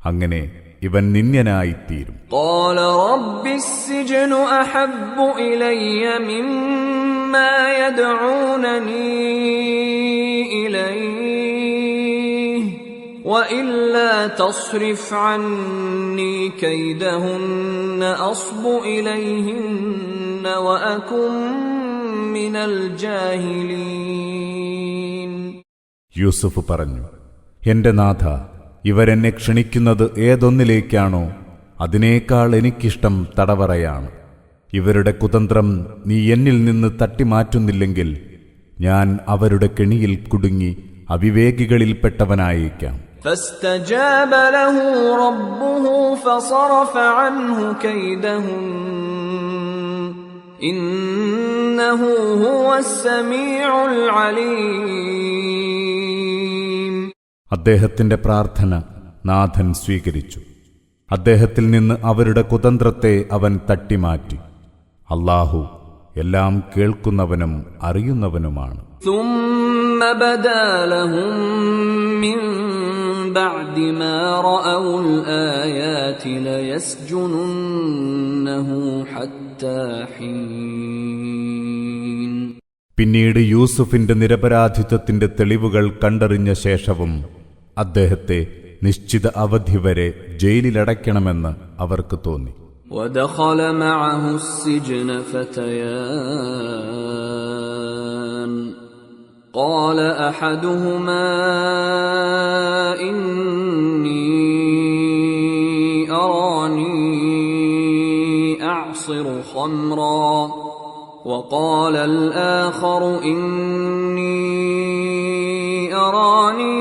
അങ്ങനെ ഇവൻ നിന്ദ്യനായിത്തീരും. قال رب السجن أحب إلي مما يدعونني إليه وإلا تصرف عني كيدهن أصب إليهن وأكن من الجاهلين. യൂസുഫ് പറഞ്ഞു, എന്റെ നാഥ, ഇവരെന്നെ ക്ഷണിക്കുന്നത് ഏതൊന്നിലേക്കാണോ അതിനേക്കാൾ എനിക്കിഷ്ടം തടവറയാണ്. ഇവരുടെ കുതന്ത്രം നീ എന്നിൽ നിന്ന് തട്ടിമാറ്റുന്നില്ലെങ്കിൽ ഞാൻ അവരുടെ കെണിയിൽ കുടുങ്ങി അവിവേകികളിൽപ്പെട്ടവനായേക്കാം. فاستجاب له ربه فصرف عنه كيدهن إنه هو السميع العليم. അദ്ദേഹത്തിന്റെ പ്രാർത്ഥന നാഥൻ സ്വീകരിച്ചു. അദ്ദേഹത്തിൽ നിന്ന് അവരുടെ കുതന്ത്രത്തെ അവൻ തട്ടിമാറ്റി. അല്ലാഹു എല്ലാം കേൾക്കുന്നവനും അറിയുന്നവനുമാണ്. ثم بدا لهم من بعد ما رأوا الآيات ليسجننه حتى حين. പിന്നീട് യൂസുഫിന്റെ നിരപരാധിത്വത്തിന്റെ തെളിവുകൾ കണ്ടറിഞ്ഞ ശേഷവും അദ്ദേഹത്തെ നിശ്ചിത അവധി വരെ ജയിലിലടയ്ക്കണമെന്ന് അവർക്ക് തോന്നി. ودخل معه السجن فتيان قال أحدهما إني أراني أعصر خمرا وقال الآخر إني أراني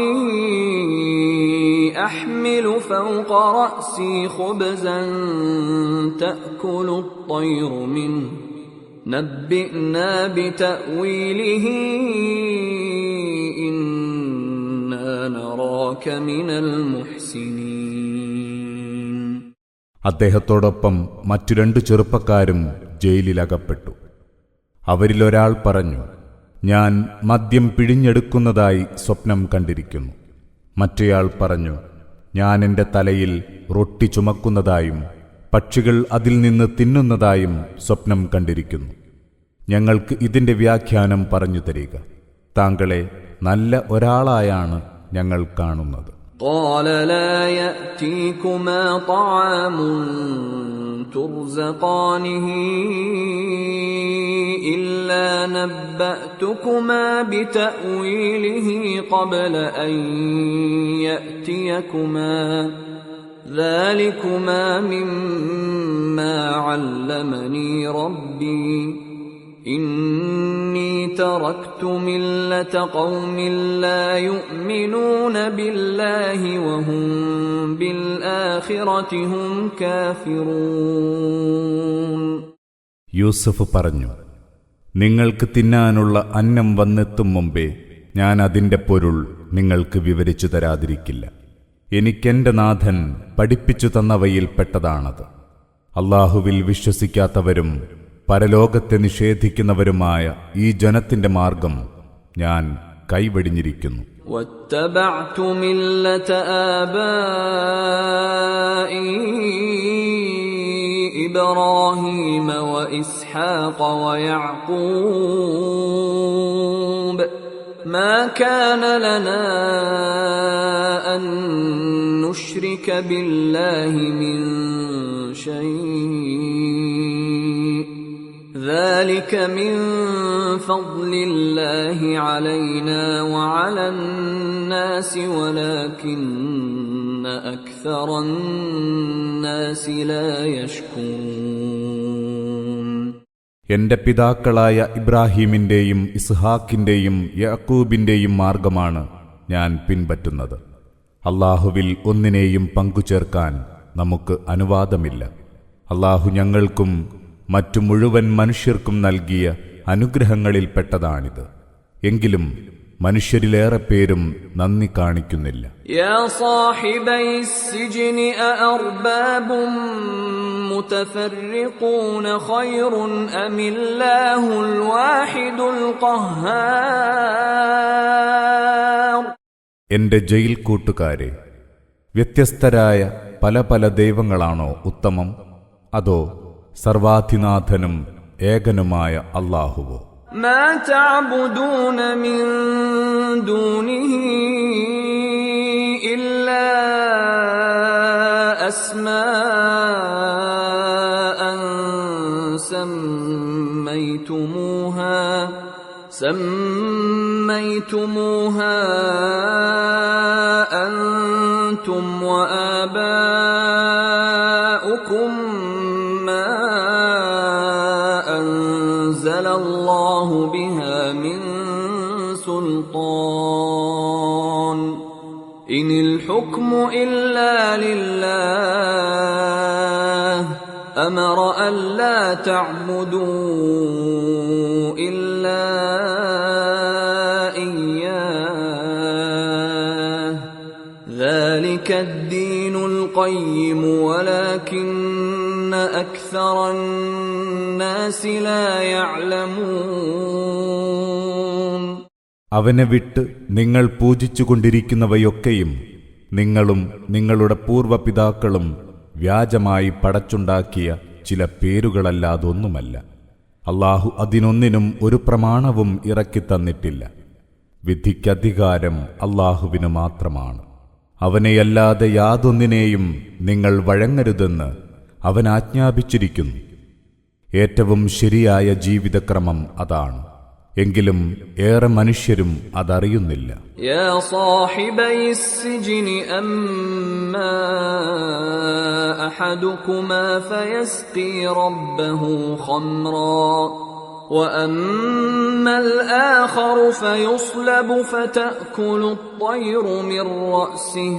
أحمل فوق رأسي خبزا تأكل الطير منه نبئنا بتأويله إنا نراك من المحسنين. അദ്ദേഹത്തോടൊപ്പം മറ്റു 2 ചെറുപ്പക്കാരും ജയിലിലകപ്പെട്ടു. അവരിലൊരാൾ പറഞ്ഞു, ഞാൻ മദ്യം പിഴിഞ്ഞെടുക്കുന്നതായി സ്വപ്നം കണ്ടിരിക്കുന്നു. മറ്റേയാൾ പറഞ്ഞു, ഞാൻ എന്റെ തലയിൽ റൊട്ടി ചുമക്കുന്നതായും പക്ഷികൾ അതിൽ നിന്ന് തിന്നുന്നതായും സ്വപ്നം കണ്ടിരിക്കുന്നു. ഞങ്ങൾക്ക് ഇതിന്റെ വ്യാഖ്യാനം പറഞ്ഞു തരിക. താങ്കളെ നല്ല ഒരാളായാണ് ഞങ്ങൾ കാണുന്നത്. قال لا يأتيكما طعام ترزقانه إلا نبأتكما بتأويله قبل أن يأتيكما ذلكما مما علمني ربي إني تركت ملة قوم لا يؤمنون بالله وهم بالآخرة هم كافرون. യൂസുഫ് പറഞ്ഞു, നിങ്ങൾക്ക് തിന്നാനുള്ള അന്നം വന്നെത്തും മുമ്പേ ഞാൻ അതിന്റെ പൊരുൾ നിങ്ങൾക്ക് വിവരിച്ചു തരാതിരിക്കില്ല. എനിക്കെന്റെ നാഥൻ പഠിപ്പിച്ചു തന്നവയിൽപ്പെട്ടതാണത്. അല്ലാഹുവിൽ വിശ്വസിക്കാത്തവരും പരലോകത്തെ നിഷേധിക്കുന്നവരുമായ ഈ ജനത്തിന്റെ മാർഗം ഞാൻ കൈവെടിഞ്ഞിരിക്കുന്നു. واتبعت ملة آبائي إبراهيم وإسحاق ويعقوب ما كان لنا أن نشرك بالله من شيء ذلك من فضل الله علينا وعلى الناس ولكن أكثر الناس لا يشكرون. എന്റെ പിതാക്കളായ ഇബ്രാഹീമിന്റെയും ഇസ്ഹാക്കിന്റെയും യാക്കൂബിന്റെയും മാർഗമാണ് ഞാൻ പിൻപറ്റുന്നത്. അല്ലാഹുവിൽ ഒന്നിനെയും പങ്കുചേർക്കാൻ നമുക്ക് അനുവാദമില്ല. അല്ലാഹു ഞങ്ങൾക്കും മറ്റു മുഴുവൻ മനുഷ്യർക്കും നൽകിയ അനുഗ്രഹങ്ങളിൽപ്പെട്ടതാണിത്. എങ്കിലും മനുഷ്യരിലേറെ പേരും നന്ദി കാണിക്കുന്നില്ല. യാ സാഹിബൈസ് സിജ്നി അഅർബാബും മുതഫർരിഖൂന ഖൈറുൻ അമില്ലാഹുൽ വാഹിദുൽ ഖഹ്ഹാർ. എന്റെ ജയിൽ കൂട്ടുകാരെ, വ്യത്യസ്തരായ പല പല ദൈവങ്ങളാണോ ഉത്തമം, അതോ സർവാധിനാഥനും ഏകനുമായ അല്ലാഹുവോ? ما تعبدون من دونه إلا أسماء سميتموها أنتم وآباؤكم ما أنزل الله بها من سلطان إن الحكم إلا لله أمر ألا تعبدوا إلا إياه ذلك الدين القيم ولكن أكثر الناس لا يعلمون. അവനെ വിട്ട് നിങ്ങൾ പൂജിച്ചുകൊണ്ടിരിക്കുന്നവയൊക്കെയും നിങ്ങളും നിങ്ങളുടെ പൂർവപിതാക്കളും വ്യാജമായി പടച്ചുണ്ടാക്കിയ ചില പേരുകളല്ലാതൊന്നുമല്ല. അല്ലാഹു അതിനൊന്നിനും ഒരു പ്രമാണവും ഇറക്കിത്തന്നിട്ടില്ല. വിധിക്കധികാരം അല്ലാഹുവിന് മാത്രമാണ്. അവനെയല്ലാതെ യാതൊന്നിനെയും നിങ്ങൾ വഴങ്ങരുതെന്ന് അവൻ ആജ്ഞാപിച്ചിരിക്കുന്നു. ഏറ്റവും ശരിയായ ജീവിതക്രമം അതാണ്. എങ്കിലും ഏറെ മനുഷ്യരും അതറിയുന്നില്ല. യാ സാഹിബൈസ് സിജ്നി അമ്മാ അഹദുകുമാ ഫയസ്ഖി റബ്ബഹു ഖംറാ وأما الآخر فيصلب فتأكل الطير من رأسه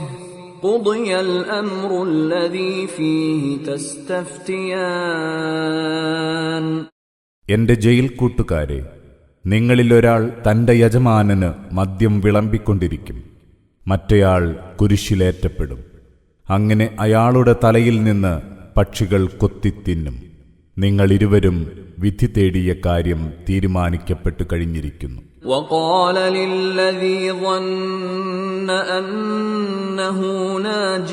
قضي الأمر الذي فيه تستفتيان. എന്റെ ജയിൽ കൂട്ടുകാരെ, നിങ്ങളിലൊരാൾ തന്റെ യജമാനന് മദ്യം വിളമ്പിക്കൊണ്ടിരിക്കും. മറ്റേയാൾ കുരിശിലേറ്റപ്പെടും. അങ്ങനെ അയാളുടെ തലയിൽ നിന്ന് പക്ഷികൾ കൊത്തിത്തിന്നും. നിങ്ങളിരുവരും വിധി തേടിയ കാര്യം തീരുമാനിക്കപ്പെട്ടു കഴിഞ്ഞിരിക്കുന്നു. وقال للذي ظن أنه ناج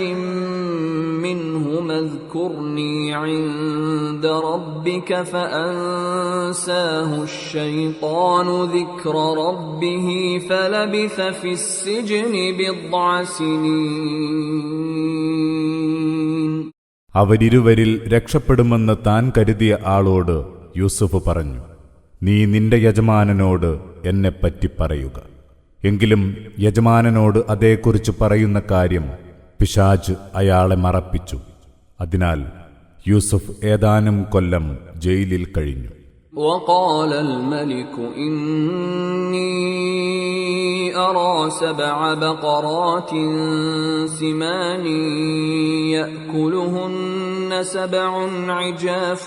منهم اذكرني عند ربك فأنساه الشيطان ذكر ربه فلبث في السجن بضع سنين. അവരിരുവരിൽ രക്ഷപ്പെടുമെന്ന് താൻ കരുതിയ ആളോട് യൂസുഫ് പറഞ്ഞു, നീ നിന്റെ യജമാനനോട് എന്നെപ്പറ്റി പറയുക. എങ്കിലും യജമാനനോട് അതേക്കുറിച്ച് പറയുന്ന കാര്യം പിശാച് അയാളെ മറപ്പിച്ചു. അതിനാൽ യൂസുഫ് ഏതാനും കൊല്ലം ജയിലിൽ കഴിഞ്ഞു. وقال الملك إني أرى 7 بقرات سمان يأكلهن 7 عجاف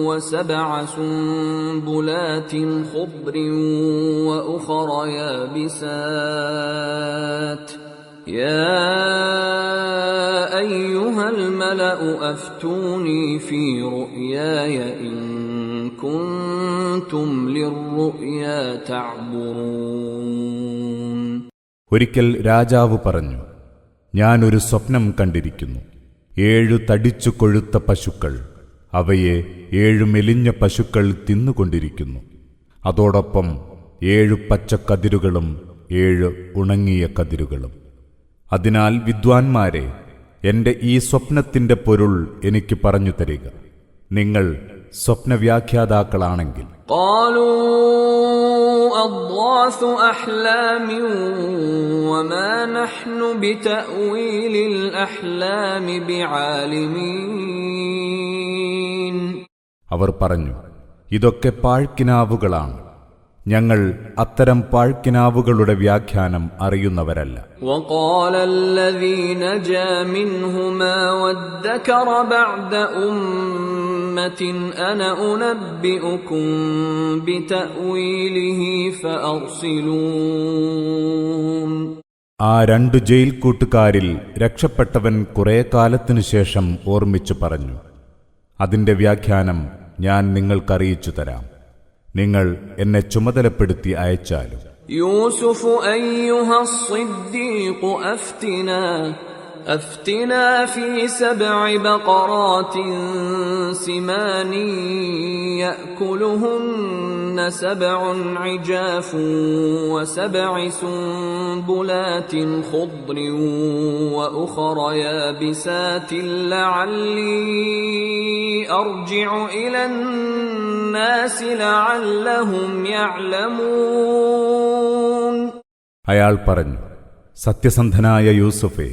و7 سنبلات خضر وأخر يابسات يا أيها الملأ أفتوني في رؤياي إن كنتم للرؤيا تعبرون. ഒരിക്കൽ രാജാവ് പറഞ്ഞു, ഞാനൊരു സ്വപ്നം കണ്ടിരിക്കുന്നു. 7 തടിച്ചു കൊഴുത്ത പശുക്കൾ, അവയെ 7 മെലിഞ്ഞ പശുക്കൾ തിന്നുകൊണ്ടിരിക്കുന്നു. അതോടൊപ്പം 7 പച്ചക്കതിരുകളും 7 ഉണങ്ങിയ കതിരുകളും. അതിനാൽ വിദ്വാൻമാരെ, എന്റെ ഈ സ്വപ്നത്തിന്റെ പൊരുൾ എനിക്ക് പറഞ്ഞു തരിക, നിങ്ങൾ സ്വപ്നവ്യാഖ്യാതാക്കളാണെങ്കിൽ. أضغاث أحلام وما نحن بتأويل الأحلام بعالمين. അവർ പറഞ്ഞു, ഇതൊക്കെ പാഴ്ക്കിനാവുകളാണ്, ഞങ്ങൾ അത്തരം പാഴ്ക്കിനാവുകളുടെ വ്യാഖ്യാനം അറിയുന്നവരല്ല. وقال الذي نجا منهما وادكر بعد أمة أنا أنبئكم بتأويله فأرسلون. ആ 2 ജയിൽ കൂട്ടുകാരിൽ രക്ഷപ്പെട്ടവൻ കുറെ കാലത്തിനു ശേഷം ഓർമ്മിച്ചു പറഞ്ഞു, അതിന്റെ വ്യാഖ്യാനം ഞാൻ നിങ്ങൾക്കറിയിച്ചു തരാം, നിങ്ങൾ എന്നെ ചുമതലപ്പെടുത്തി അയച്ചാലും. യൂസുഫ് അയ്യുഹ الصديق أفتنا في 7 بقرات سمان يأكلهن 7 عجاف و7 سنبلات خضر وأخر يابسات لعلي أرجع إلى الناس لعلهم يعلمون. അയാൾ പറഞ്ഞു, സത്യസന്ധനായ യൂസുഫേ,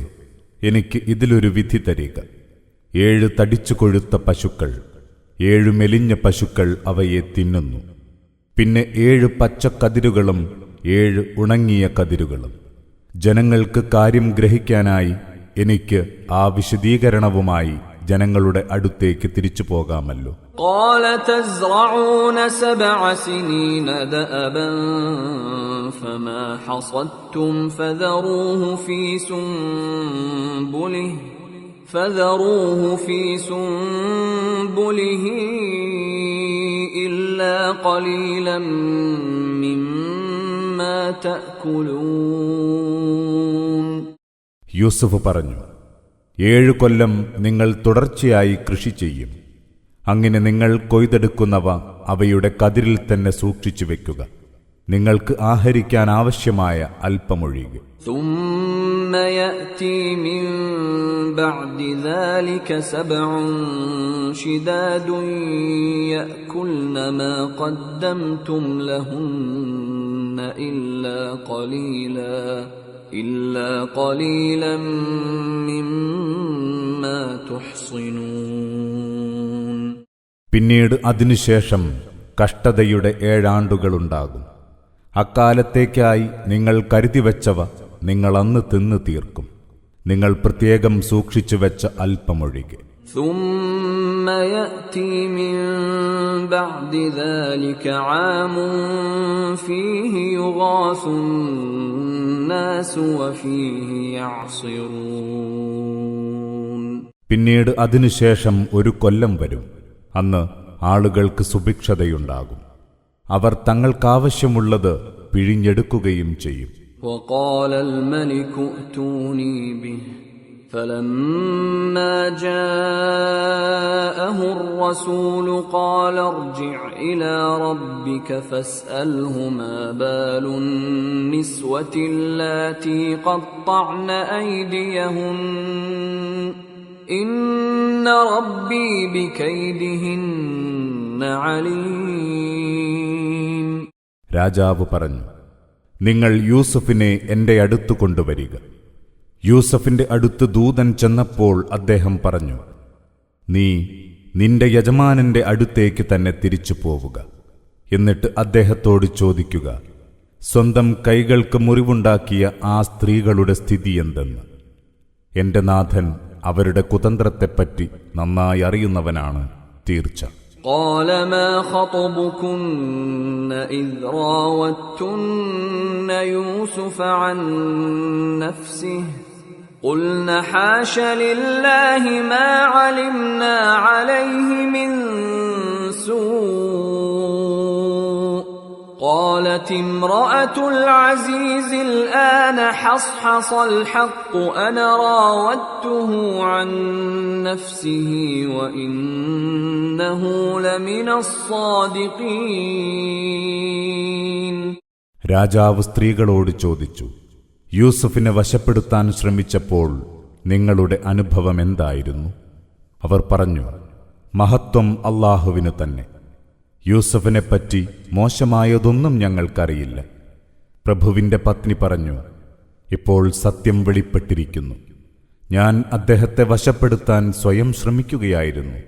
എനിക്ക് ഇതിലൊരു വിധി തരിക. 7 തടിച്ചു കൊഴുത്ത പശുക്കൾ, 7 മെലിഞ്ഞ പശുക്കൾ അവയെ തിന്നുന്നു. പിന്നെ 7 പച്ചക്കതിരുകളും 7 ഉണങ്ങിയ കതിരുകളും. ജനങ്ങൾക്ക് കാര്യം ഗ്രഹിക്കാനായി എനിക്ക് ആ വിശദീകരണവുമായി ജനങ്ങളുടെ അടുത്തേക്ക് തിരിച്ചു പോകാമല്ലോ. قال تزرعون 7 سنين دأبا فما حصدتم فذروه في سنبله إلا قليلا مما تأكلون. യൂസുഫ് പറഞ്ഞു, 7 കൊല്ലം നിങ്ങൾ തുടർച്ചയായി കൃഷി ചെയ്യും. അങ്ങനെ നിങ്ങൾ കൊയ്തെടുക്കുന്നവ അവയുടെ കതിരിൽ തന്നെ സൂക്ഷിച്ചു വെക്കുക, നിങ്ങൾക്ക് ആഹരിക്കാൻ ആവശ്യമായ അല്പമൊഴികെ. ثم يأتي من بعد ذلك 7 شداد يأكلن ما قدمتم لهن إلا قليلا مما تحصنون. പിന്നീട് അതിനുശേഷം കഷ്ടതയുടെ 7 ആണ്ടുകളുണ്ടാകും. അക്കാലത്തേക്കായി നിങ്ങൾ കരുതിവെച്ചവ നിങ്ങൾ അന്ന് തിന്നു തീർക്കും, നിങ്ങൾ പ്രത്യേകം സൂക്ഷിച്ചു വെച്ച അല്പമൊഴികെ. ثم يأتي من بعد ذلك عام فيه يغاث الناس وفيه يعصرون. പിന്നീട് അതിനുശേഷം 1 കൊല്ലം വരും, അന്ന് ആളുകൾക്ക് സുഭിക്ഷതയുണ്ടാകും, അവർ തങ്ങൾക്കാവശ്യമുള്ളത് പിഴിഞ്ഞെടുക്കുകയും ചെയ്യും. وقال الملك ائتوني به فلما جاءه الرسول قال ارجع إلى ربك فاسأله ما بال النسوة اللاتي قطعن أيديهن إن ربي بكيدهن عليم. രാജാവ് പറഞ്ഞു, നിങ്ങൾ യൂസുഫിനെ എന്റെ അടുത്തു കൊണ്ടുവരിക. യൂസഫിന്റെ അടുത്ത് ദൂതൻ ചെന്നപ്പോൾ അദ്ദേഹം പറഞ്ഞു, നീ നിന്റെ യജമാനന്റെ അടുത്തേക്ക് തന്നെ തിരിച്ചു പോവുക. എന്നിട്ട് അദ്ദേഹത്തോട് ചോദിക്കുക, സ്വന്തം കൈകൾക്ക് മുറിവുണ്ടാക്കിയ ആ സ്ത്രീകളുടെ സ്ഥിതി എന്തെന്ന്. എന്റെ നാഥൻ അവരുടെ കുതന്ത്രത്തെപ്പറ്റി നന്നായി അറിയുന്നവനാണ് തീർച്ച. قال ما خطبكن إذ راوتن يوسف عن نفسه قلن حاش لله ما علمنا عليه من سوء قالت امرأة العزيز الآن حصحص الحق أنا راودته عن نفسه وإنه لمن الصادقين. രാജാവ് സ്ത്രീകളോട് ചോദിച്ചു, യൂസുഫിനെ വശപ്പെടുത്താൻ ശ്രമിച്ചപ്പോൾ നിങ്ങളുടെ അനുഭവം എന്തായിരുന്നു? അവർ പറഞ്ഞു, മഹത്വം അല്ലാഹുവിനു തന്നെ. യൂസുഫിനെപ്പറ്റി മോശമായതൊന്നും ഞങ്ങൾക്കറിയില്ല. പ്രഭുവിന്റെ പത്നി പറഞ്ഞു, ഇപ്പോൾ സത്യം വെളിപ്പെട്ടിരിക്കുന്നു. ഞാൻ അദ്ദേഹത്തെ വശപ്പെടുത്താൻ സ്വയം ശ്രമിക്കുകയായിരുന്നു.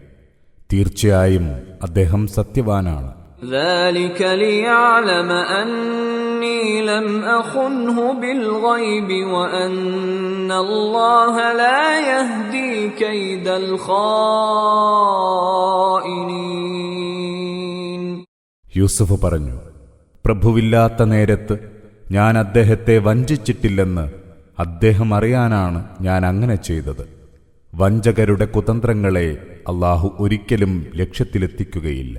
തീർച്ചയായും അദ്ദേഹം സത്യവാനാണ്. ذلك ليعلم أني لم أخنه بالغيب وأن الله لا يهدي كيد الخائنين. യൂസുഫ് പറഞ്ഞു, പ്രഭുവില്ലാത്ത നേരത്ത് ഞാൻ അദ്ദേഹത്തെ വഞ്ചിച്ചിട്ടില്ലെന്ന് അദ്ദേഹം അറിയാനാണ് ഞാൻ അങ്ങനെ ചെയ്തത്. വഞ്ചകരുടെ കുതന്ത്രങ്ങളെ അല്ലാഹു ഒരിക്കലും ലക്ഷ്യത്തിലെത്തിക്കുകയില്ല.